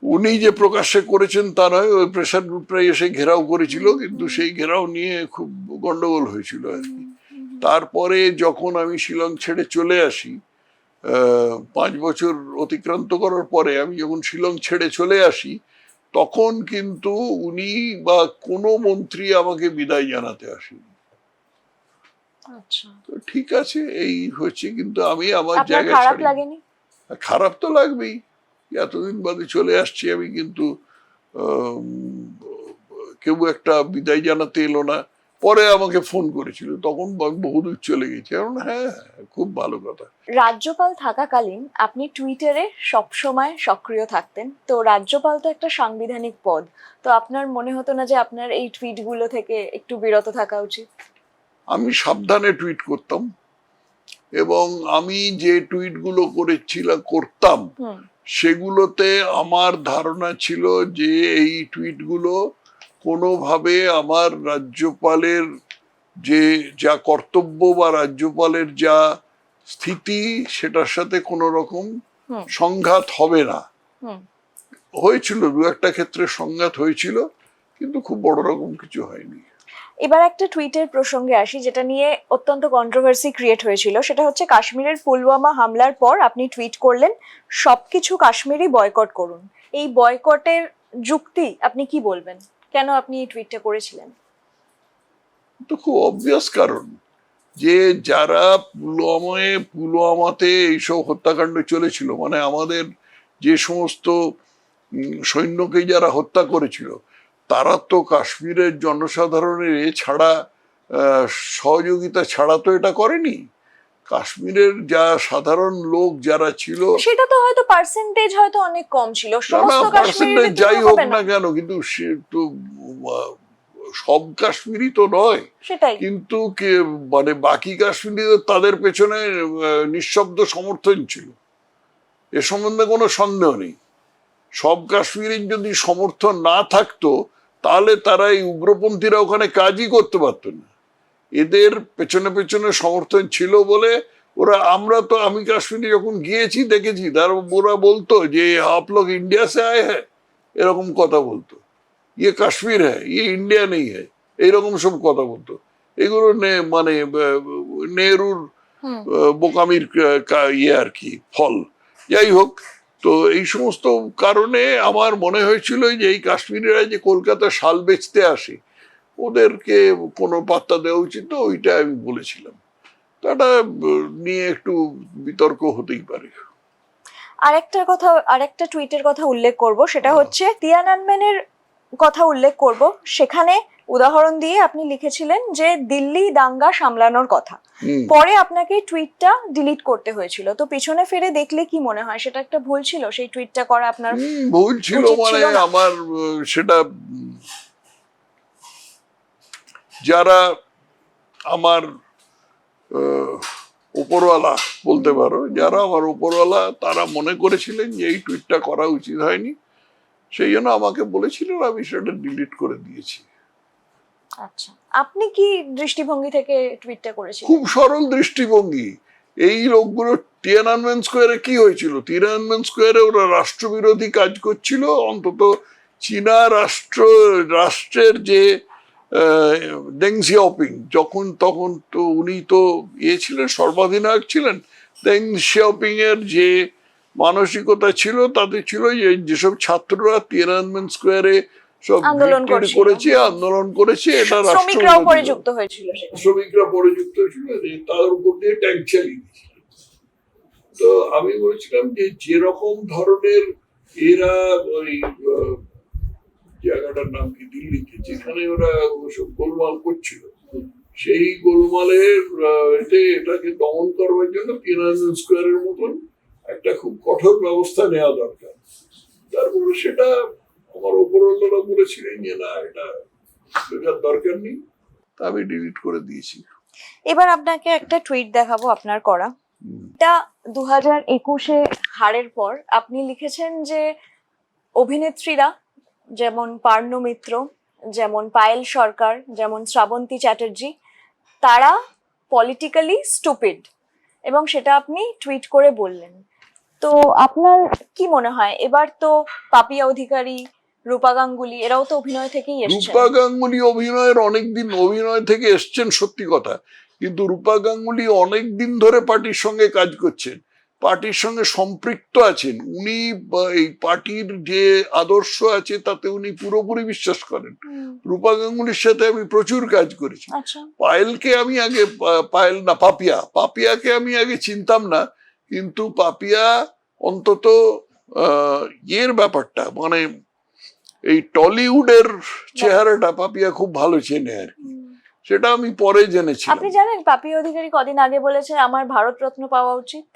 উনি যে প্রকাশ্যে করেছেন তা নয়, ওই প্রেসার গ্রুপটাই এসে ঘেরাও করেছিল, কিন্তু সেই ঘেরাও নিয়ে খুব গন্ডগোল হয়েছিল আর কি। তারপরে যখন আমি শিলং ছেড়ে চলে আসি, 5 বছর অতিক্রান্ত করার পরে আমি যখন শিলং ছেড়ে চলে আসি, তখন কিন্তু উনি বা কোনো মন্ত্রী আমাকে বিদায় জানাতে আসেনি। আচ্ছা, তো ঠিক আছে, এই হচ্ছে। কিন্তু আমি আমার আপনার জায়গা খারাপ ছাড়ি। লাগেনি? খারাপ তো লাগবেই, এতদিন বাদে চলে আসছি আমি, কিন্তু আম, কেউ একটা বিদায় জানাতে এলো না। পরে আমাকে ফোন করেছিল, তখন আমি বহুদূর চলে গেছি। হ্যাঁ, খুব ভালো কথা। রাজ্যপাল থাকাকালীন আপনি টুইটারে সবসময় সক্রিয় থাকতেন, তো রাজ্যপাল তো একটা সাংবিধানিক পদ, তো আপনার মনে হতো না যে আপনার এই টুইটগুলো থেকে একটু বিরত থাকা উচিত? আমি সাবধানে টুইট করতাম, এবং আমি যে টুইটগুলো করতাম সেগুলোতে আমার ধারণা ছিল যে এই টুইটগুলো কোনোভাবে আমার রাজ্যপালের যে যা কর্তব্য বা রাজ্যপালের যা স্থিতি সেটার সাথে কোনো রকম সংঘাত হবে না। হয়েছিল, দু একটা ক্ষেত্রে সংঘাত হয়েছিল, কিন্তু খুব বড় রকম কিছু হয়নি। এবার একটা টুইটের প্রসঙ্গে আসি, যেটা নিয়ে অত্যন্ত কন্ট্রোভার্সি ক্রিয়েট হয়েছিল। সেটা হচ্ছে কাশ্মীরের পুলওয়ামা হামলার পর আপনি টুইট করলেন, সবকিছু কাশ্মীরই বয়কট করুন। এই বয়কটের যুক্তি আপনি কি বলবেন? কেন আপনি এই টুইটটা করেছিলেন? তো খুব অবভিয়াস কারণ, যে যারা পুলওয়ামাতে এইসব হত্যাকাণ্ড চলেছিল, মানে আমাদের যে সমস্ত সৈন্যকে যারা হত্যা করেছিল, তারা তো কাশ্মীরের জনসাধারণের ছাড়া, সহযোগিতা ছাড়া তো এটা করেনি। কাশ্মীরের যা সাধারণ লোক যারা ছিল, সেটা তো হয়তো পার্সেন্টেজ হয়তো অনেক কম ছিল, সমস্ত কাশ্মীরি যাই হোক না কেন, কিন্তু সে তো সব কাশ্মীরি তো নয়। সেটাই, কিন্তু মানে বাকি কাশ্মীরিদের তাদের পেছনে নিঃশব্দ সমর্থন ছিল, এ সম্বন্ধে কোনো সন্দেহ নেই। সব কাশ্মীরির যদি সমর্থন না থাকতো, তাহলে তারা এই উগ্রপন্থীরা ওখানে কাজই করতে পারতো না। এদের পেছনে পেছনে সমর্থন ছিল বলে আমি কাশ্মীরে যখন গিয়েছি দেখেছি, ওরা বলতো যে আপ লোগ ইন্ডিয়া সে আয়ে হ্যাঁ, এরকম কথা বলতো। ইয়ে কাশ্মীর হ্যাঁ, ইয়ে ইন্ডিয়া নেই হ্যাঁ, এইরকম সব কথা বলতো। এগুলো মানে নেহরুর বোকামির ইয়ে আর কি, ফল। যাই হোক, তো এই সমস্ত কারণে আমার মনে হয়েছিল যে এই কাশ্মীরিরা যে কলকাতা শাল বেচতে আসে, ওদেরকে কোনো পাত্তা দেওয়া উচিত, তো ওইটা আমি বলেছিলাম। তাটা নিয়ে একটু বিতর্ক হতেই পারে। আরেকটা টুইটের কথা উল্লেখ করব, সেটা হচ্ছে তিয়ানানমেনের কথা উল্লেখ করব। সেখানে উদাহরণ দিয়ে আপনি লিখেছিলেন যে দিল্লি দাঙ্গা সামলানোর কথা, পরে আপনাকে টুইটটা ডিলিট করতে হয়েছিল। তো পিছনে ফিরে দেখলে কি মনে হয়, সেটা একটা ভুল ছিল? সেই টুইটটা করা আপনার ভুল ছিল, মানে আমার সেটা, যারা আমার উপরওয়ালা বলতে পারো, যারা আমার উপরওয়ালা, তারা মনে করেছিলেন যে এই টুইটটা করা উচিত হয়নি, সেই জন্য আমাকে বলেছিলেন, আমি সেটা ডিলিট করে দিয়েছি। আচ্ছা, আপনি কি দৃষ্টিভঙ্গি থেকে টুইটটা করেছিলেন? খুব সরল দৃষ্টিভঙ্গি। এই লোকগুলো তিয়ানানমেন স্কোয়ারে কি হয়েছিল? তিয়ানানমেন স্কোয়ারে ওরা রাষ্ট্রবিরোধী কাজ করছিল। অন্তত চীনা রাষ্ট্রের যে ডেং সিয়াওপিং, তখন তো উনি তো ছিলেন, সর্বাধিনায়ক ছিলেন। ডেং সিয়াওপিং এর যে মানসিকতা ছিল, তাতে ছিল যেসব ছাত্ররা তিয়ানানমেন স্কোয়ারে সব আন্দোলন করেছে, এটা শ্রমিকরাও পরে যুক্ত হয়েছিল, তার উপর দিয়ে ট্যাঙ্ক চালিয়ে দিয়েছিল। তো আমি বলেছিলাম যে যেরকম ধরনের এরা ওই জায়গাটার নাম কি, দিল্লিতে, যেখানে ওরা ওসব গোলমাল করছিল, সেই গোলমালের এটাকে দমন করবার জন্য তিয়ানানমেন স্কোয়ারের মতন একটা খুব কঠোর ব্যবস্থা নেওয়া দরকার। তারপরে সেটা আমার উপরওয়ালারা বলেছিলেন যে না, এটা দরকার নেই, তা আমি ডিলিট করে দিয়েছি। এবার আপনাকে একটা টুইট দেখাবো আপনার করা। এটা 2021-এ হারের পর আপনি লিখেছেন যে অভিনেত্রীরা যেমন পার্নো মিত্র, যেমন পায়েল সরকার, যেমন শ্রাবন্তী চ্যাটার্জি, তারা পলিটিক্যালি স্টুপিড, এবং সেটা আপনি টুইট করে বললেন। তো আপনার কি মনে হয়, এবার তো পাপিয়া অধিকারী, রূপা গাঙ্গুলি এরাও তো অভিনয় থেকেই এসেছেন। রূপা গাঙ্গুলি অভিনয় থেকে এসছেন সত্যি কথা, কিন্তু রূপা গাঙ্গুলি অনেকদিন ধরে পার্টির সঙ্গে কাজ করছেন, পার্টির সঙ্গে সম্পৃক্ত আছেন। উনি এই পার্টির যে আদর্শ আছে তাতে উনি পুরোপুরি বিশ্বাস করেন। রূপা গাঙ্গুলির সাথে আমি প্রচুর কাজ করেছি। আচ্ছা, পায়েলকে আমি আগে পাপিয়াকে আমি আগে চিনতাম না, কিন্তু পাপিয়া অন্তত এর ব্যাপারটা মানে এই টলিউডের চেহারাটা পাপিয়া খুব ভালো চেনে আর কি, সেটা আমি পরে জেনেছি। আপনি জানেন পাপিয়া অধিকারী কদিন আগে বলেছে আমার ভারতরত্ন পাওয়া উচিত?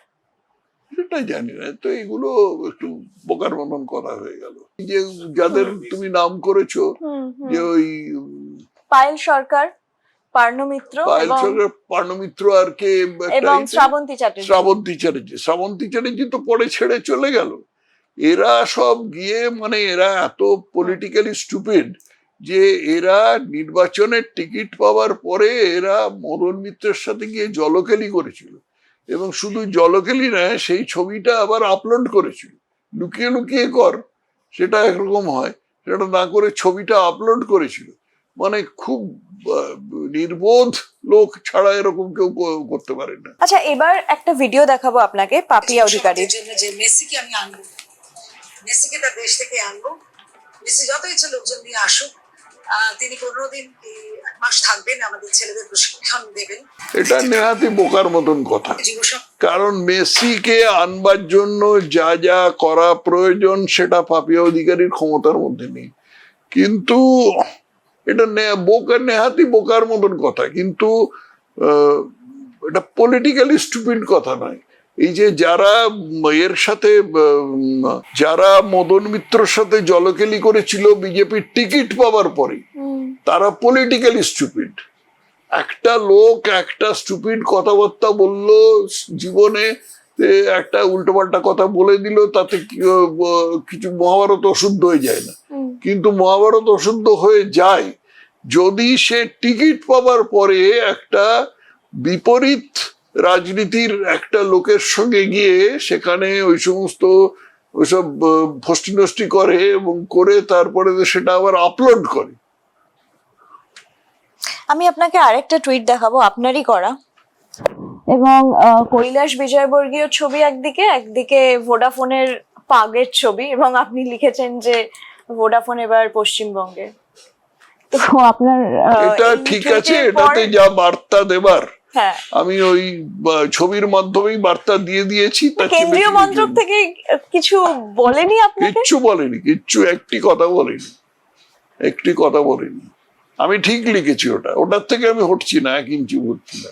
সেটা জানি না তো, এগুলো একটু বোকার মতন করা হয়ে গেল। যে যাদের তুমি নাম করেছো, যে ওই পায়েল সরকার, পার্নো মিত্র পার্নো মিত্র আর কে এবং শ্রাবন্তী চ্যাটার্জি। শ্রাবন্তী চ্যাটার্জি তো পরে ছেড়ে চলে গেল। এরা সব গিয়ে মানে এরা এত পলিটিক্যালি স্টুপিড যে এরা নির্বাচনের টিকিট পাওয়ার পরে এরা মদন মিত্রের সাথে গিয়ে জলকেলি করেছিল, এবং শুধু জলকেলি নয়, সেই ছবিটা আবার আপলোড করেছিল। লুকিয়ে লুকিয়ে কর, সেটা একরকম হয়, সেটা না করে ছবিটা আপলোড করেছিল। মানে খুব নির্বোধ লোক ছাড়া এরকম কেউ করতে পারে না। আচ্ছা, এবার একটা ভিডিও দেখাবো আপনাকে পাপিয়া অধিকারীর জন্য, যে মেসিকে আমি আনবো, মেসিকে তার দেশ থেকে আনবো। মেসি যত ইচ্ছে লোকজন নিয়ে আসুক, তিনি 15 দিন 1 মাস থাকবেন, আমাদের ছেলেদের প্রশিক্ষণ দেবেন। এটা নেহাতি বোকার মতন কথা, কারণ মেসিকে আনবার জন্য যা যা করা প্রয়োজন সেটা পাপিয়া অধিকারীর ক্ষমতার মধ্যে নেই। কিন্তু এটা নেহাতি বোকার মতন কথা, কিন্তু এটা পলিটিক্যালি স্টুপিড কথা নয়। এই যে যারা এর সাথে যারা মদন মিত্রর সাথে জলকেলি করেছিল বিজেপির টিকিট পাওয়ার পরে, তারা পলিটিক্যালি স্টুপিড। একটা লোক একটা স্টুপিড কথাবার্তা বললো জীবনে, একটা উল্টোপাল্টা কথা বলে দিল, তাতে কিছু মহাভারত অশুদ্ধ হয়ে যায় না, কিন্তু মহাভারত অশুদ্ধ হয়ে যায় যদি সে টিকিট পাওয়ার পরে একটা বিপরীত রাজনীতির একটা লোকের সঙ্গে গিয়ে সেখানে ওইসব ফষ্টি নষ্টি করে, এবং করে তারপরে সেটা আবার আপলোড করে। আমি আপনাকে আরেকটা টুইট দেখাবো আপনারই করা, এবং কৈলাস বিজয়বর্গীয় ছবি একদিকে ভোডাফোনের পাগের ছবি, এবং আপনি লিখেছেন যে ভোডাফোন এবার পশ্চিমবঙ্গে। তো আপনার এটা ঠিক আছে, এটাতে যা বার্তা দেবার হ্যাঁ, আমি ওই ছবির মাধ্যমেই বার্তা দিয়ে দিয়েছি। কেন্দ্রীয় মন্ত্রক থেকে কিছু বলেনি আপনাকে? কিচ্ছু বলেনি, একটি কথা বলেনি। আমি ঠিক লিখেছি, ওটার থেকে আমি হটছি না, 1 ইঞ্চি হটছি না।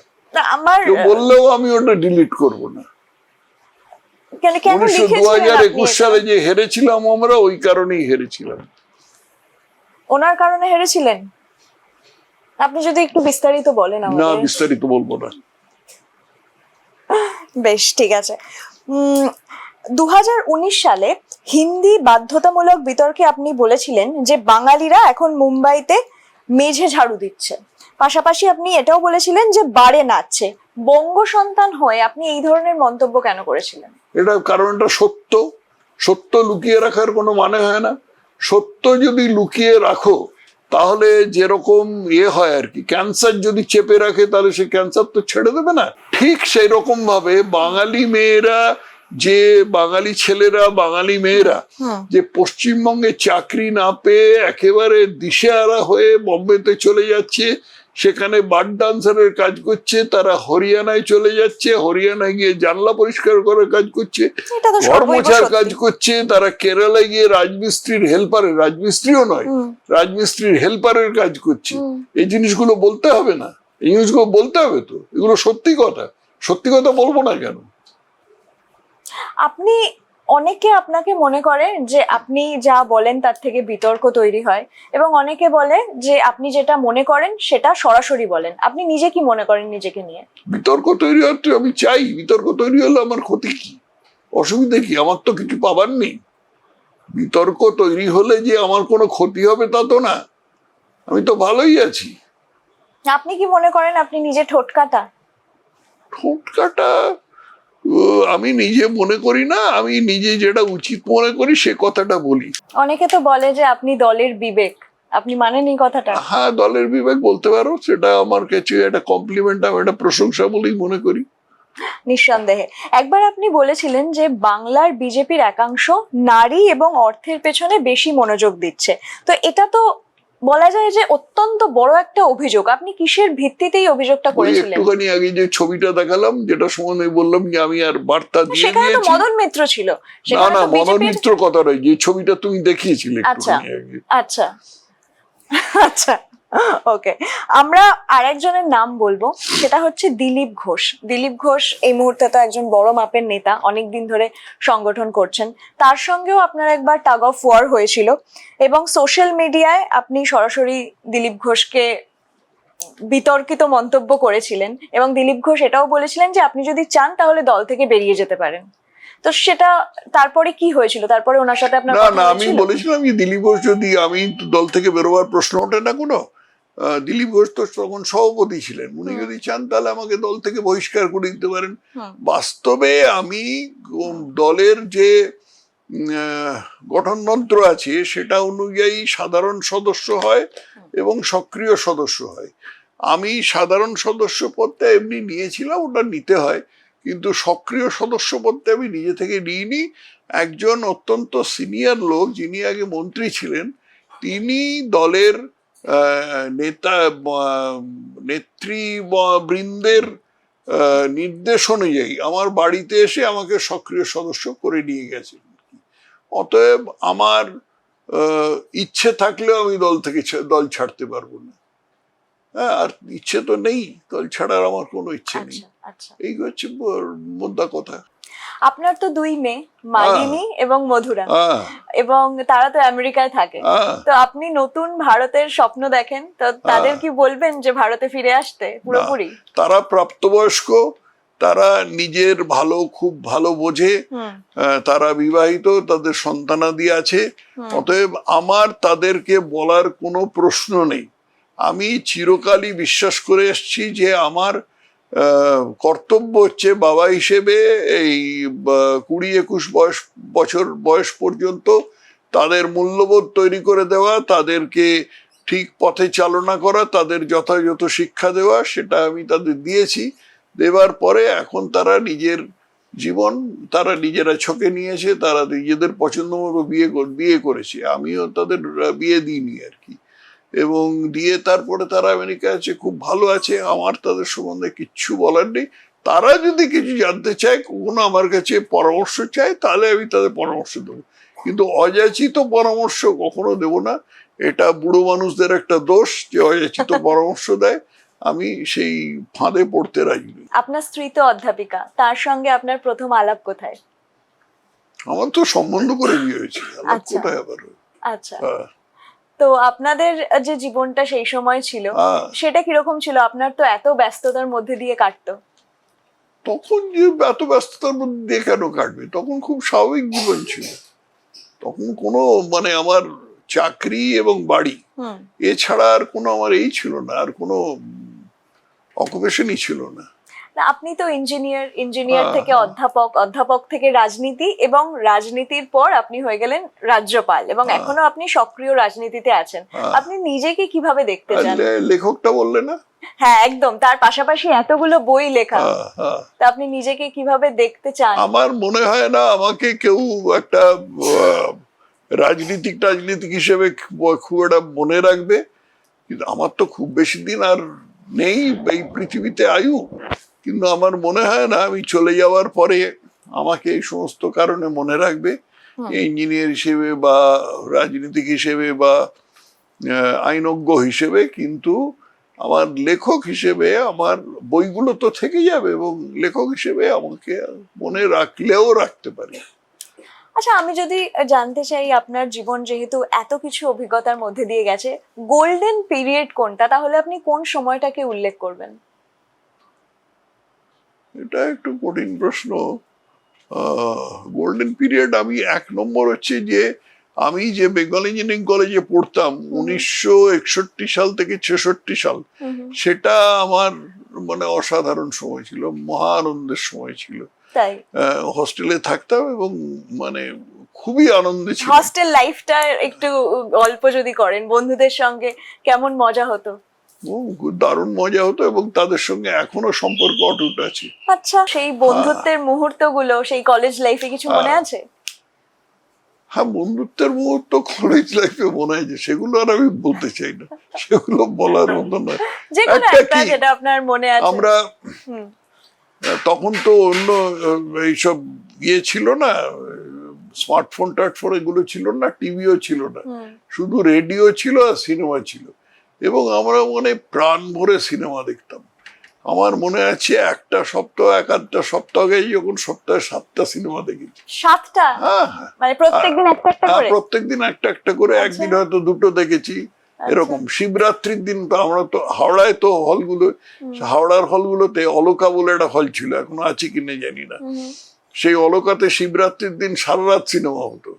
আমার বললেও আমি ওটা ডিলিট করবো না। 2021 সালে যে হেরেছিলাম আমরা, ওই কারণেই হেরেছিলাম। ওনার কারণে হেরেছিলেন? আপনি যদি একটু বিস্তারিত বলেন আমাদের। না, বিস্তারিত বলবো না। বেশ, ঠিক আছে। 2019 সালে হিন্দি বাধ্যতামূলক বিতর্কে আপনি বলেছিলেন যে বাঙালিরা এখন মুম্বাইতে মেঝে ঝাড়ু দিচ্ছে, পাশাপাশি আপনি এটাও বলেছিলেন যে বারে নাচছে। বঙ্গ সন্তান হয়ে আপনি এই ধরনের মন্তব্য কেন করেছিলেন? এটা কারণটা সত্য লুকিয়ে রাখার কোনো মানে হয় না। সত্য যদি লুকিয়ে রাখো তাহলে যেরকম হয় আর কি, ক্যান্সার যদি চেপে রাখে তাহলে সে ক্যান্সার তো ছেড়ে দেবে না। ঠিক সেই রকম ভাবে বাঙালি ছেলেরা বাঙালি মেয়েরা যে পশ্চিমবঙ্গে চাকরি না পেয়ে একেবারে দিশেহারা হয়ে বোম্বেতে চলে যাচ্ছে, সেখানে বার ডান্সারের কাজ করছে, তারা হরিয়ানায় চলে যাচ্ছে, হরিয়ানায় গিয়ে জানলা পরিষ্কার করার কাজ করছে, ঘর মোছার কাজ করছে, তারা কেরালায় গিয়ে রাজমিস্ত্রির হেল্পারের কাজ করছে। এই জিনিসগুলো বলতে হবে না? এই জিনিসগুলো বলতে হবে তো, এগুলো সত্যি কথা বলবো না কেন? অনেকে আপনাকে মনে করে যে আপনি যা বলেন তার থেকে বিতর্ক তৈরি হয়, এবং অনেকে বলে যে আপনি যেটা মনে করেন সেটা সরাসরি বলেন। আপনি নিজে কি মনে করেন নিজেকে নিয়ে? বিতর্ক তৈরি হতে আমি চাই? বিতর্ক তৈরি হলে আমার ক্ষতি কি? অসুবিধা কি? আমার তো কিছু পাবার নেই। বিতর্ক তৈরি হলে যে আমার কোনো ক্ষতি হবে তা তো না, আমি তো ভালোই আছি। আপনি কি মনে করেন আপনি নিজে ঠোঁট কাটা? ঠোঁট কাটা আমি নিজে মনে করি না, আমি নিজে যেটা উচিত মনে করি সে কথাটা বলি। অনেকে তো বলে যে আপনি দলের বিবেক, আপনি মানেন এই কথাটা? হ্যাঁ, দলের বিবেক বলতে পারো, সেটা আমার কাছে একটা কমপ্লিমেন্ট, আমি একটা প্রশংসা বলেই মনে করি। নিঃসন্দেহে। একবার আপনি বলেছিলেন যে বাংলার বিজেপির একাংশ নারী এবং অর্থের পেছনে বেশি মনোযোগ দিচ্ছে। তো এটা তো বলা যায় যে অত্যন্ত বড় একটা অভিযোগ। আপনি কিসের ভিত্তিতেই অভিযোগটা ওই করেছিলেন? একটুখানি আগে যে ছবিটা দেখালাম, যেটা সম্বন্ধে বললাম যে আমি আর বার্তা দিয়ে সেখানে তো দিয়েছি। মদন মিত্র ছিল। না সেখানে না, তো মদন বিজেপির। মিত্র কথা নয়, যে ছবিটা তুমি দেখিয়েছিলে আচ্ছা একটুখানি আগে। আচ্ছা আচ্ছা, ওকে। আমরা আরেকজনের নাম বলবো, সেটা হচ্ছে দিলীপ ঘোষ। দিলীপ ঘোষ এই মুহূর্তে তো একজন বড় মাপের নেতা, অনেকদিন ধরে সংগঠন করছেন। তার সঙ্গেও আপনার একবার টাগ অফ ওয়ার হয়েছিল এবং সোশ্যাল মিডিয়ায় আপনি সরাসরি দিলীপ ঘোষকে বিতর্কিত মন্তব্য করেছিলেন এবং দিলীপ ঘোষ এটাও বলেছিলেন যে আপনি যদি চান তাহলে দল থেকে বেরিয়ে যেতে পারেন। তো সেটা তারপরে কি হয়েছিল? তারপরে ওনার সাথে আপনার না কথা না, আমি হয়েছিল? বলেছিলাম যে দিলীপ ঘোষ যদি, আমি তো দল থেকে বেরোবার প্রশ্ন ওঠে না কোনো। দিলীপ ঘোষ তো তখন সভাপতি ছিলেন, উনি যদি চান তাহলে আমাকে দল থেকে বহিষ্কার করে দিতে পারেন। বাস্তবে আমি দলের যে গঠনতন্ত্র আছে সেটা অনুযায়ী সাধারণ সদস্য হয় এবং সক্রিয় সদস্য হয়। আমি সাধারণ সদস্য পদটা এমনি নিয়েছিলাম, ওটা নিতে হয়, কিন্তু সক্রিয় সদস্য পদটা আমি নিজে থেকে নিইনি। একজন অত্যন্ত সিনিয়র লোক, যিনি আগে মন্ত্রী ছিলেন, তিনি দলের নেতা নেতৃবৃন্দের নির্দেশ অনুযায়ী আমার বাড়িতে এসে আমাকে সক্রিয় সদস্য করে নিয়ে গেছেন। অতএব আমার ইচ্ছে থাকলেও আমি দল ছাড়তে পারবো না। হ্যাঁ, আর ইচ্ছে তো নেই, দল ছাড়ার আমার কোনো ইচ্ছে নেই। এই হচ্ছে মোদ্দা কথা। আপনার তো দুই মেয়ে, মালিনী এবং মধুরা, হ্যাঁ এবং তারা তো আমেরিকায় থাকে। হ্যাঁ। তো আপনি নতুন ভারতের স্বপ্ন দেখেন, তো তাদের কি বলবেন যে ভারতে ফিরে আসতে পুরোপুরি? তারা প্রাপ্তবয়স্ক, তারা নিজের ভালো খুব ভালো বোঝে, তারা বিবাহিত, তাদের সন্তানাদি আছে। অতএব আমার তাদেরকে বলার কোনো প্রশ্ন নেই। আমি চিরকালই বিশ্বাস করে এসেছি যে আমার কর্তব্য হচ্ছে বাবা হিসেবে এই 20-21 বছর বয়স পর্যন্ত তাদের মূল্যবোধ তৈরি করে দেওয়া, তাদেরকে ঠিক পথে চালনা করা, তাদের যথাযথ শিক্ষা দেওয়া, সেটা আমি তাদের দিয়েছি। দেবার পরে এখন তারা নিজের জীবন তারা নিজেরা ছকে নিয়েছে, তারা নিজেদের পছন্দ মতো বিয়ে করেছে। আমিও তাদের বিয়ে দিইনি আর কি, এবং দিয়ে তারপরে তারা আমেরিকায় আছে, খুব ভালো আছে। আমার তাদের সম্বন্ধে কিচ্ছু বলার নেই। তারা যদি কিছু জানতে চায়, কোনো আমার কাছে পরামর্শ চায়, তাহলে আমি তাদের পরামর্শ দেবো, কিন্তু অযাচিত পরামর্শ কখনো দেব না। এটা বুড়ো মানুষদের একটা দোষ যে অযাচিত পরামর্শ দেয়, আমি সেই ফাঁদে পড়তে রাজি নই। আপনার স্ত্রী তো অধ্যাপিকা, তার সঙ্গে আপনার প্রথম আলাপ কোথায়? আমার তো সম্বন্ধ করে বিয়ে হয়েছে, আচ্ছা। কোথায় আবার? আচ্ছা, তো আপনাদের যে জীবনটা সেই সময় ছিল সেটা কিরকম ছিল? আপনার তো এত ব্যস্ততার মধ্যে দিয়ে কাটতো। তখন যে এত ব্যস্ততার মধ্যে দিয়ে কেন কাটবে, তখন খুব স্বাভাবিক জীবন ছিল। তখন কোনো মানে আমার চাকরি এবং বাড়ি এছাড়া আর কোনো আমার এই ছিল না, আর কোনো অকুপেশনই ছিল না। আপনি তো ইঞ্জিনিয়ার থেকে অধ্যাপক থেকে রাজনীতি, এবং রাজনীতির পর আপনি হয়ে গেলেন রাজ্যপাল, এবং এখনো আপনি সক্রিয় রাজনীতিতে আছেন। আপনি নিজেকে কিভাবে দেখতে চান? লেখকটা বললে না? হ্যাঁ, একদম। তার পাশাপাশি এতগুলো বই লেখা, তা আপনি নিজেকে কিভাবে দেখতে চান? আমার মনে হয় না আমাকে কেউ একটা রাজনীতিক হিসেবে খুব একটা মনে রাখবে, কিন্তু আমার তো খুব বেশি দিন আর নেই এই পৃথিবীতে আয়ু। কিন্তু আমার মনে হয় না আমি চলে যাওয়ার পরে আমাকে এই সমস্ত কারণে মনে রাখবে, ইঞ্জিনিয়ার হিসেবে বা রাজনীতিক হিসেবে বা আইনজ্ঞ হিসেবে। কিন্তু আমার লেখক হিসেবে আমার বইগুলো তো থেকে যাবে, এবং লেখক হিসেবে আমাকে মনে রাখলেও রাখতে পারি। আচ্ছা, আমি যদি জানতে চাই, আপনার জীবন যেহেতু এত কিছু অভিজ্ঞতার মধ্যে দিয়ে গেছে, গোল্ডেন পিরিয়ড কোনটা, তাহলে আপনি কোন সময়টাকে উল্লেখ করবেন? এটা একটু কঠিন প্রশ্ন। গোল্ডেন পিরিয়ড আমি এক নম্বর হচ্ছে যে আমি যে বেঙ্গল ইঞ্জিনিয়ারিং কলেজে পড়তাম 1961 সাল থেকে 66 সাল, সেটা আমার মানে অসাধারণ সময় ছিল, মহা আনন্দের সময় ছিল। তাই হস্টেলে থাকতাম এবং মানে খুবই আনন্দে ছিল। হস্টেল লাইফটা একটু গল্প যদি করেন, বন্ধুদের সঙ্গে কেমন মজা হতো? দারুণ মজা হতো এবং তাদের সঙ্গে এখনো সম্পর্ক অটুট আছে। আচ্ছা, সেই বন্ধুত্বের মুহূর্তগুলো সেই কলেজ লাইফে কিছু মনে আছে? হ্যাঁ, বন্ধুত্বের মুহূর্ত কলেজ লাইফে মনে হয় যে সেগুলো আর আমি বলতে চাই না, সেগুলো বলার মতো নয়। যে কোনো একটা যেটা আপনার মনে আছে। আমরা তখন তো অন্য এইসব ছিল না, স্মার্টফোন টাটফোন এগুলো ছিল না, টিভিও ছিল না, শুধু রেডিও ছিল আর সিনেমা ছিল। এবং আমরা মানে প্রাণ ভরে সিনেমা দেখতাম। আমার মনে আছে একটা সপ্তাহ, এক আধটা সপ্তাহে যখন সপ্তাহে 7টা সিনেমা দেখেছি। 7টা? হ্যাঁ, মানে প্রত্যেকদিন একটা একটা করে? প্রত্যেকদিন একটা একটা করে, একদিন হয়তো 2টো দেখেছি এরকম। শিবরাত্রির দিন তো আমরা তো হাওড়ায় তো হলগুলো, হাওড়ার হলগুলোতে অলকা বলে একটা হল ছিল, এখন আছে কিনা জানি না। সেই অলকাতে শিবরাত্রির দিন সারা রাত সিনেমা হতো,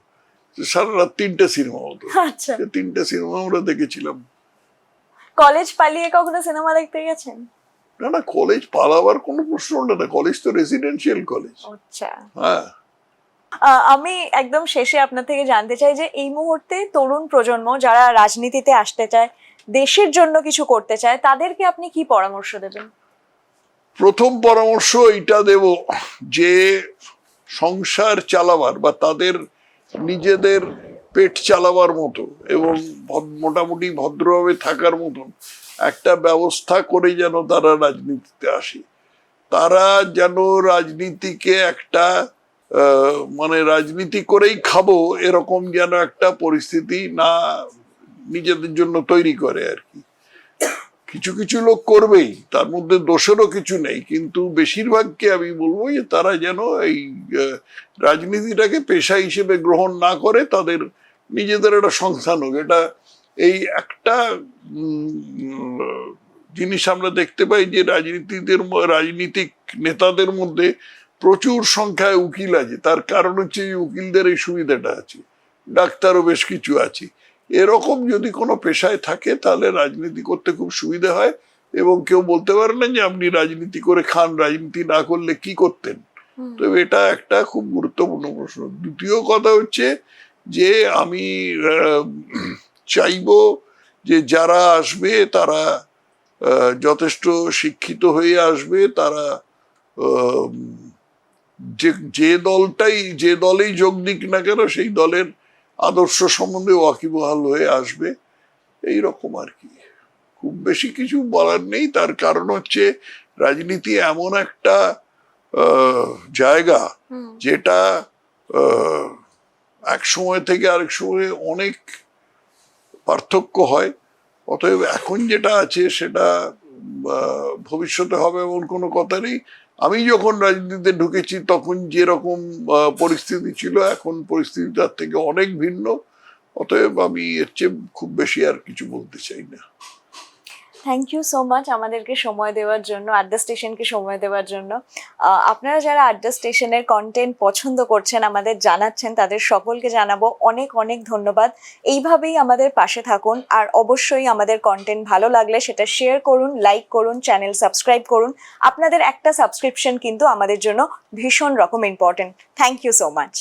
সারা রাত 3টে সিনেমা হতো। আচ্ছা, 3টে সিনেমা আমরা দেখেছিলাম। কলেজ পালিয়ে কখনো সিনেমা দেখতে গেছেন? না না, কলেজ পালাবার কোনো প্রশ্ন ওঠে না, কলেজ তো রেসিডেন্সিয়াল কলেজ। আচ্ছা, হ্যাঁ। আমি একদম শেষে আপনার থেকে জানতে চাই যে এই মুহূর্তে তরুণ প্রজন্ম যারা রাজনীতিতে আসতে চায়, দেশের জন্য কিছু করতে চায়, তাদেরকে আপনি কি পরামর্শ দেবেন? প্রথম পরামর্শ এটা দেব যে সংসার চালাবার বা তাদের নিজেদের পেট চালাবার মতো এবং মোটামুটি ভদ্রভাবে থাকার মতন একটা ব্যবস্থা করে যেন তারা রাজনীতিতে আসে। তারা যেন রাজনীতিকে একটা মানে রাজনীতি করেই খাবো এরকম যেন একটা পরিস্থিতি না নিজেদের জন্য তৈরি করে আর কি। কিছু কিছু লোক করবেই, তার মধ্যে দোষেরও কিছু নেই, কিন্তু বেশিরভাগকে আমি বলবো যে তারা যেন এই রাজনীতিটাকে পেশা হিসেবে গ্রহণ না করে, তাদের নিজেদের একটা সংস্থান হোক। এটা এই একটা জিনিস আমরা দেখতে পাই যে রাজনীতিক নেতাদের মধ্যে প্রচুর সংখ্যায় উকিল আছে। তার কারণ হচ্ছে উকিলদের এই সুবিধাটা আছে, ডাক্তারও বেশ কিছু আছে। এরকম যদি কোনো পেশায় থাকে তাহলে রাজনীতি করতে খুব সুবিধা হয় এবং কেউ বলতে পারে না যে আপনি রাজনীতি করে খান, রাজনীতি না করলে কি করতেন। তো এটা একটা খুব গুরুত্বপূর্ণ প্রশ্ন। দ্বিতীয় কথা হচ্ছে যে আমি চাইবো যে যারা আসবে তারা যথেষ্ট শিক্ষিত হয়ে আসবে, তারা যে দলেই যোগ দিক না কেন সেই দলের আদর্শ সম্বন্ধে ওয়াকিবহাল হয়ে আসবে, এইরকম আর কি। খুব বেশি কিছু বলার নেই। তার কারণ হচ্ছে রাজনীতি এমন একটা জায়গা যেটা এক সময় থেকে আরেক সময় অনেক পার্থক্য হয়। অতএব এখন যেটা আছে সেটা ভবিষ্যতে হবে এমন কোনো কথা নেই। আমি যখন রাজনীতিতে ঢুকেছি তখন যেরকম পরিস্থিতি ছিল, এখন পরিস্থিতি তার থেকে অনেক ভিন্ন। অতএব আমি এর চেয়ে খুব বেশি আর কিছু বলতে চাই না। থ্যাংক ইউ সো মাচ আমাদেরকে সময় দেওয়ার জন্য, আড্ডা স্টেশনকে সময় দেওয়ার জন্য। আপনারা যারা আড্ডা স্টেশনের কন্টেন্ট পছন্দ করছেন, আমাদের জানাচ্ছেন, তাদের সকলকে জানাবো অনেক অনেক ধন্যবাদ। এইভাবেই আমাদের পাশে থাকুন, আর অবশ্যই আমাদের কন্টেন্ট ভালো লাগলে সেটা শেয়ার করুন, লাইক করুন, চ্যানেল সাবস্ক্রাইব করুন। আপনাদের একটা সাবস্ক্রিপশন কিন্তু আমাদের জন্য ভীষণ রকম important. Thank you so much.